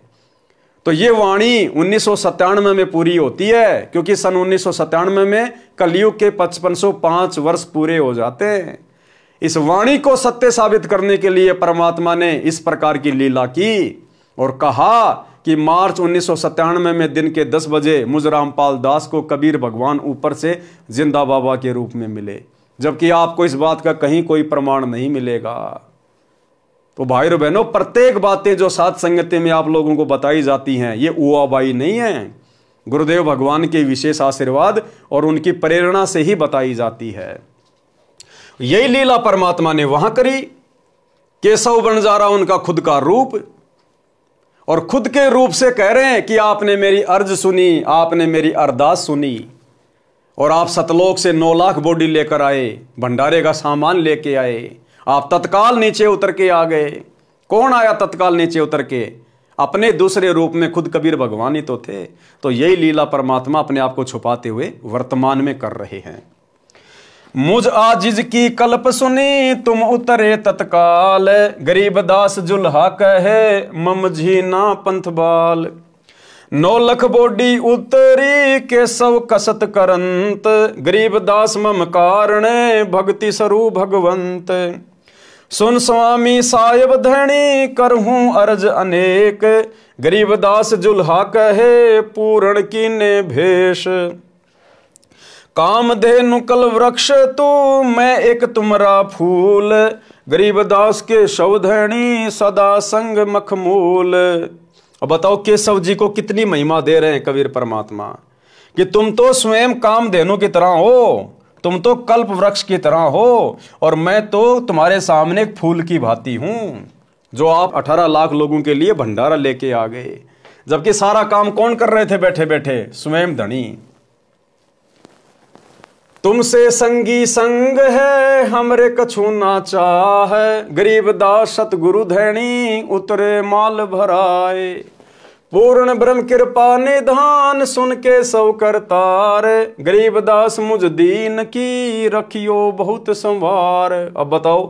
तो ये वाणी 1997 में पूरी होती है, क्योंकि सन 1997 में कलयुग के 5505 वर्ष पूरे हो जाते हैं। इस वाणी को सत्य साबित करने के लिए परमात्मा ने इस प्रकार की लीला की और कहा कि मार्च 1997 में दिन के 10 बजे मुझ रामपाल दास को कबीर भगवान ऊपर से जिंदा बाबा के रूप में मिले, जबकि आपको इस बात का कहीं कोई प्रमाण नहीं मिलेगा। तो भाई और बहनों, प्रत्येक बातें जो साथ संगति में आप लोगों को बताई जाती हैं ये उआबाई नहीं है, गुरुदेव भगवान के विशेष आशीर्वाद और उनकी प्रेरणा से ही बताई जाती है। यही लीला परमात्मा ने वहां करी। केशव बंजारा उनका खुद का रूप, और खुद के रूप से कह रहे हैं कि आपने मेरी अर्ज सुनी, आपने मेरी अरदास सुनी, और आप सतलोक से 9 लाख बॉडी लेकर आए, भंडारे का सामान लेके आए, आप तत्काल नीचे उतर के आ गए। कौन आया तत्काल नीचे उतर के? अपने दूसरे रूप में खुद कबीर भगवान ही तो थे। तो यही लीला परमात्मा अपने आप को छुपाते हुए वर्तमान में कर रहे हैं। मुझ आजिज की कल्प सुनी तुम उतरे तत्काल, गरीबदास जुल्हा कहे मम झीना पंथ बाल। 9 लख बोडी उतरी के सव कसत करंत, गरीबदास मम कारण भक्ति स्वरूप भगवंत। सुन स्वामी साहेब धनी करहूं अर्ज अनेक, गरीबदास जुल्हा कहे पूर्ण कीने भेष। कामधेनु कल वृक्ष तू मैं एक तुमरा फूल, गरीबदास के शवधनी सदा संग मखमूल। अब बताओ केशव जी को कितनी महिमा दे रहे हैं कबीर परमात्मा कि तुम तो स्वयं कामधेनु की तरह हो, तुम तो कल्प वृक्ष की तरह हो, और मैं तो तुम्हारे सामने एक फूल की भांति हूं, जो आप 18 लाख लोगों के लिए भंडारा लेके आ गए। जबकि सारा काम कौन कर रहे थे बैठे बैठे? स्वयं धनी। तुमसे संगी संग है हमरे कछु ना चाहे, गरीबदास सतगुरु धैनी उतरे माल भराए। पूर्ण ब्रह्म कृपा निधान सुन के सौ करतार, गरीबदास मुझ दीन की रखियो बहुत संवार। अब बताओ,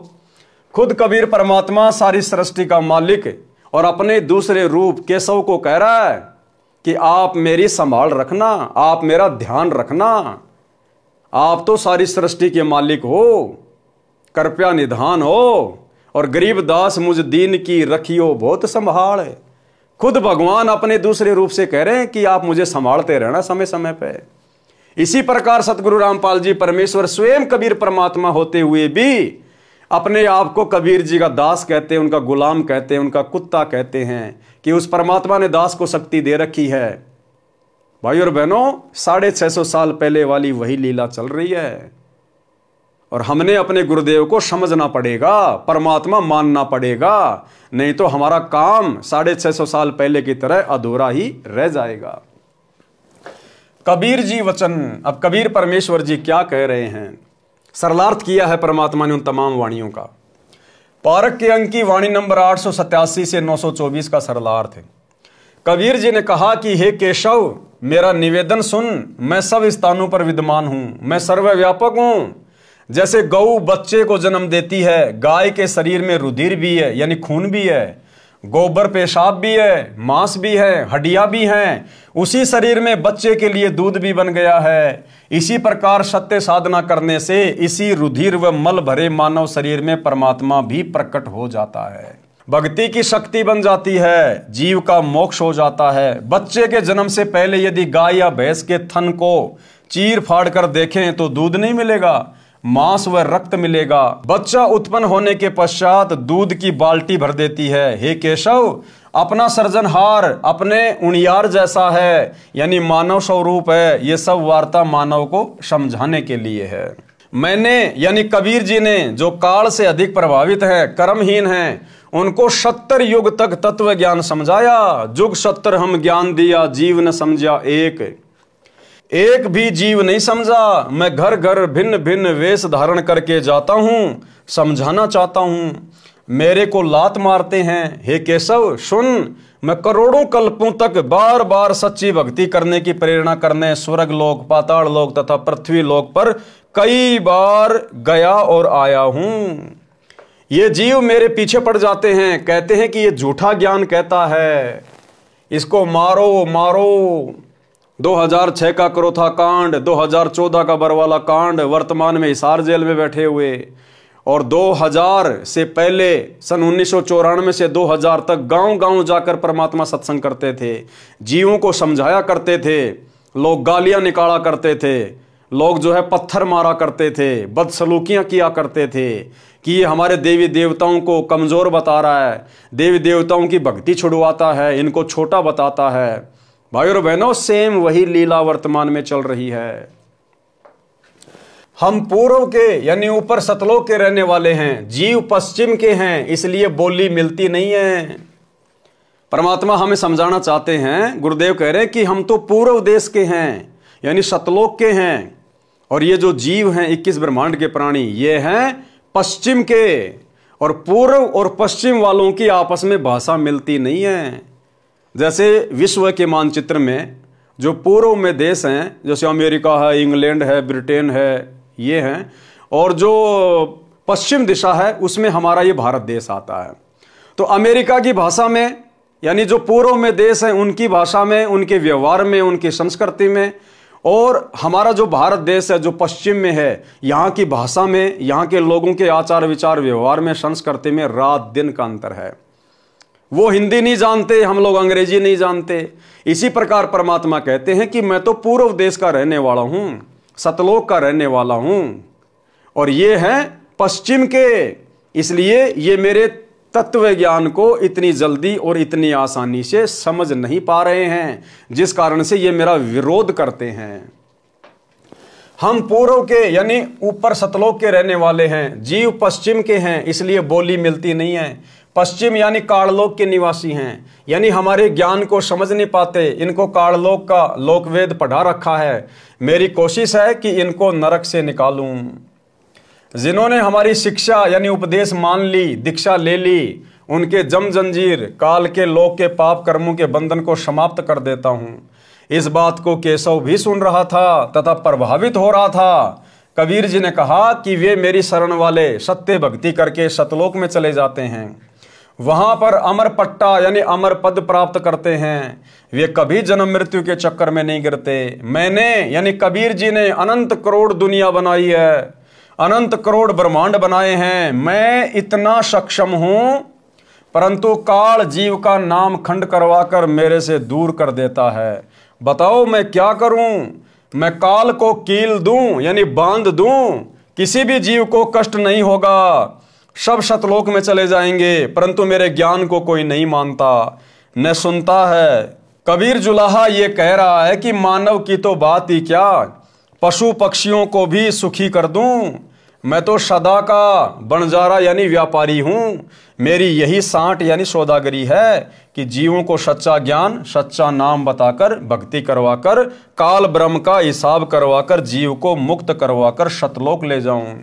खुद कबीर परमात्मा सारी सृष्टि का मालिक और अपने दूसरे रूप केशव को कह रहा है कि आप मेरी संभाल रखना, आप मेरा ध्यान रखना, आप तो सारी सृष्टि के मालिक हो, कृपया निधान हो, और गरीबदास मुझ दीन की रखियो बहुत संभाल। खुद भगवान अपने दूसरे रूप से कह रहे हैं कि आप मुझे संभालते रहना समय समय पे। इसी प्रकार सतगुरु रामपाल जी परमेश्वर स्वयं कबीर परमात्मा होते हुए भी अपने आप को कबीर जी का दास कहते हैं, उनका गुलाम कहते हैं, उनका कुत्ता कहते हैं कि उस परमात्मा ने दास को शक्ति दे रखी है। भाई और बहनों, 650 साल पहले वाली वही लीला चल रही है, और हमने अपने गुरुदेव को समझना पड़ेगा, परमात्मा मानना पड़ेगा, नहीं तो हमारा काम 650 साल पहले की तरह अधूरा ही रह जाएगा। कबीर जी वचन। अब कबीर परमेश्वर जी क्या कह रहे हैं? सरलार्थ किया है परमात्मा ने उन तमाम वाणियों का। पारक के अंक की वाणी नंबर 887 से 924 का सरलार्थ है। कबीर जी ने कहा कि हे केशव, मेरा निवेदन सुन, मैं सब स्थानों पर विद्यमान हूं, मैं सर्वव्यापक हूं। जैसे गऊ बच्चे को जन्म देती है, गाय के शरीर में रुधिर भी है यानी खून भी है, गोबर पेशाब भी है, मांस भी है, हड्डियां भी हैं, उसी शरीर में बच्चे के लिए दूध भी बन गया है। इसी प्रकार सत्य साधना करने से इसी रुधिर व मल भरे मानव शरीर में परमात्मा भी प्रकट हो जाता है, भक्ति की शक्ति बन जाती है, जीव का मोक्ष हो जाता है। बच्चे के जन्म से पहले यदि गाय या भैंस के थन को चीर फाड़ कर देखें तो दूध नहीं मिलेगा, मांस व रक्त मिलेगा। बच्चा उत्पन्न होने के पश्चात दूध की बाल्टी भर देती है। हे केशव, अपना सृजनहार अपने उनियार जैसा है, यानी मानव स्वरूप है। ये सब वार्ता मानव को समझाने के लिए है। मैंने यानी कबीर जी ने, जो काल से अधिक प्रभावित है, कर्महीन है, उनको 70 युग तक तत्व ज्ञान समझाया। जुग 70 हम ज्ञान दिया, जीव न समझा एक भी जीव नहीं समझा। मैं घर घर भिन्न भिन्न वेश धारण करके जाता हूं, समझाना चाहता हूं, मेरे को लात मारते हैं। हे केशव सुन, मैं करोड़ों कल्पों तक बार बार सच्ची भक्ति करने की प्रेरणा करने स्वर्ग लोक, पाताल लोक तथा पृथ्वी लोक पर कई बार गया और आया हूं। ये जीव मेरे पीछे पड़ जाते हैं, कहते हैं कि ये झूठा ज्ञान कहता है, इसको मारो मारो। 2006 का क्रोथा कांड, 2014 का बरवाला कांड, वर्तमान में हिसार जेल में बैठे हुए, और 2000 से पहले सन 1994 से 2000 तक गांव गांव जाकर परमात्मा सत्संग करते थे, जीवों को समझाया करते थे। लोग गालियां निकाला करते थे, लोग जो है पत्थर मारा करते थे, बदसलूकियां किया करते थे कि ये हमारे देवी देवताओं को कमजोर बता रहा है, देवी देवताओं की भक्ति छुड़वाता है, इनको छोटा बताता है। भाई और बहनों, सेम वही लीला वर्तमान में चल रही है। हम पूर्व के यानी ऊपर सतलोक के रहने वाले हैं, जीव पश्चिम के हैं, इसलिए बोली मिलती नहीं है। परमात्मा हमें समझाना चाहते हैं, गुरुदेव कह रहे हैं कि हम तो पूर्व देश के हैं यानी सतलोक के हैं, और ये जो जीव हैं 21 ब्रह्मांड के प्राणी, ये हैं पश्चिम के। और पूर्व और पश्चिम वालों की आपस में भाषा मिलती नहीं है। जैसे विश्व के मानचित्र में जो पूर्व में देश हैं, जैसे अमेरिका है, इंग्लैंड है, ब्रिटेन है, ये हैं, और जो पश्चिम दिशा है उसमें हमारा ये भारत देश आता है। तो अमेरिका की भाषा में, यानी जो पूर्व में देश हैं उनकी भाषा में, उनके व्यवहार में, उनकी संस्कृति में, और हमारा जो भारत देश है जो पश्चिम में है, यहाँ की भाषा में, यहाँ के लोगों के आचार विचार व्यवहार में, संस्कृति में रात दिन का अंतर है। वो हिंदी नहीं जानते, हम लोग अंग्रेजी नहीं जानते। इसी प्रकार परमात्मा कहते हैं कि मैं तो पूर्व देश का रहने वाला हूं, सतलोक का रहने वाला हूं, और ये हैं पश्चिम के। इसलिए ये मेरे तत्व ज्ञान को इतनी जल्दी और इतनी आसानी से समझ नहीं पा रहे हैं, जिस कारण से ये मेरा विरोध करते हैं। हम पूर्व के यानी ऊपर सतलोक के रहने वाले हैं, जीव पश्चिम के हैं, इसलिए बोली मिलती नहीं है। पश्चिम यानी काललोक के निवासी हैं, यानी हमारे ज्ञान को समझ नहीं पाते। इनको काललोक का लोकवेद पढ़ा रखा है। मेरी कोशिश है कि इनको नरक से निकालूं। जिन्होंने हमारी शिक्षा यानी उपदेश मान ली, दीक्षा ले ली, उनके जम जंजीर काल के लोक के पाप कर्मों के बंधन को समाप्त कर देता हूं। इस बात को केशव भी सुन रहा था तथा प्रभावित हो रहा था। कबीर जी ने कहा कि वे मेरी शरण वाले सत्य भक्ति करके सतलोक में चले जाते हैं, वहां पर अमर पट्टा यानी अमर पद प्राप्त करते हैं। वे कभी जन्म मृत्यु के चक्कर में नहीं गिरते। मैंने यानी कबीर जी ने अनंत करोड़ दुनिया बनाई है, अनंत करोड़ ब्रह्मांड बनाए हैं। मैं इतना सक्षम हूं, परंतु काल जीव का नाम खंड करवाकर मेरे से दूर कर देता है। बताओ मैं क्या करूं? मैं काल को कील दूं यानी बांध दूं, किसी भी जीव को कष्ट नहीं होगा, सब सतलोक में चले जाएंगे, परंतु मेरे ज्ञान को कोई नहीं मानता, न सुनता है। कबीर जुलाहा ये कह रहा है कि मानव की तो बात ही क्या, पशु पक्षियों को भी सुखी कर दूं। मैं तो सदा का बंजारा यानी व्यापारी हूं। मेरी यही सांठ यानी सौदागरी है कि जीवों को सच्चा ज्ञान, सच्चा नाम बताकर, भक्ति करवाकर, काल ब्रह्म का हिसाब करवाकर, जीव को मुक्त करवाकर सतलोक ले जाऊं।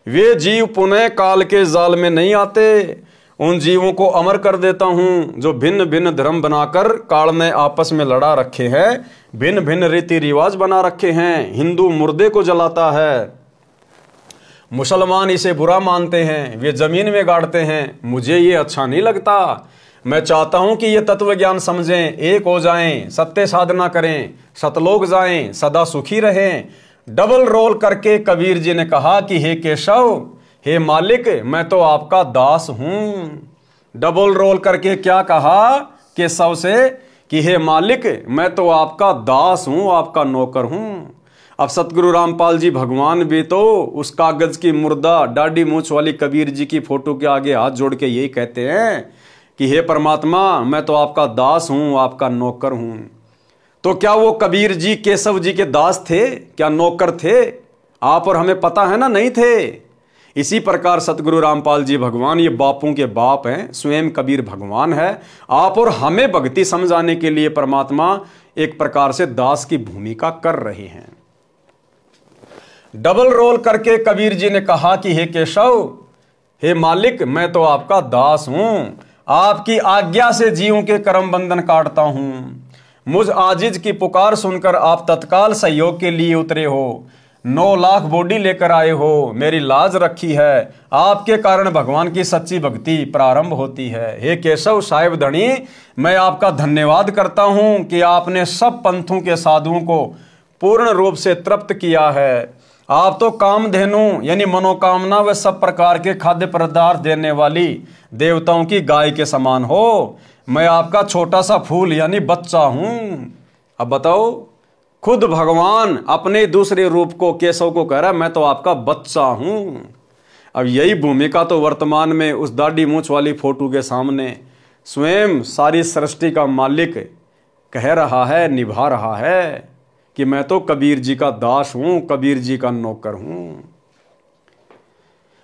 वे जीव पुनः काल के जाल में नहीं आते। उन जीवों को अमर कर देता हूं जो भिन्न भिन्न धर्म बनाकर काल ने आपस में लड़ा रखे हैं, भिन्न भिन्न रीति रिवाज बना रखे हैं। हिंदू मुर्दे को जलाता है, मुसलमान इसे बुरा मानते हैं, वे जमीन में गाड़ते हैं। मुझे ये अच्छा नहीं लगता। मैं चाहता हूं कि ये तत्व ज्ञान समझें, एक हो जाएं, सत्य साधना करें, सतलोक जाएं, सदा सुखी रहें। डबल रोल करके कबीर जी ने कहा कि हे केशव, हे मालिक, मैं तो आपका दास हूं। डबल रोल करके क्या कहा केशव से कि हे मालिक, मैं तो आपका दास हूं, आपका नौकर हूं। अब सतगुरु रामपाल जी भगवान भी तो उस कागज की मुर्दा डाडी मूछ वाली कबीर जी की फोटो के आगे हाथ जोड़ के यही कहते हैं कि हे परमात्मा, मैं तो आपका दास हूं, आपका नौकर हूं। तो क्या वो कबीर जी केशव जी के दास थे, क्या नौकर थे? आप और हमें पता है ना, नहीं थे। इसी प्रकार सतगुरु रामपाल जी भगवान ये बापों के बाप हैं, स्वयं कबीर भगवान है। आप और हमें भक्ति समझाने के लिए परमात्मा एक प्रकार से दास की भूमिका कर रहे हैं। डबल रोल करके कबीर जी ने कहा कि हे केशव, हे मालिक, मैं तो आपका दास हूं, आपकी आज्ञा से जीवों के कर्म बंधन काटता हूं। मुझ आजिज की पुकार सुनकर आप तत्काल सहयोग के लिए उतरे हो, 9 लाख बॉडी लेकर आए हो, मेरी लाज रखी है। आपके कारण भगवान की सच्ची भक्ति प्रारंभ होती है। हे केशव साहिब धनी, मैं आपका धन्यवाद करता हूं कि आपने सब पंथों के साधुओं को पूर्ण रूप से तृप्त किया है। आप तो कामधेनु यानी मनोकामना व सब प्रकार के खाद्य पदार्थ देने वाली देवताओं की गाय के समान हो। मैं आपका छोटा सा फूल यानी बच्चा हूं। अब बताओ, खुद भगवान अपने दूसरे रूप को केशव को कह रहा है, मैं तो आपका बच्चा हूं। अब यही भूमिका तो वर्तमान में उस दाढ़ी मूछ वाली फोटो के सामने स्वयं सारी सृष्टि का मालिक कह रहा है, निभा रहा है कि मैं तो कबीर जी का दास हूं, कबीर जी का नौकर हूं।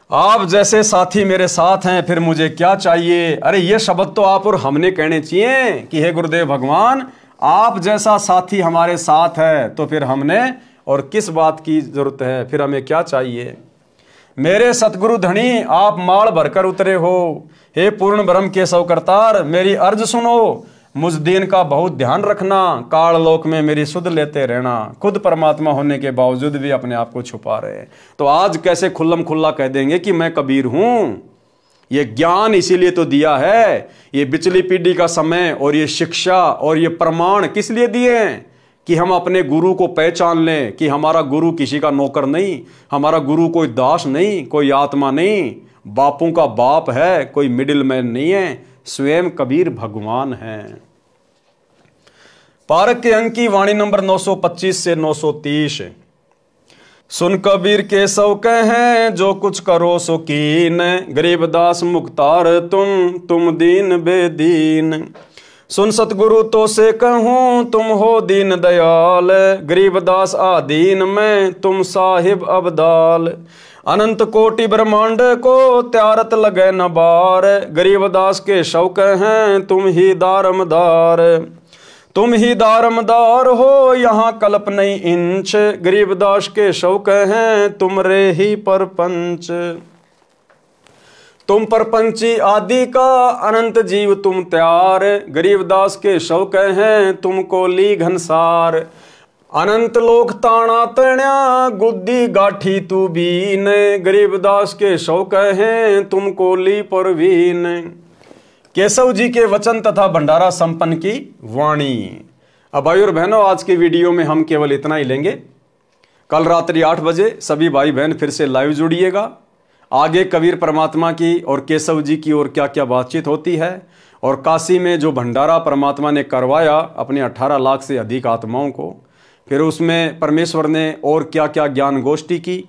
आप जैसे साथी मेरे साथ हैं, फिर मुझे क्या चाहिए? अरे ये शब्द तो आप और हमने कहने चाहिए कि हे गुरुदेव भगवान, आप जैसा साथी हमारे साथ है तो फिर हमने और किस बात की जरूरत है, फिर हमें क्या चाहिए? मेरे सतगुरु धनी, आप माल भरकर उतरे हो। हे पूर्ण ब्रह्म केशव करतार, मेरी अर्ज सुनो। मुझ दीन का बहुत ध्यान रखना, काल लोक में मेरी सुध लेते रहना। खुद परमात्मा होने के बावजूद भी अपने आप को छुपा रहे हैं। तो आज कैसे खुल्लम खुल्ला कह देंगे कि मैं कबीर हूं? ये ज्ञान इसीलिए तो दिया है, ये बिचली पीढ़ी का समय और ये शिक्षा और ये प्रमाण किस लिए दिए हैं? कि हम अपने गुरु को पहचान लें कि हमारा गुरु किसी का नौकर नहीं, हमारा गुरु कोई दास नहीं, कोई आत्मा नहीं, बापों का बाप है, कोई मिडिल मैन नहीं है, स्वयं कबीर भगवान हैं। पारक के अंक की वाणी नंबर 925 से 930। सुन कबीर के सौ कहें जो कुछ करो सो कीन, गरीबदास मुख्तार तुम दीन बेदीन। सुन सतगुरु तो से कहूं तुम हो दीन दयाल, गरीबदास आदीन में तुम साहिब अबदाल। अनंत कोटि ब्रह्मांड को त्यारत लगे न बार, गरीबदास के शौक हैं तुम ही दारमदार। तुम ही दारमदार हो यहाँ कल्प नहीं इंच, गरीबदास के शौक हैं तुम रे ही परपंच। तुम परपंची आदि का अनंत जीव तुम त्यार, गरीबदास के शौक हैं तुम कोली घनसार। अनंत लोक ताना तण्या गुद्दी गाठी तू बीन, गरीबदास के शौक हैं तुम कोली परवीन। केशव जी के वचन तथा भंडारा संपन्न की वाणी। अब भाई और बहनों, आज की वीडियो में हम केवल इतना ही लेंगे। कल रात्रि 8 बजे सभी भाई बहन फिर से लाइव जुड़िएगा। आगे कबीर परमात्मा की और केशव जी की और क्या क्या बातचीत होती है, और काशी में जो भंडारा परमात्मा ने करवाया अपने 18 लाख से अधिक आत्माओं को, फिर उसमें परमेश्वर ने और क्या क्या ज्ञान गोष्ठी की,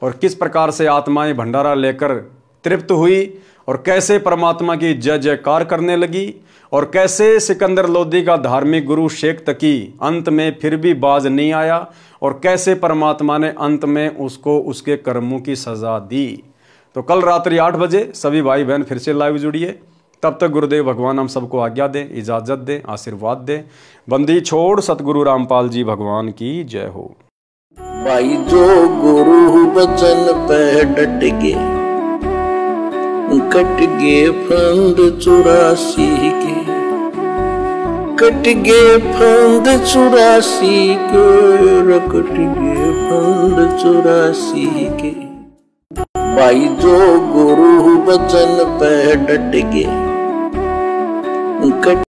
और किस प्रकार से आत्माएं भंडारा लेकर तृप्त हुई, और कैसे परमात्मा की जय जयकार करने लगी, और कैसे सिकंदर लोदी का धार्मिक गुरु शेख तकी अंत में फिर भी बाज नहीं आया, और कैसे परमात्मा ने अंत में उसको उसके कर्मों की सजा दी। तो कल रात्रि 8 बजे सभी भाई बहन फिर से लाइव जुड़िए। तब तक गुरुदेव भगवान हम सबको आज्ञा दें, इजाजत दें, आशीर्वाद दें। बंदी छोड़ सतगुरु रामपाल जी भगवान की जय हो। भाई जो गुरु वचन पे डट गे, कट गे फंद 84 के, कट गे फंद 84 के, कट गे फंद 84 के। भाई जो गुरु वचन पे डट गे, कट